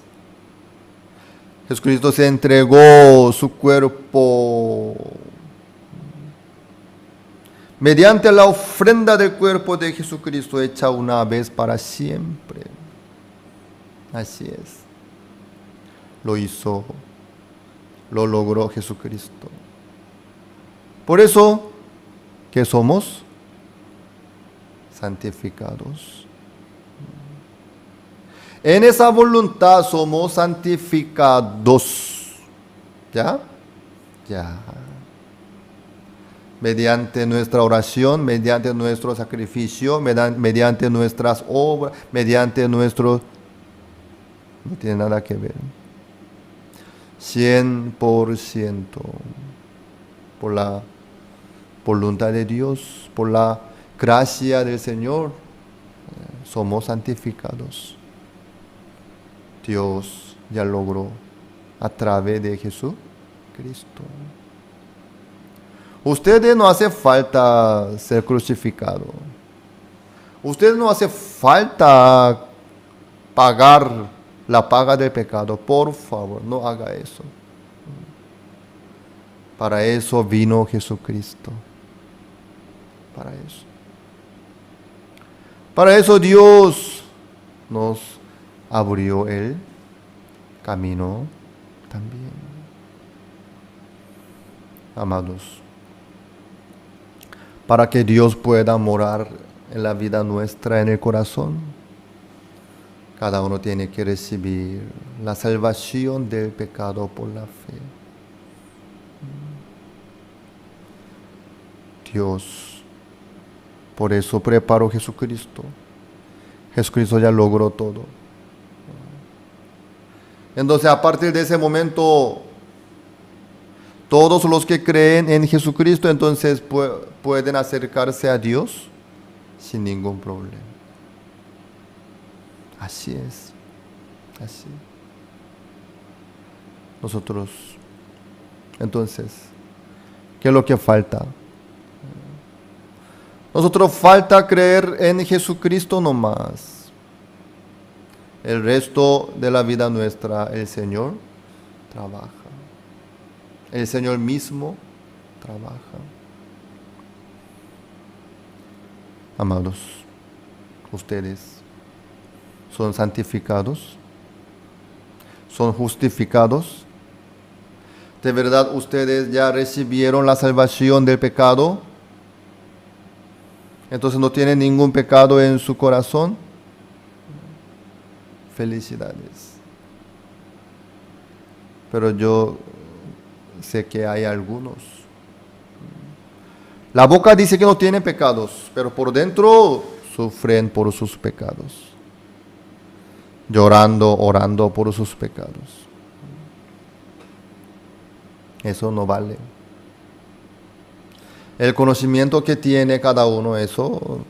Jesucristo se entregó su cuerpo. Mediante la ofrenda del cuerpo de Jesucristo hecha una vez para siempre. Así es. Lo hizo, lo logró Jesucristo. Por eso que somos santificados. En esa voluntad somos santificados. ¿Ya? Ya. Mediante nuestra oración, mediante nuestro sacrificio, mediante nuestras obras, mediante nuestro... No tiene nada que ver. 100% por la voluntad de Dios, por la gracia del Señor, somos santificados. Dios ya logró a través de Jesucristo. Ustedes no hace falta ser crucificado. Ustedes no hace falta pagar la paga del pecado. Por favor, no haga eso. Para eso vino Jesucristo. Para eso. Para eso Dios nos abrió el camino también. Amados, para que Dios pueda morar en la vida nuestra, en el corazón, cada uno tiene que recibir la salvación del pecado por la fe. Dios, por eso preparó Jesucristo. Jesucristo ya logró todo. Entonces, a partir de ese momento, todos los que creen en Jesucristo, entonces pueden acercarse a Dios sin ningún problema. Así es. Así. Nosotros, entonces, ¿qué es lo que falta? Nosotros falta creer en Jesucristo nomás. El resto de la vida nuestra, el Señor trabaja. El Señor mismo trabaja. Amados, ustedes son santificados, son justificados. ¿De verdad ustedes ya recibieron la salvación del pecado? Entonces no tienen ningún pecado en su corazón. Felicidades. Pero yo sé que hay algunos. La boca dice que no tiene pecados, pero por dentro sufren por sus pecados. Llorando, orando por sus pecados. Eso no vale. El conocimiento que tiene cada uno, eso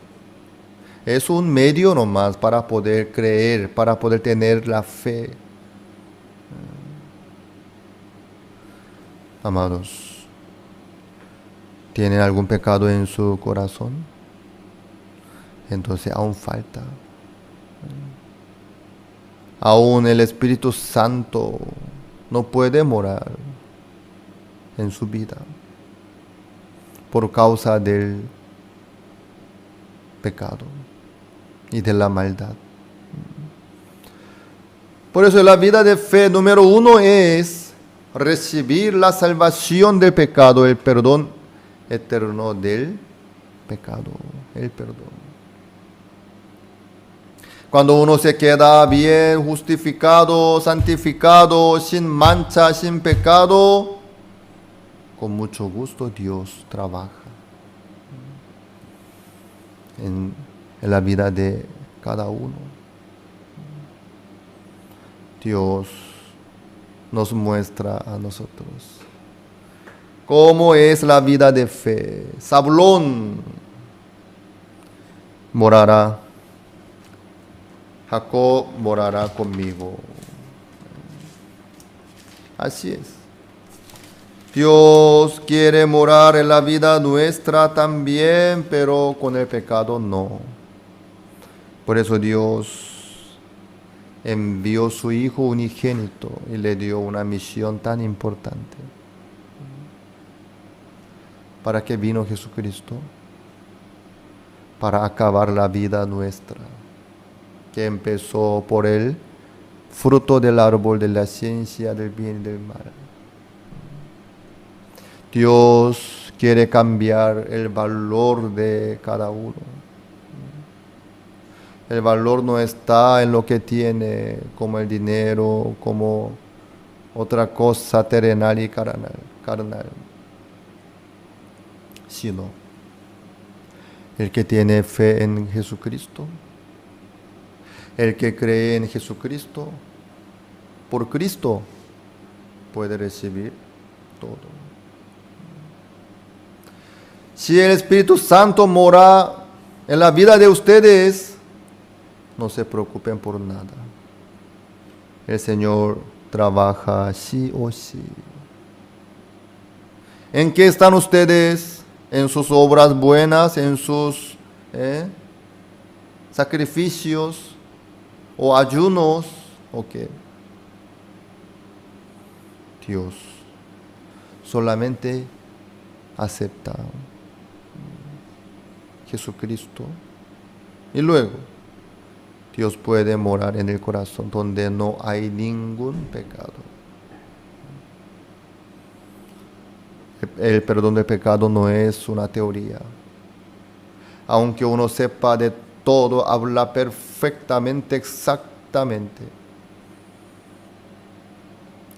es un medio nomás para poder creer, para poder tener la fe. Amados, ¿tienen algún pecado en su corazón? Entonces aún falta. Aún el Espíritu Santo no puede morar en su vida por causa del pecado y de la maldad. Por eso la vida de fe número 1 es recibir la salvación del pecado, el perdón eterno del pecado, el perdón. Cuando uno se queda bien justificado, santificado, sin mancha, sin pecado, con mucho gusto Dios trabaja en la vida de cada uno. Dios nos muestra a nosotros cómo es la vida de fe. Zabulón morará, Jacob morará conmigo. Así es. Dios quiere morar en la vida nuestra también, pero con el pecado no. Por eso Dios envió su Hijo unigénito y le dio una misión tan importante. ¿Para qué vino Jesucristo? Para acabar la vida nuestra, que empezó por el fruto del árbol de la ciencia del bien y del mal. Dios quiere cambiar el valor de cada uno. El valor no está en lo que tiene, como el dinero, como otra cosa terrenal y carnal, sino el que tiene fe en Jesucristo, el que cree en Jesucristo, por Cristo puede recibir todo. Si el Espíritu Santo mora en la vida de ustedes, no se preocupen por nada. El Señor trabaja sí o sí. ¿En qué están ustedes? ¿En sus obras buenas? ¿En sus sacrificios? ¿O ayunos? ¿O qué? Dios solamente acepta Jesucristo. Y luego Dios puede morar en el corazón donde no hay ningún pecado. El perdón del pecado no es una teoría. Aunque uno sepa de todo, habla perfectamente, exactamente.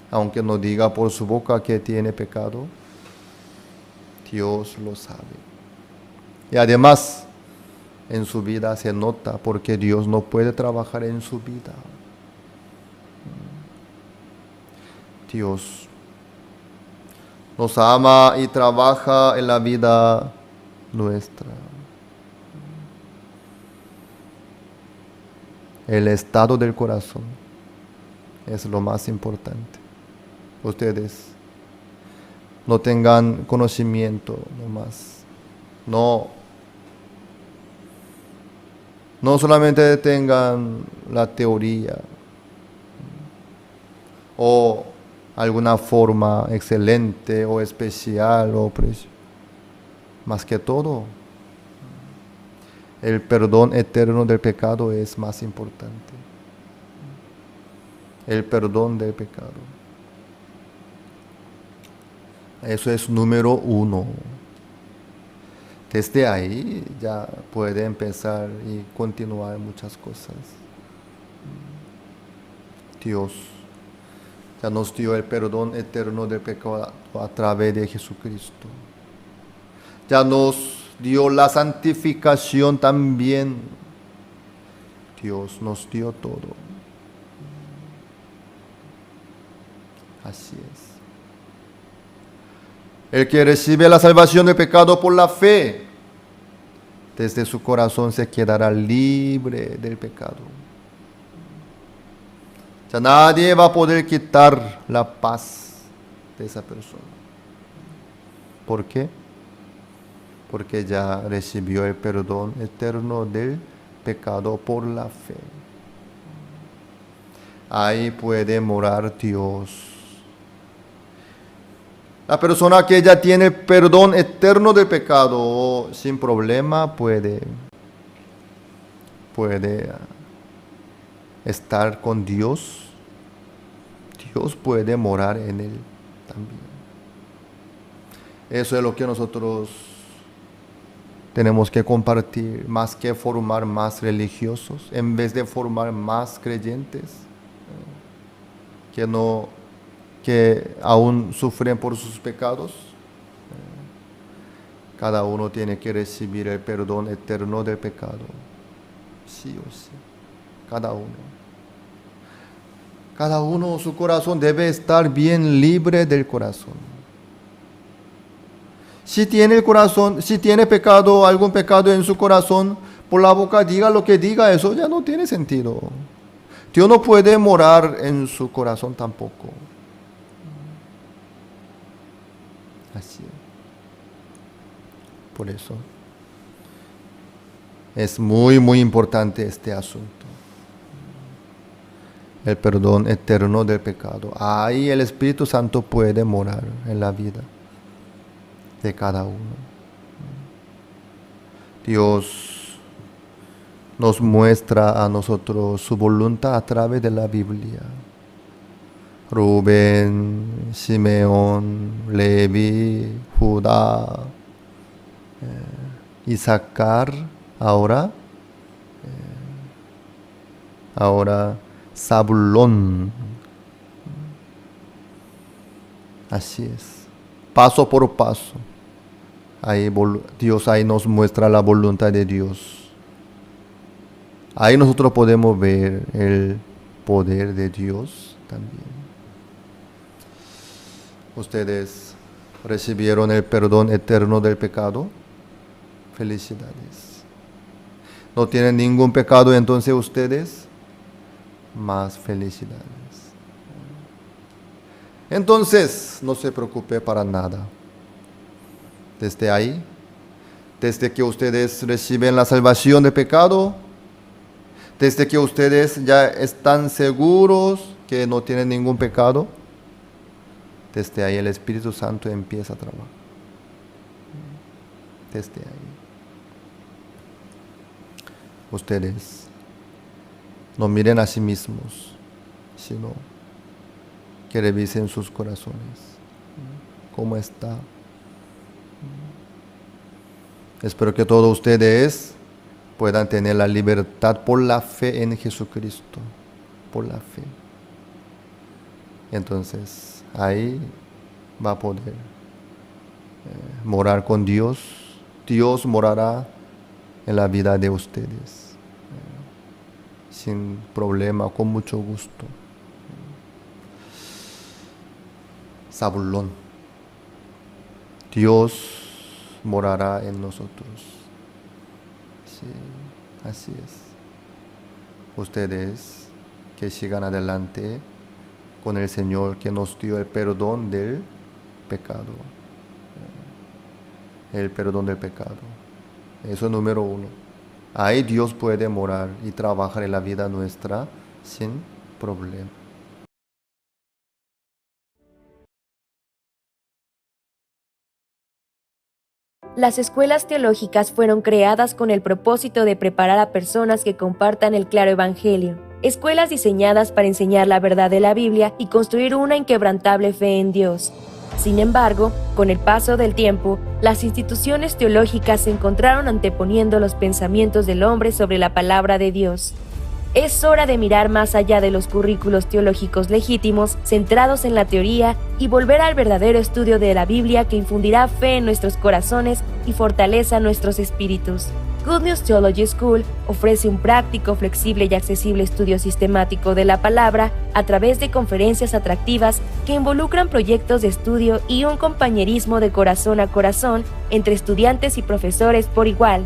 Aunque no diga por su boca que tiene pecado, Dios lo sabe. Y además, en su vida se nota porque Dios no puede trabajar en su vida. Dios nos ama y trabaja en la vida nuestra. El estado del corazón es lo más importante. Ustedes no tengan conocimiento nomás. No solamente tengan la teoría o alguna forma excelente o especial o precio. Más que todo, el perdón eterno del pecado es más importante. El perdón del pecado. Eso es número 1. Desde ahí ya puede empezar y continuar muchas cosas. Dios ya nos dio el perdón eterno del pecado a través de Jesucristo. Ya nos dio la santificación también. Dios nos dio todo. Así es. El que recibe la salvación del pecado por la fe, desde su corazón se quedará libre del pecado. Ya nadie va a poder quitar la paz de esa persona. ¿Por qué? Porque ya recibió el perdón eterno del pecado por la fe. Ahí puede morar Dios. La persona que ya tiene perdón eterno del pecado, sin problema puede estar con Dios. Dios puede morar en él también. Eso es lo que nosotros tenemos que compartir, más que formar más religiosos, en vez de formar más creyentes que aún sufren por sus pecados. Cada uno tiene que recibir el perdón eterno del pecado. Sí o sí. Cada uno. Cada uno, su corazón debe estar bien libre del corazón. Si tiene pecado, algún pecado en su corazón, por la boca diga lo que diga, eso ya no tiene sentido. Dios no puede morar en su corazón tampoco. Así es. Por eso es muy, muy importante este asunto. el perdón eterno del pecado. Ahí el Espíritu Santo puede morar en la vida de cada uno. Dios nos muestra a nosotros su voluntad a través de la Biblia. Rubén, Simeón, Levi, Judá, Isaacar, ahora Zabulón. Así es, paso por paso. Dios ahí nos muestra la voluntad de Dios. Ahí nosotros podemos ver el poder de Dios también. Ustedes recibieron el perdón eterno del pecado. Felicidades. No tienen ningún pecado, entonces ustedes, más felicidades. Entonces, no se preocupe para nada. Desde ahí, desde que ustedes reciben la salvación del pecado, desde que ustedes ya están seguros que no tienen ningún pecado, desde ahí el Espíritu Santo empieza a trabajar. Desde ahí. Ustedes no miren a sí mismos, sino que revisen sus corazones. ¿Cómo está? Espero que todos ustedes puedan tener la libertad por la fe en Jesucristo. Por la fe. Entonces, ahí va a poder morar con Dios. Dios morará en la vida de ustedes, sin problema, con mucho gusto. Zabulón, Dios morará en nosotros. Sí, así es. Ustedes que sigan adelante con el Señor que nos dio el perdón del pecado. El perdón del pecado. Eso es número 1. Ahí Dios puede morar y trabajar en la vida nuestra sin problema. Las escuelas teológicas fueron creadas con el propósito de preparar a personas que compartan el claro evangelio. Escuelas diseñadas para enseñar la verdad de la Biblia y construir una inquebrantable fe en Dios. Sin embargo, con el paso del tiempo, las instituciones teológicas se encontraron anteponiendo los pensamientos del hombre sobre la palabra de Dios. Es hora de mirar más allá de los currículos teológicos legítimos, centrados en la teoría, y volver al verdadero estudio de la Biblia que infundirá fe en nuestros corazones y fortaleza nuestros espíritus. Good News Theology School ofrece un práctico, flexible y accesible estudio sistemático de la palabra a través de conferencias atractivas que involucran proyectos de estudio y un compañerismo de corazón a corazón entre estudiantes y profesores por igual.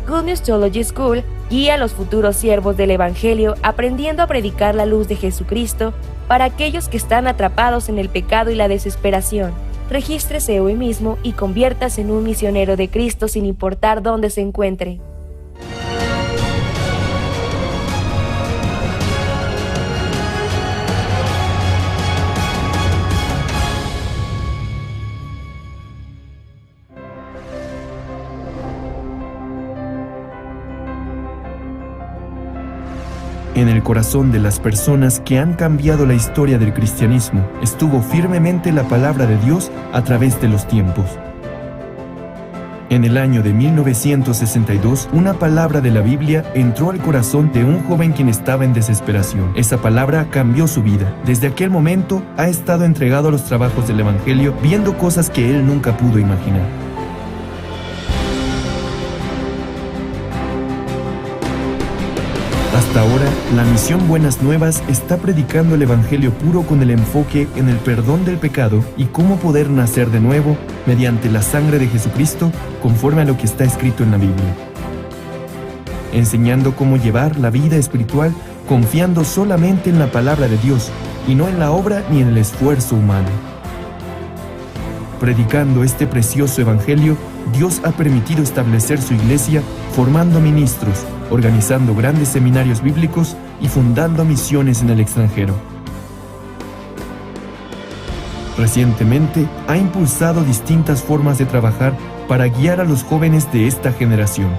Good News Theology School guía a los futuros siervos del Evangelio aprendiendo a predicar la luz de Jesucristo para aquellos que están atrapados en el pecado y la desesperación. Regístrese hoy mismo y conviértase en un misionero de Cristo sin importar dónde se encuentre. En el corazón de las personas que han cambiado la historia del cristianismo estuvo firmemente la palabra de Dios a través de los tiempos. En el año de 1962, una palabra de la Biblia entró al corazón de un joven quien estaba en desesperación. Esa palabra cambió su vida. Desde aquel momento ha estado entregado a los trabajos del Evangelio, viendo cosas que él nunca pudo imaginar. Hasta ahora, la misión Buenas Nuevas está predicando el Evangelio puro con el enfoque en el perdón del pecado y cómo poder nacer de nuevo mediante la sangre de Jesucristo conforme a lo que está escrito en la Biblia. Enseñando cómo llevar la vida espiritual confiando solamente en la palabra de Dios y no en la obra ni en el esfuerzo humano. Predicando este precioso Evangelio, Dios ha permitido establecer su iglesia formando ministros, organizando grandes seminarios bíblicos, y fundando misiones en el extranjero. Recientemente ha impulsado distintas formas de trabajar para guiar a los jóvenes de esta generación.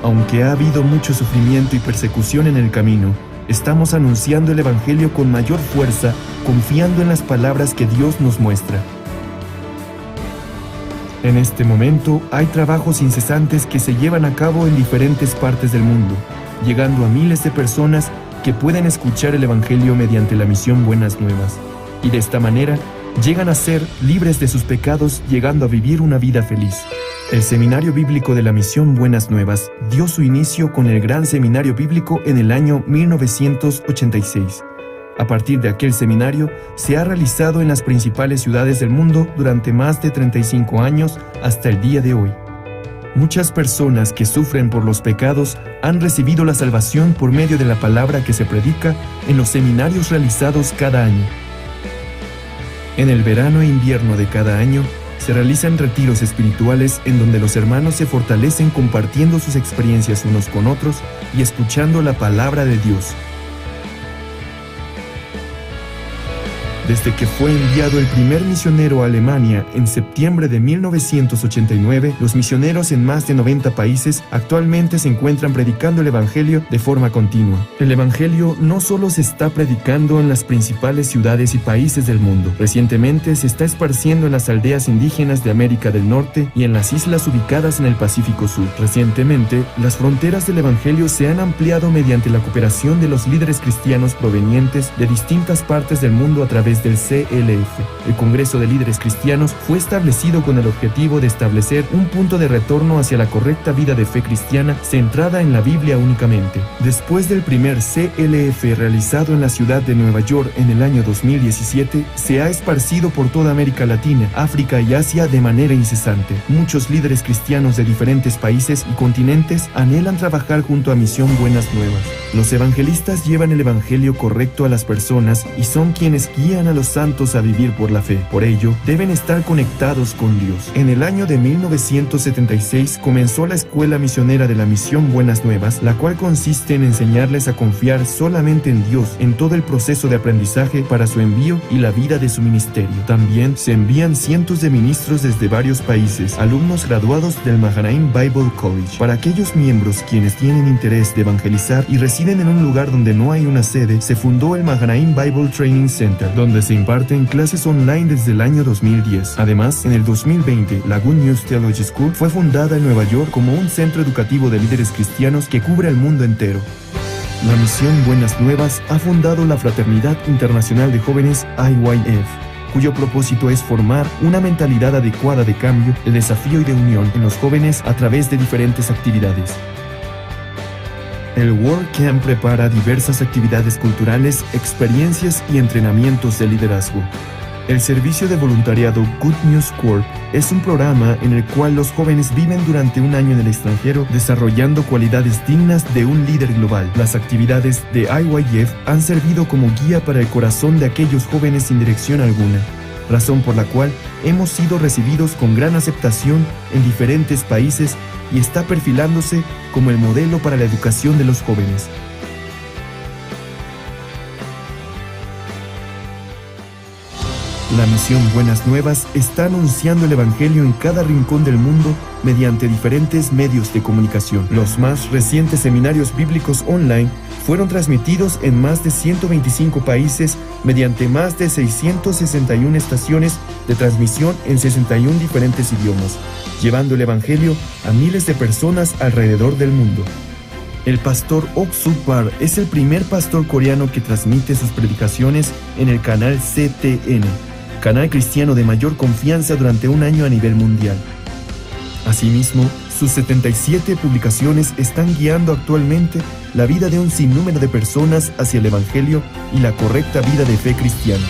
Aunque ha habido mucho sufrimiento y persecución en el camino, estamos anunciando el Evangelio con mayor fuerza, confiando en las palabras que Dios nos muestra. En este momento hay trabajos incesantes que se llevan a cabo en diferentes partes del mundo, llegando a miles de personas que pueden escuchar el Evangelio mediante la misión Buenas Nuevas, y de esta manera llegan a ser libres de sus pecados, llegando a vivir una vida feliz. El Seminario Bíblico de la Misión Buenas Nuevas dio su inicio con el Gran Seminario Bíblico en el año 1986. A partir de aquel seminario, se ha realizado en las principales ciudades del mundo durante más de 35 años hasta el día de hoy. Muchas personas que sufren por los pecados han recibido la salvación por medio de la palabra que se predica en los seminarios realizados cada año. En el verano e invierno de cada año, se realizan retiros espirituales en donde los hermanos se fortalecen compartiendo sus experiencias unos con otros y escuchando la palabra de Dios. Desde que fue enviado el primer misionero a Alemania en septiembre de 1989, los misioneros en más de 90 países actualmente se encuentran predicando el Evangelio de forma continua. El Evangelio no solo se está predicando en las principales ciudades y países del mundo. Recientemente se está esparciendo en las aldeas indígenas de América del Norte y en las islas ubicadas en el Pacífico Sur. Recientemente, las fronteras del Evangelio se han ampliado mediante la cooperación de los líderes cristianos provenientes de distintas partes del mundo a través del CLF. El Congreso de Líderes Cristianos fue establecido con el objetivo de establecer un punto de retorno hacia la correcta vida de fe cristiana centrada en la Biblia únicamente. Después del primer CLF realizado en la ciudad de Nueva York en el año 2017, se ha esparcido por toda América Latina, África y Asia de manera incesante. Muchos líderes cristianos de diferentes países y continentes anhelan trabajar junto a Misión Buenas Nuevas. Los evangelistas llevan el Evangelio correcto a las personas y son quienes guían a los santos a vivir por la fe. Por ello, deben estar conectados con Dios. En el año de 1976 comenzó la Escuela Misionera de la Misión Buenas Nuevas, la cual consiste en enseñarles a confiar solamente en Dios en todo el proceso de aprendizaje para su envío y la vida de su ministerio. También se envían cientos de ministros desde varios países, alumnos graduados del Mahanaim Bible College. Para aquellos miembros quienes tienen interés de evangelizar y residen en un lugar donde no hay una sede, se fundó el Mahanaim Bible Training Center, donde se imparten clases online desde el año 2010. Además, en el 2020, la Good News Theology School fue fundada en Nueva York como un centro educativo de líderes cristianos que cubre el mundo entero. La Misión Buenas Nuevas ha fundado la Fraternidad Internacional de Jóvenes IYF, cuyo propósito es formar una mentalidad adecuada de cambio, de desafío y de unión en los jóvenes a través de diferentes actividades. El World Camp prepara diversas actividades culturales, experiencias y entrenamientos de liderazgo. El servicio de voluntariado Good News Corps es un programa en el cual los jóvenes viven durante un año en el extranjero desarrollando cualidades dignas de un líder global. Las actividades de IYF han servido como guía para el corazón de aquellos jóvenes sin dirección alguna, razón por la cual hemos sido recibidos con gran aceptación en diferentes países y está perfilándose como el modelo para la educación de los jóvenes. La Misión Buenas Nuevas está anunciando el Evangelio en cada rincón del mundo mediante diferentes medios de comunicación. Los más recientes seminarios bíblicos online fueron transmitidos en más de 125 países mediante más de 661 estaciones de transmisión en 61 diferentes idiomas, llevando el Evangelio a miles de personas alrededor del mundo. El pastor Ok Suk Par es el primer pastor coreano que transmite sus predicaciones en el canal CTN, canal cristiano de mayor confianza durante un año a nivel mundial. Asimismo, sus 77 publicaciones están guiando actualmente la vida de un sinnúmero de personas hacia el Evangelio y la correcta vida de fe cristiana.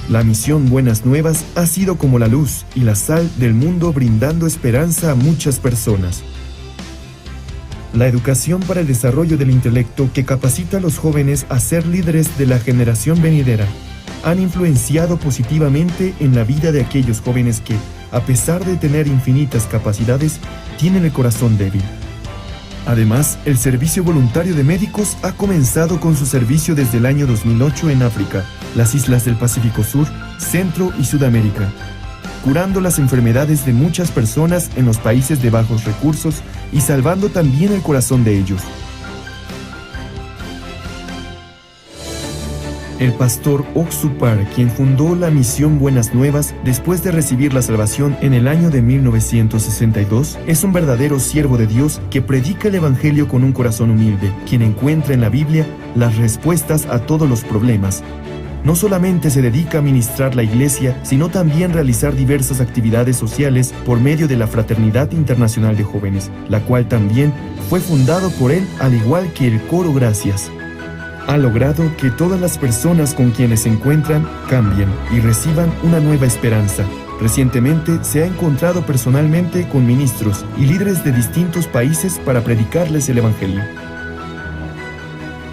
La Misión Buenas Nuevas ha sido como la luz y la sal del mundo, brindando esperanza a muchas personas. La educación para el desarrollo del intelecto que capacita a los jóvenes a ser líderes de la generación venidera han influenciado positivamente en la vida de aquellos jóvenes que, a pesar de tener infinitas capacidades, tienen el corazón débil. Además, el Servicio Voluntario de Médicos ha comenzado con su servicio desde el año 2008 en África, las islas del Pacífico Sur, Centro y Sudamérica, curando las enfermedades de muchas personas en los países de bajos recursos y salvando también el corazón de ellos. El pastor Oxupar, quien fundó la misión Buenas Nuevas después de recibir la salvación en el año de 1962, es un verdadero siervo de Dios que predica el Evangelio con un corazón humilde, quien encuentra en la Biblia las respuestas a todos los problemas. No solamente se dedica a ministrar la iglesia, sino también realizar diversas actividades sociales por medio de la Fraternidad Internacional de Jóvenes, la cual también fue fundado por él, al igual que el Coro Gracias. Ha logrado que todas las personas con quienes se encuentran cambien y reciban una nueva esperanza. Recientemente se ha encontrado personalmente con ministros y líderes de distintos países para predicarles el Evangelio.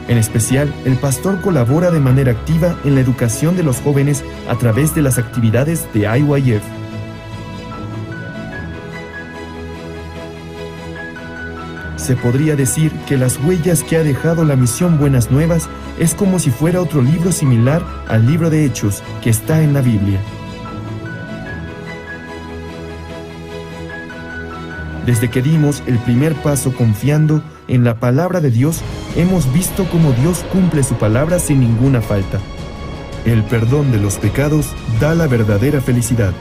En especial, el pastor colabora de manera activa en la educación de los jóvenes a través de las actividades de IYF. Se podría decir que las huellas que ha dejado la misión Buenas Nuevas es como si fuera otro libro similar al libro de Hechos que está en la Biblia. Desde que dimos el primer paso confiando en la palabra de Dios, hemos visto cómo Dios cumple su palabra sin ninguna falta. El perdón de los pecados da la verdadera felicidad.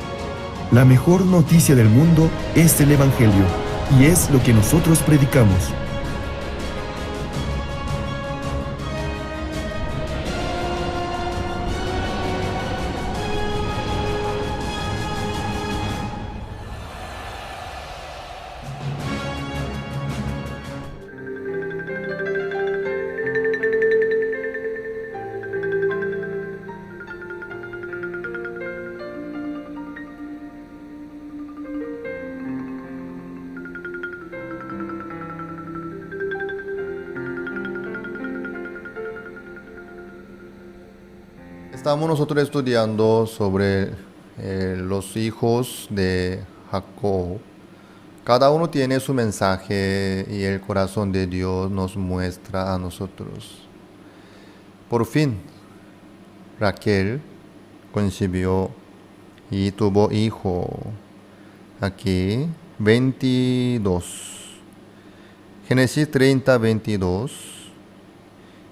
La mejor noticia del mundo es el Evangelio, y es lo que nosotros predicamos. Estamos nosotros estudiando sobre los hijos de Jacob. Cada uno tiene su mensaje y el corazón de Dios nos muestra a nosotros. Por fin, Raquel concibió y tuvo hijo. Aquí, 22. Génesis 30, 22.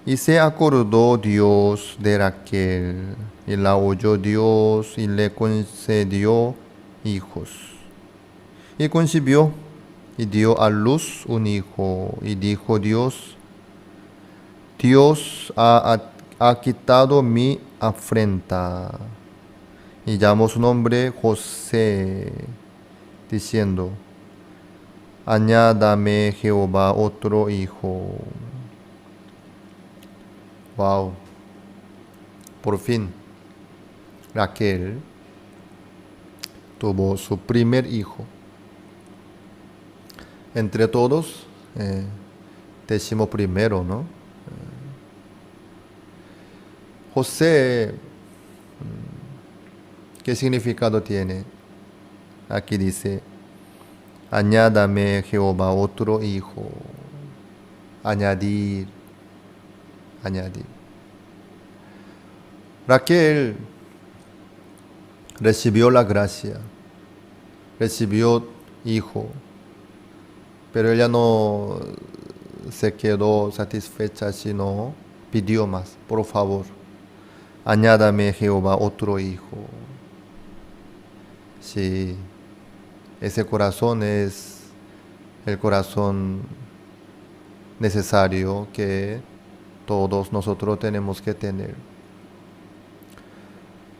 Y se acordó Dios de Raquel, y la oyó Dios, y le concedió hijos. Y concibió, y dio a luz un hijo, y dijo Dios, Dios ha quitado mi afrenta. Y llamó su nombre José, diciendo, añádame Jehová otro hijo. Wow, por fin Raquel tuvo su primer hijo. Entre todos, 11º, ¿no? José, ¿qué significado tiene? Aquí dice, añádame Jehová otro hijo. Añadir. Raquel recibió la gracia, recibió hijo, pero ella no se quedó satisfecha, sino pidió más. Por favor, añádame Jehová otro hijo. Sí, ese corazón es el corazón necesario que todos nosotros tenemos que tener.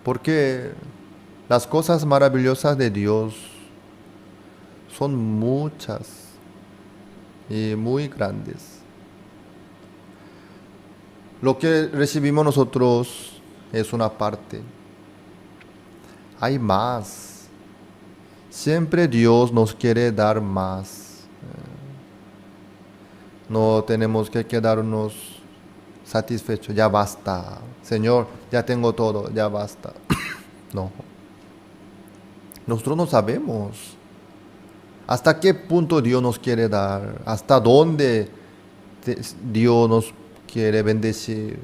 Porque las cosas maravillosas de Dios son muchas y muy grandes. Lo que recibimos nosotros es una parte. Hay más. Siempre Dios nos quiere dar más. No tenemos que quedarnos satisfechos. Ya basta. Señor, ya tengo todo, ya basta. No. Nosotros no sabemos ¿Hasta qué punto Dios nos quiere dar? ¿Hasta dónde Dios nos quiere bendecir?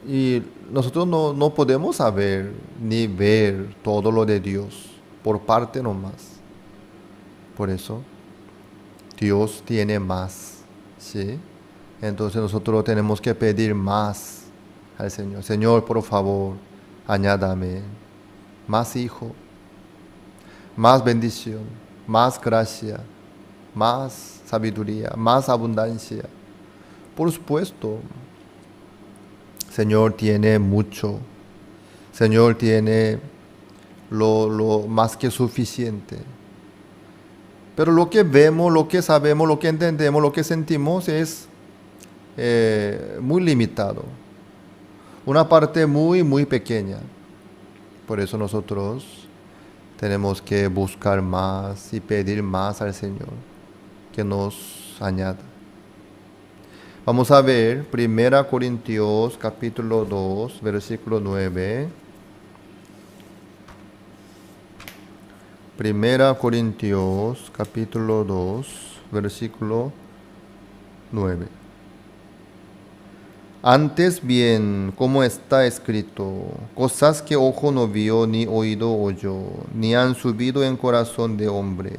Y nosotros no podemos saber ni ver todo lo de Dios por parte nomás. Por eso, Dios tiene más, ¿sí? Entonces nosotros tenemos que pedir más al Señor. Señor, por favor, añádame más hijo, más bendición, más gracia, más sabiduría, más abundancia. Por supuesto, Señor tiene mucho. Señor tiene lo más que suficiente. Pero lo que vemos, lo que sabemos, lo que entendemos, lo que sentimos es muy limitado. Una parte muy, muy pequeña. Por eso nosotros tenemos que buscar más y pedir más al Señor que nos añada. Vamos a ver 1 Corintios capítulo 2, versículo 9. 1 Corintios capítulo 2, versículo 9. Antes bien, como está escrito, cosas que ojo no vio, ni oído oyó, ni han subido en corazón de hombre,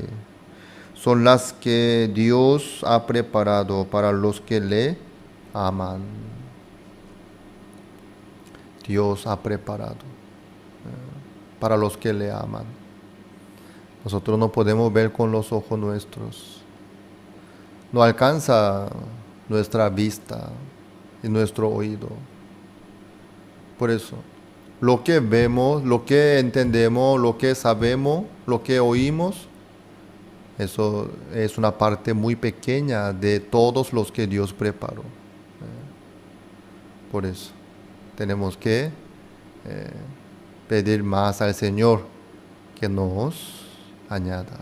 son las que Dios ha preparado para los que le aman. Dios ha preparado para los que le aman. Nosotros no podemos ver con los ojos nuestros. No alcanza nuestra vista y nuestro oído. Por eso, lo que vemos, lo que entendemos, lo que sabemos, lo que oímos, eso es una parte muy pequeña de todos los que Dios preparó. Por eso, tenemos que pedir más al Señor que nos añada.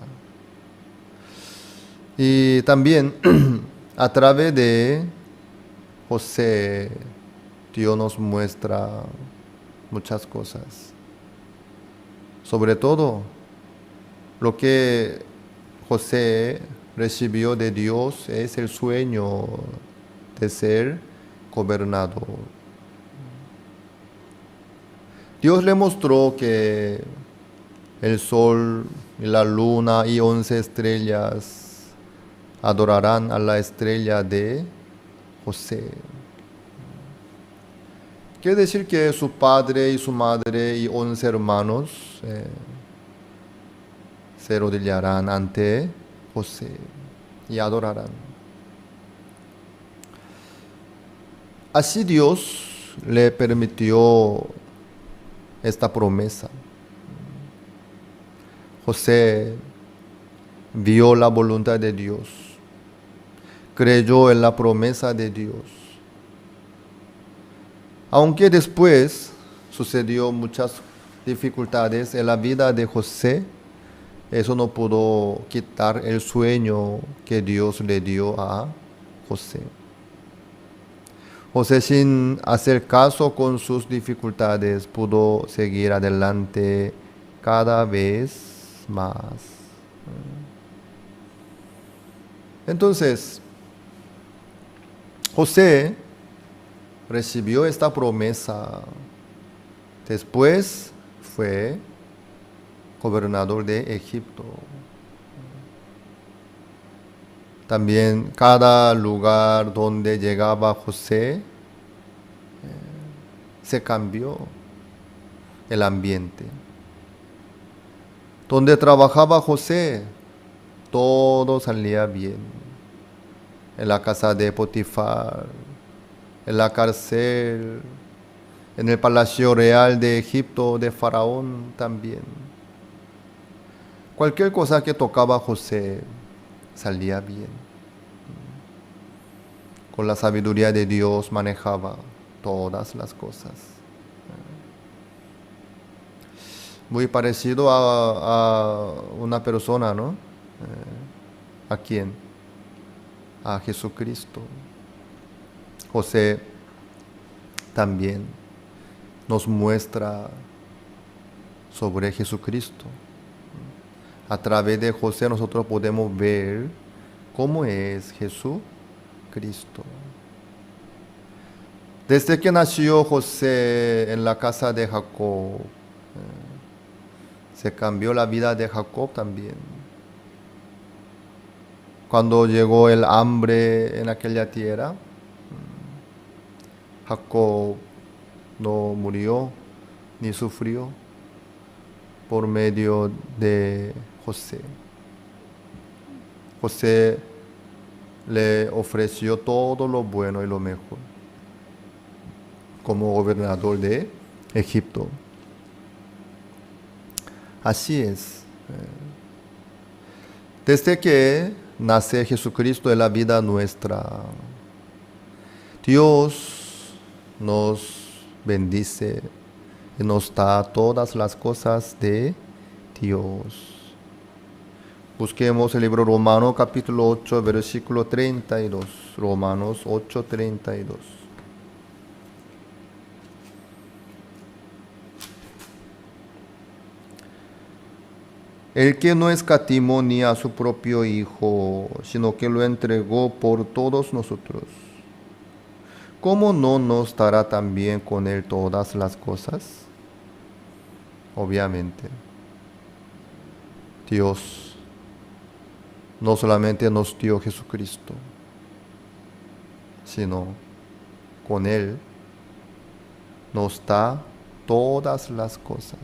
Y también a través de José, Dios nos muestra muchas cosas. Sobre todo, lo que José recibió de Dios es el sueño de ser gobernador. Dios le mostró que el sol y la luna y 11 estrellas adorarán a la estrella de José. Quiere decir que su padre y su madre y 11 hermanos se arrodillarán ante José y adorarán. Así Dios le permitió esta promesa. José vio la voluntad de Dios, creyó en la promesa de Dios. Aunque después sucedió muchas dificultades en la vida de José, eso no pudo quitar el sueño que Dios le dio a José. José, sin hacer caso con sus dificultades, pudo seguir adelante cada vez más. Entonces, José recibió esta promesa. Después fue gobernador de Egipto. También cada lugar donde llegaba José se cambió el ambiente. Donde trabajaba José, todo salía bien. En la casa de Potifar, en la cárcel, en el palacio real de Egipto de Faraón también. Cualquier cosa que tocaba José salía bien. Con la sabiduría de Dios manejaba todas las cosas. Muy parecido a una persona, ¿no? ¿A quién? A Jesucristo. José también nos muestra sobre Jesucristo. A través de José nosotros podemos ver cómo es Jesucristo. Desde que nació José en la casa de Jacob, se cambió la vida de Jacob también. Cuando llegó el hambre en aquella tierra, Jacob no murió ni sufrió por medio de José. José le ofreció todo lo bueno y lo mejor como gobernador de Egipto. Así es. Desde que nace Jesucristo en la vida nuestra, Dios nos bendice y nos da todas las cosas de Dios. Busquemos el libro Romanos capítulo 8, versículo 32. Romanos 8, 32. El que no escatimó ni a su propio Hijo, sino que lo entregó por todos nosotros, ¿cómo no nos dará también con Él todas las cosas? Obviamente, Dios no solamente nos dio Jesucristo, sino con Él nos da todas las cosas.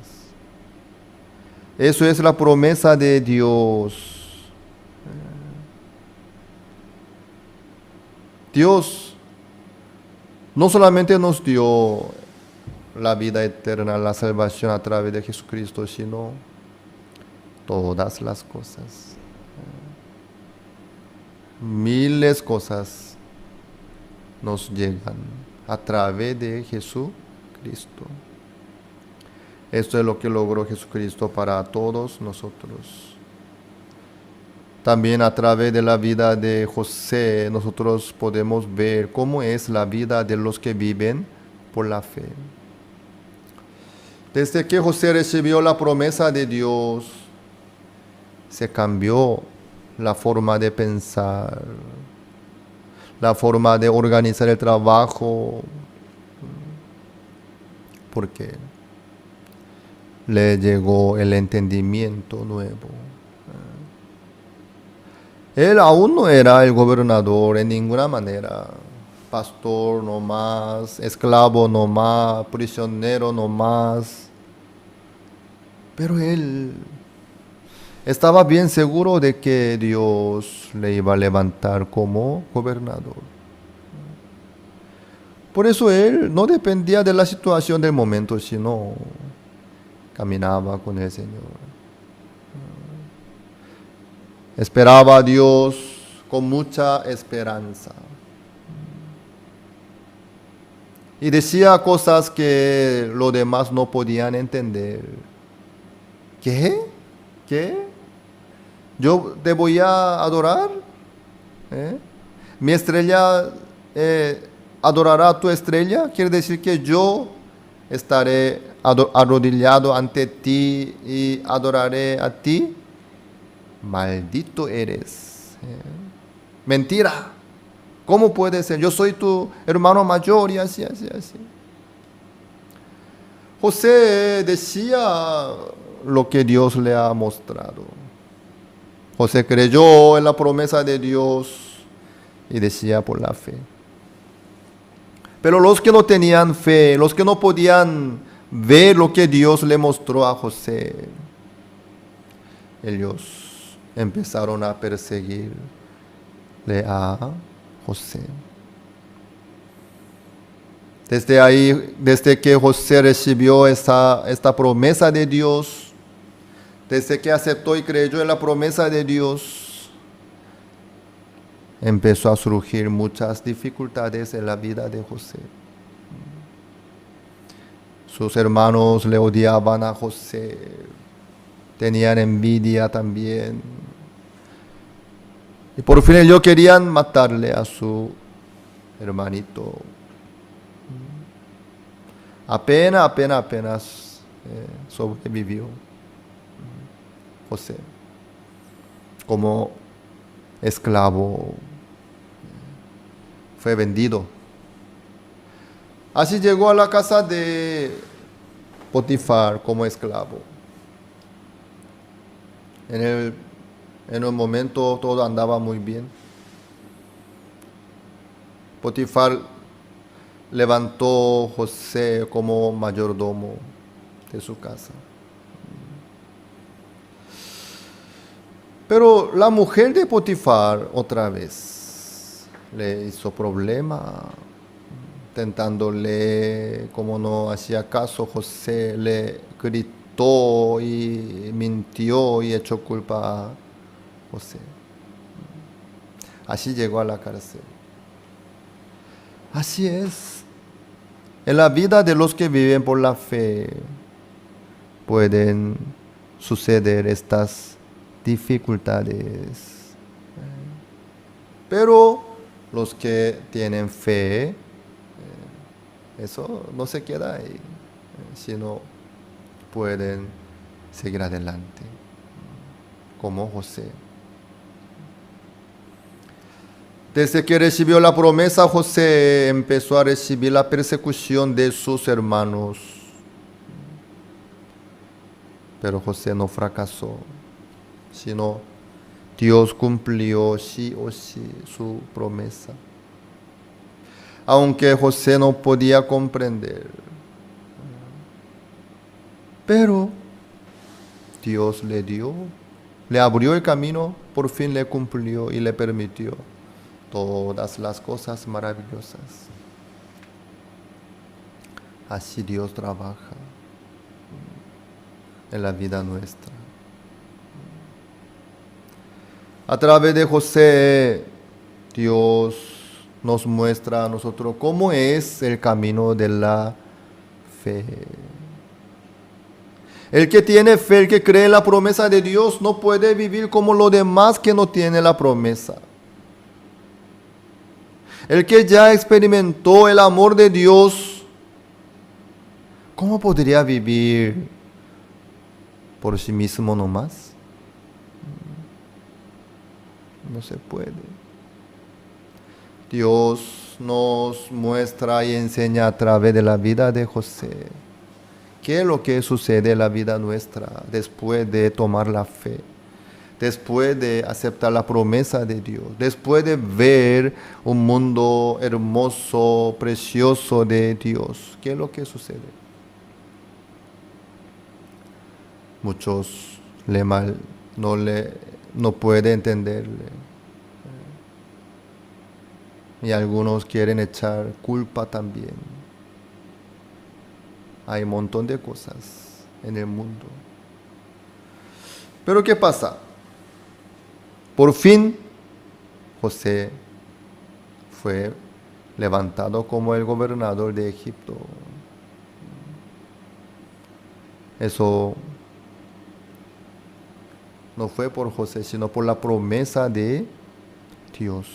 Eso es la promesa de Dios. Dios no solamente nos dio la vida eterna, la salvación a través de Jesucristo, sino todas las cosas. Miles de cosas nos llegan a través de Jesucristo. Esto es lo que logró Jesucristo para todos nosotros. También a través de la vida de José nosotros podemos ver cómo es la vida de los que viven por la fe. Desde que José recibió la promesa de Dios, se cambió la forma de pensar, la forma de organizar el trabajo, porque le llegó el entendimiento nuevo. Él aún no era el gobernador en ninguna manera, pastor no más, esclavo no más, prisionero no más, pero él estaba bien seguro de que Dios le iba a levantar como gobernador. Por eso él no dependía de la situación del momento, sino caminaba con el Señor. Esperaba a Dios con mucha esperanza. Y decía cosas que los demás no podían entender. ¿Qué? ¿Yo te voy a adorar? ¿Mi estrella adorará a tu estrella? Quiere decir que yo estaré arrodillado ante ti y adoraré a ti. Maldito eres. Mentira. ¿Cómo puede ser? Yo soy tu hermano mayor y así. José decía lo que Dios le ha mostrado. José creyó en la promesa de Dios y decía por la fe. Pero los que no tenían fe, los que no podían ver lo que Dios le mostró a José, ellos empezaron a perseguirle a José. Desde ahí, desde que José recibió esta promesa de Dios, desde que aceptó y creyó en la promesa de Dios, empezó a surgir muchas dificultades en la vida de José. Sus hermanos le odiaban a José, tenían envidia también. Y por fin ellos querían matarle a su hermanito. Apenas sobrevivió José. como esclavo, fue vendido. Así llegó a la casa de Potifar como esclavo. En un momento todo andaba muy bien. Potifar levantó a José como mayordomo de su casa. Pero la mujer de Potifar otra vez le hizo problema, tentándole, como no hacía caso, José le gritó y mintió y echó culpa a José. Así llegó a la cárcel. Así es. En la vida de los que viven por la fe pueden suceder estas dificultades. Pero los que tienen fe, eso no se queda ahí, sino pueden seguir adelante, como José. Desde que recibió la promesa, José empezó a recibir la persecución de sus hermanos. Pero José no fracasó, sino Dios cumplió sí o sí su promesa. Aunque José no podía comprender, pero Dios le abrió el camino, por fin le cumplió y le permitió todas las cosas maravillosas. Así Dios trabaja en la vida nuestra. A través de José, Dios nos muestra a nosotros cómo es el camino de la fe. El que tiene fe, el que cree en la promesa de Dios, no puede vivir como los demás que no tienen la promesa. El que ya experimentó el amor de Dios, ¿cómo podría vivir por sí mismo nomás? No se puede. Dios nos muestra y enseña a través de la vida de José qué es lo que sucede en la vida nuestra después de tomar la fe, después de aceptar la promesa de Dios, después de ver un mundo hermoso, precioso de Dios. ¿Qué es lo que sucede? Muchos no pueden entenderle. Y algunos quieren echar culpa también. Hay un montón de cosas en el mundo. Pero ¿qué pasa? Por fin, José fue levantado como el gobernador de Egipto. Eso no fue por José, sino por la promesa de Dios.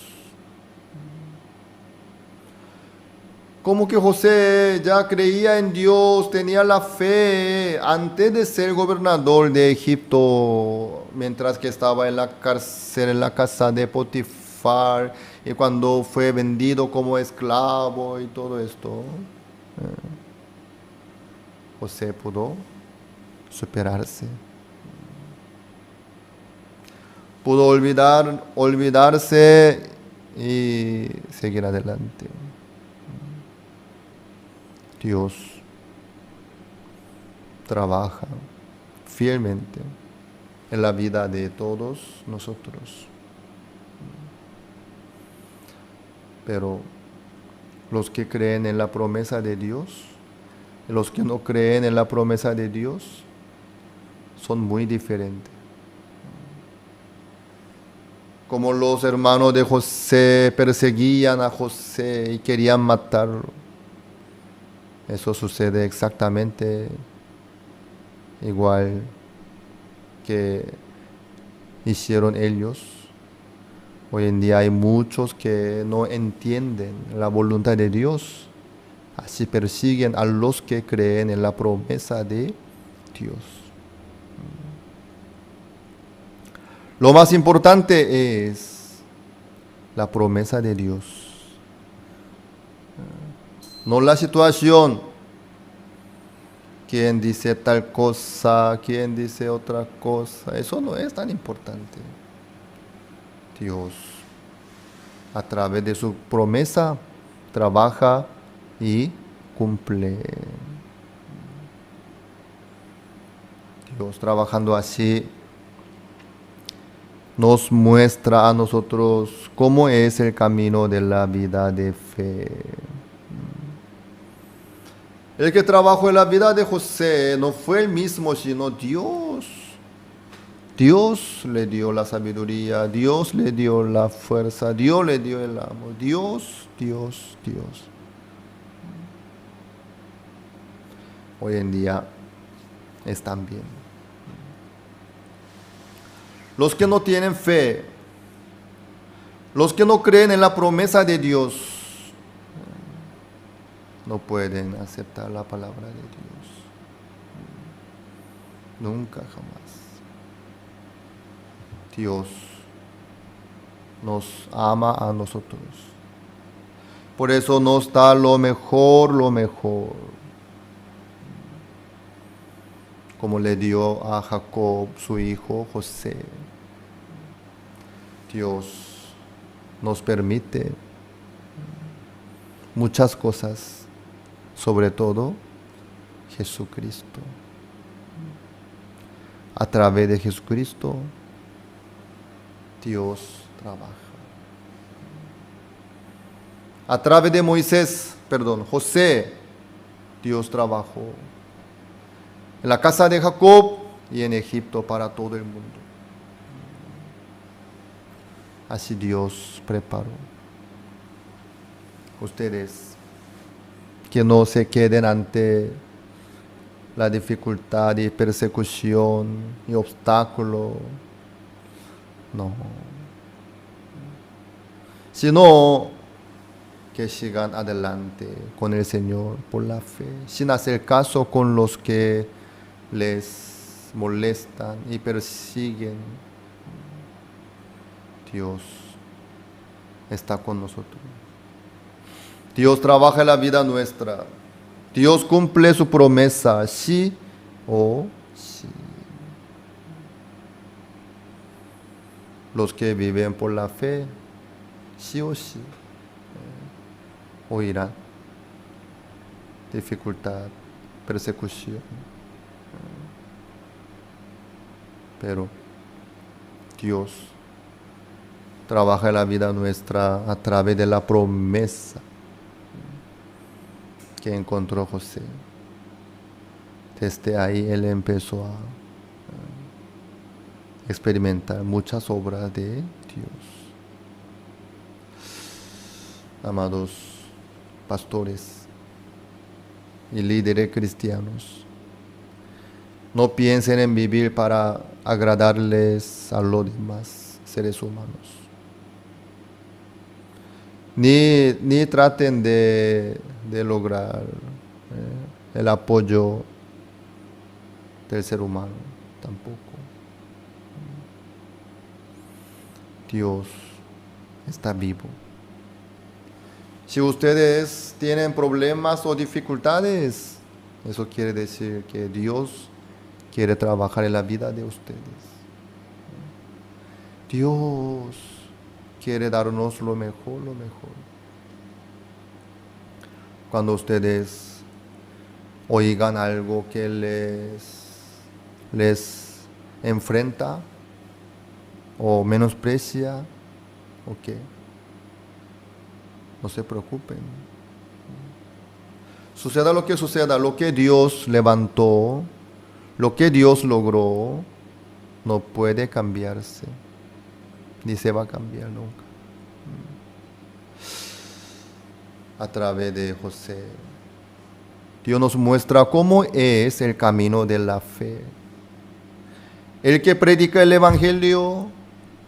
Como que José ya creía en Dios, tenía la fe antes de ser gobernador de Egipto, mientras que estaba en la cárcel, en la casa de Potifar, y cuando fue vendido como esclavo y todo esto, José pudo superarse. Pudo olvidarse y seguir adelante. Dios trabaja fielmente en la vida de todos nosotros. Pero los que creen en la promesa de Dios, los que no creen en la promesa de Dios, son muy diferentes. Como los hermanos de José perseguían a José y querían matarlo. Eso sucede exactamente igual que hicieron ellos. Hoy en día hay muchos que no entienden la voluntad de Dios. Así persiguen a los que creen en la promesa de Dios. Lo más importante es la promesa de Dios. No la situación. ¿Quién dice tal cosa? ¿Quién dice otra cosa? Eso no es tan importante. Dios, a través de su promesa, trabaja y cumple. Dios, trabajando así, nos muestra a nosotros cómo es el camino de la vida de fe. El que trabajó en la vida de José no fue el mismo, sino Dios. Dios le dio la sabiduría, Dios le dio la fuerza, Dios le dio el amor. Dios. Hoy en día están bien. Los que no tienen fe, los que no creen en la promesa de Dios, no pueden aceptar la palabra de Dios. Nunca, jamás. Dios nos ama a nosotros. Por eso nos da lo mejor. Como le dio a Jacob, su hijo José. Dios nos permite muchas cosas, sobre todo Jesucristo. A través de Jesucristo, Dios trabaja. A través de José, Dios trabajó. En la casa de Jacob y en Egipto para todo el mundo. Así Dios preparó. Ustedes que no se queden ante la dificultad y persecución y obstáculo. No. Sino que sigan adelante con el Señor por la fe, sin hacer caso con los que les molestan y persiguen. Dios está con nosotros. Dios trabaja en la vida nuestra. Dios cumple su promesa, sí o sí. Los que viven por la fe, sí o sí, oirán dificultad, persecución. Pero Dios trabaja en la vida nuestra a través de la promesa que encontró José. Desde ahí él empezó a experimentar muchas obras de Dios. Amados pastores y líderes cristianos, no piensen en vivir para agradarles a los demás seres humanos. Ni traten de lograr el apoyo del ser humano, tampoco. Dios está vivo. Si ustedes tienen problemas o dificultades, eso quiere decir que Dios quiere trabajar en la vida de ustedes. Dios quiere darnos lo mejor. Cuando ustedes oigan algo que les enfrenta o menosprecia, ok, no se preocupen. Suceda lo que suceda, lo que Dios levantó, lo que Dios logró, no puede cambiarse, ni se va a cambiar nunca. A través de José, Dios nos muestra cómo es el camino de la fe. El que predica el Evangelio,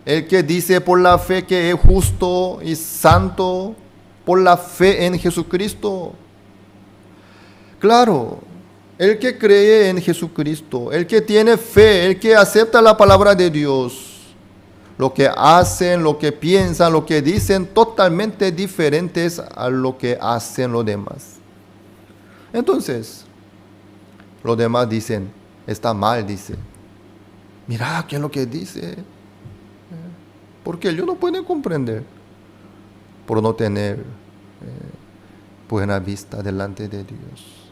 el que dice por la fe que es justo y santo, por la fe en Jesucristo. Claro, el que cree en Jesucristo, el que tiene fe, el que acepta la palabra de Dios, lo que hacen, lo que piensan, lo que dicen, totalmente diferentes a lo que hacen los demás. Entonces, los demás dicen, está mal, dice. Mira, ¿qué es lo que dice? Porque ellos no pueden comprender por no tener buena vista delante de Dios.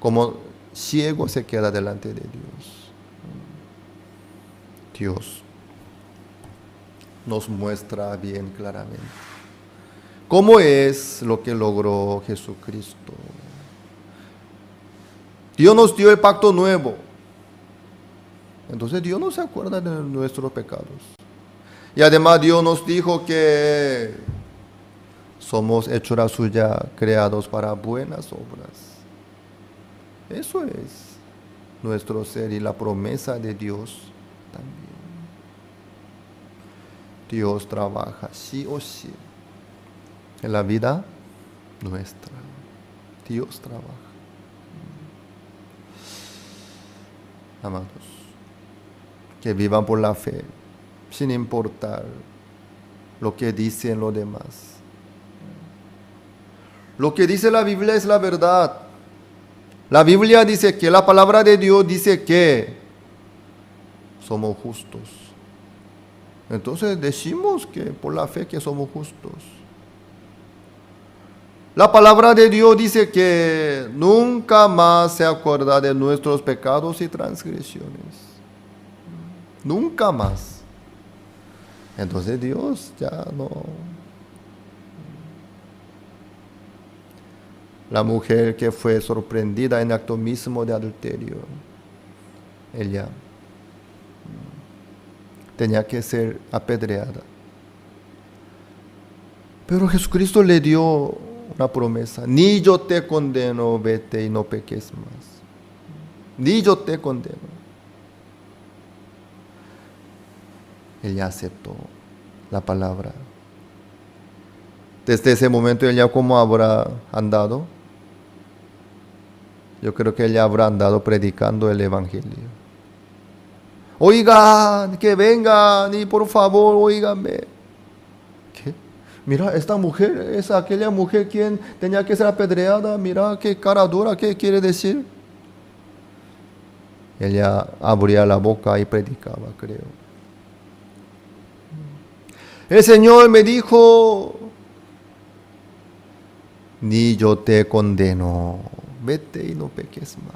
Como ciego se queda delante de Dios. Dios nos muestra bien claramente cómo es lo que logró Jesucristo. Dios nos dio el pacto nuevo. Entonces Dios no se acuerda de nuestros pecados. Y además Dios nos dijo que somos hechura suya, creados para buenas obras. Eso es nuestro ser y la promesa de Dios también. Dios trabaja sí o sí en la vida nuestra. Dios trabaja. Amados, que vivan por la fe, sin importar lo que dicen los demás. Lo que dice la Biblia es la verdad. La Biblia dice que, la palabra de Dios dice que somos justos. Entonces decimos que por la fe que somos justos. La palabra de Dios dice que nunca más se acuerda de nuestros pecados y transgresiones. Nunca más. Entonces Dios ya no. La mujer que fue sorprendida en acto mismo de adulterio, ella tenía que ser apedreada. Pero Jesucristo le dio una promesa: ni yo te condeno, vete y no peques más. Ni yo te condeno. Ella aceptó la palabra. Desde ese momento ella, ¿cómo habrá andado? Yo creo que ella habrá andado predicando el evangelio. Oigan, que vengan y por favor, oíganme. ¿Qué? Mira, esta mujer es aquella mujer quien tenía que ser apedreada. Mira qué cara dura, ¿qué quiere decir? Ella abría la boca y predicaba, creo. El Señor me dijo: ni yo te condeno, vete y no peques más.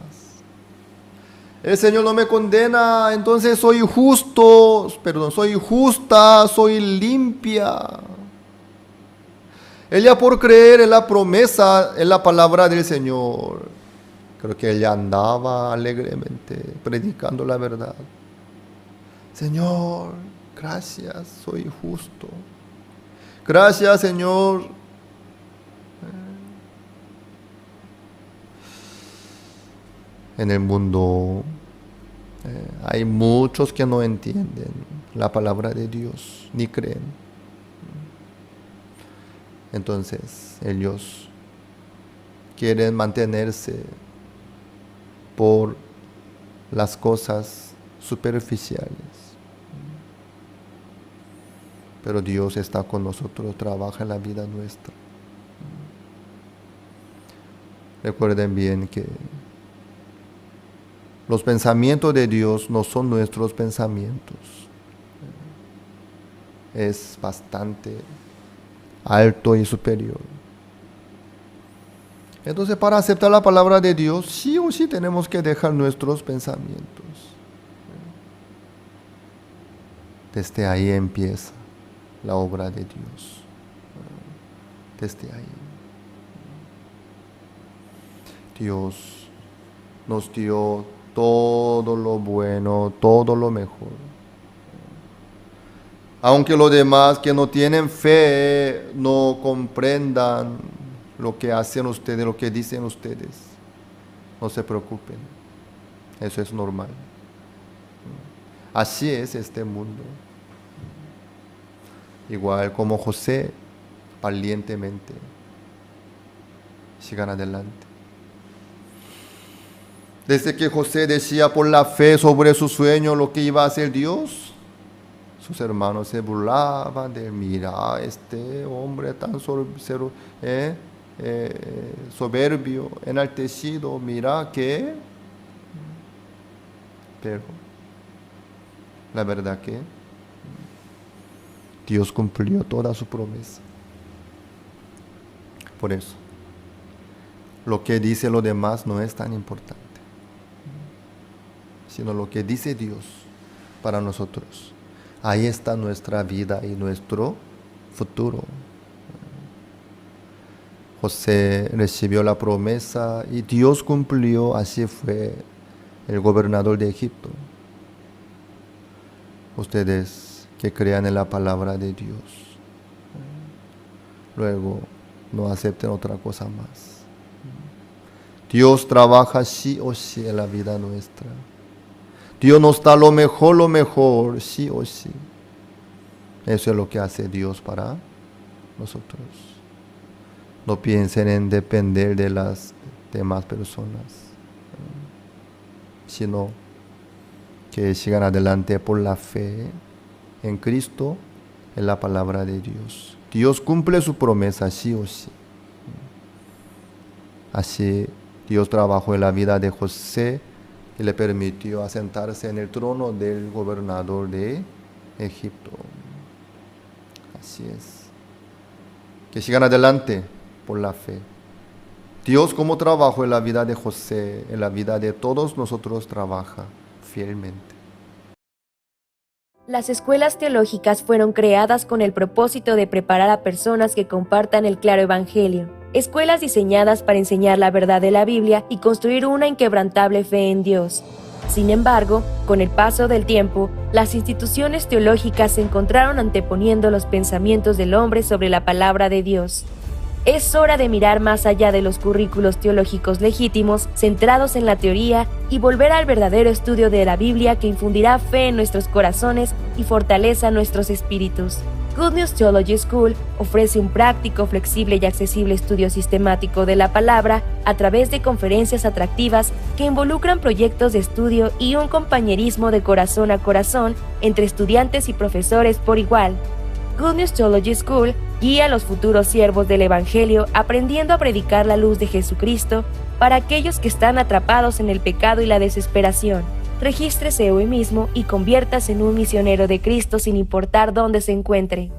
El Señor no me condena, entonces soy justo, soy justa, soy limpia. Ella, por creer en la promesa, en la palabra del Señor, creo que ella andaba alegremente predicando la verdad. Señor, gracias, soy justo. Gracias, Señor. En el mundo hay muchos que no entienden la palabra de Dios, ni creen. Entonces, ellos quieren mantenerse por las cosas superficiales. Pero Dios está con nosotros, trabaja en la vida nuestra. Recuerden bien que los pensamientos de Dios no son nuestros pensamientos. Es bastante alto y superior. Entonces, para aceptar la palabra de Dios, sí o sí tenemos que dejar nuestros pensamientos. Desde ahí empieza la obra de Dios. Desde ahí. Dios nos dio todo lo bueno, todo lo mejor. Aunque los demás que no tienen fe no comprendan lo que hacen ustedes, lo que dicen ustedes, no se preocupen. Eso es normal. Así es este mundo. Igual como José, valientemente sigan adelante. Desde que José decía por la fe sobre su sueño lo que iba a hacer Dios, sus hermanos se burlaban de él. Mira, este hombre tan soberbio, enaltecido, mira que... Pero la verdad que Dios cumplió toda su promesa. Por eso, lo que dice lo demás no es tan importante, sino lo que dice Dios para nosotros. Ahí está nuestra vida y nuestro futuro. José recibió la promesa y Dios cumplió, así fue el gobernador de Egipto. Ustedes que crean en la palabra de Dios, luego no acepten otra cosa más. Dios trabaja sí o sí en la vida nuestra. Dios nos da lo mejor, sí o sí. Eso es lo que hace Dios para nosotros. No piensen en depender de las demás personas, sino que sigan adelante por la fe en Cristo, en la palabra de Dios. Dios cumple su promesa sí o sí. Así Dios trabajó en la vida de José y le permitió asentarse en el trono del gobernador de Egipto. Así es. Que sigan adelante por la fe. Dios, como trabajó en la vida de José, en la vida de todos nosotros, trabaja fielmente. Las escuelas teológicas fueron creadas con el propósito de preparar a personas que compartan el claro evangelio. Escuelas diseñadas para enseñar la verdad de la Biblia y construir una inquebrantable fe en Dios. Sin embargo, con el paso del tiempo, las instituciones teológicas se encontraron anteponiendo los pensamientos del hombre sobre la palabra de Dios. Es hora de mirar más allá de los currículos teológicos legítimos, centrados en la teoría, y volver al verdadero estudio de la Biblia que infundirá fe en nuestros corazones y fortaleza nuestros espíritus. Good News Theology School ofrece un práctico, flexible y accesible estudio sistemático de la palabra a través de conferencias atractivas que involucran proyectos de estudio y un compañerismo de corazón a corazón entre estudiantes y profesores por igual. Good News Theology School guía a los futuros siervos del Evangelio aprendiendo a predicar la luz de Jesucristo para aquellos que están atrapados en el pecado y la desesperación. Regístrese hoy mismo y conviértase en un misionero de Cristo sin importar dónde se encuentre.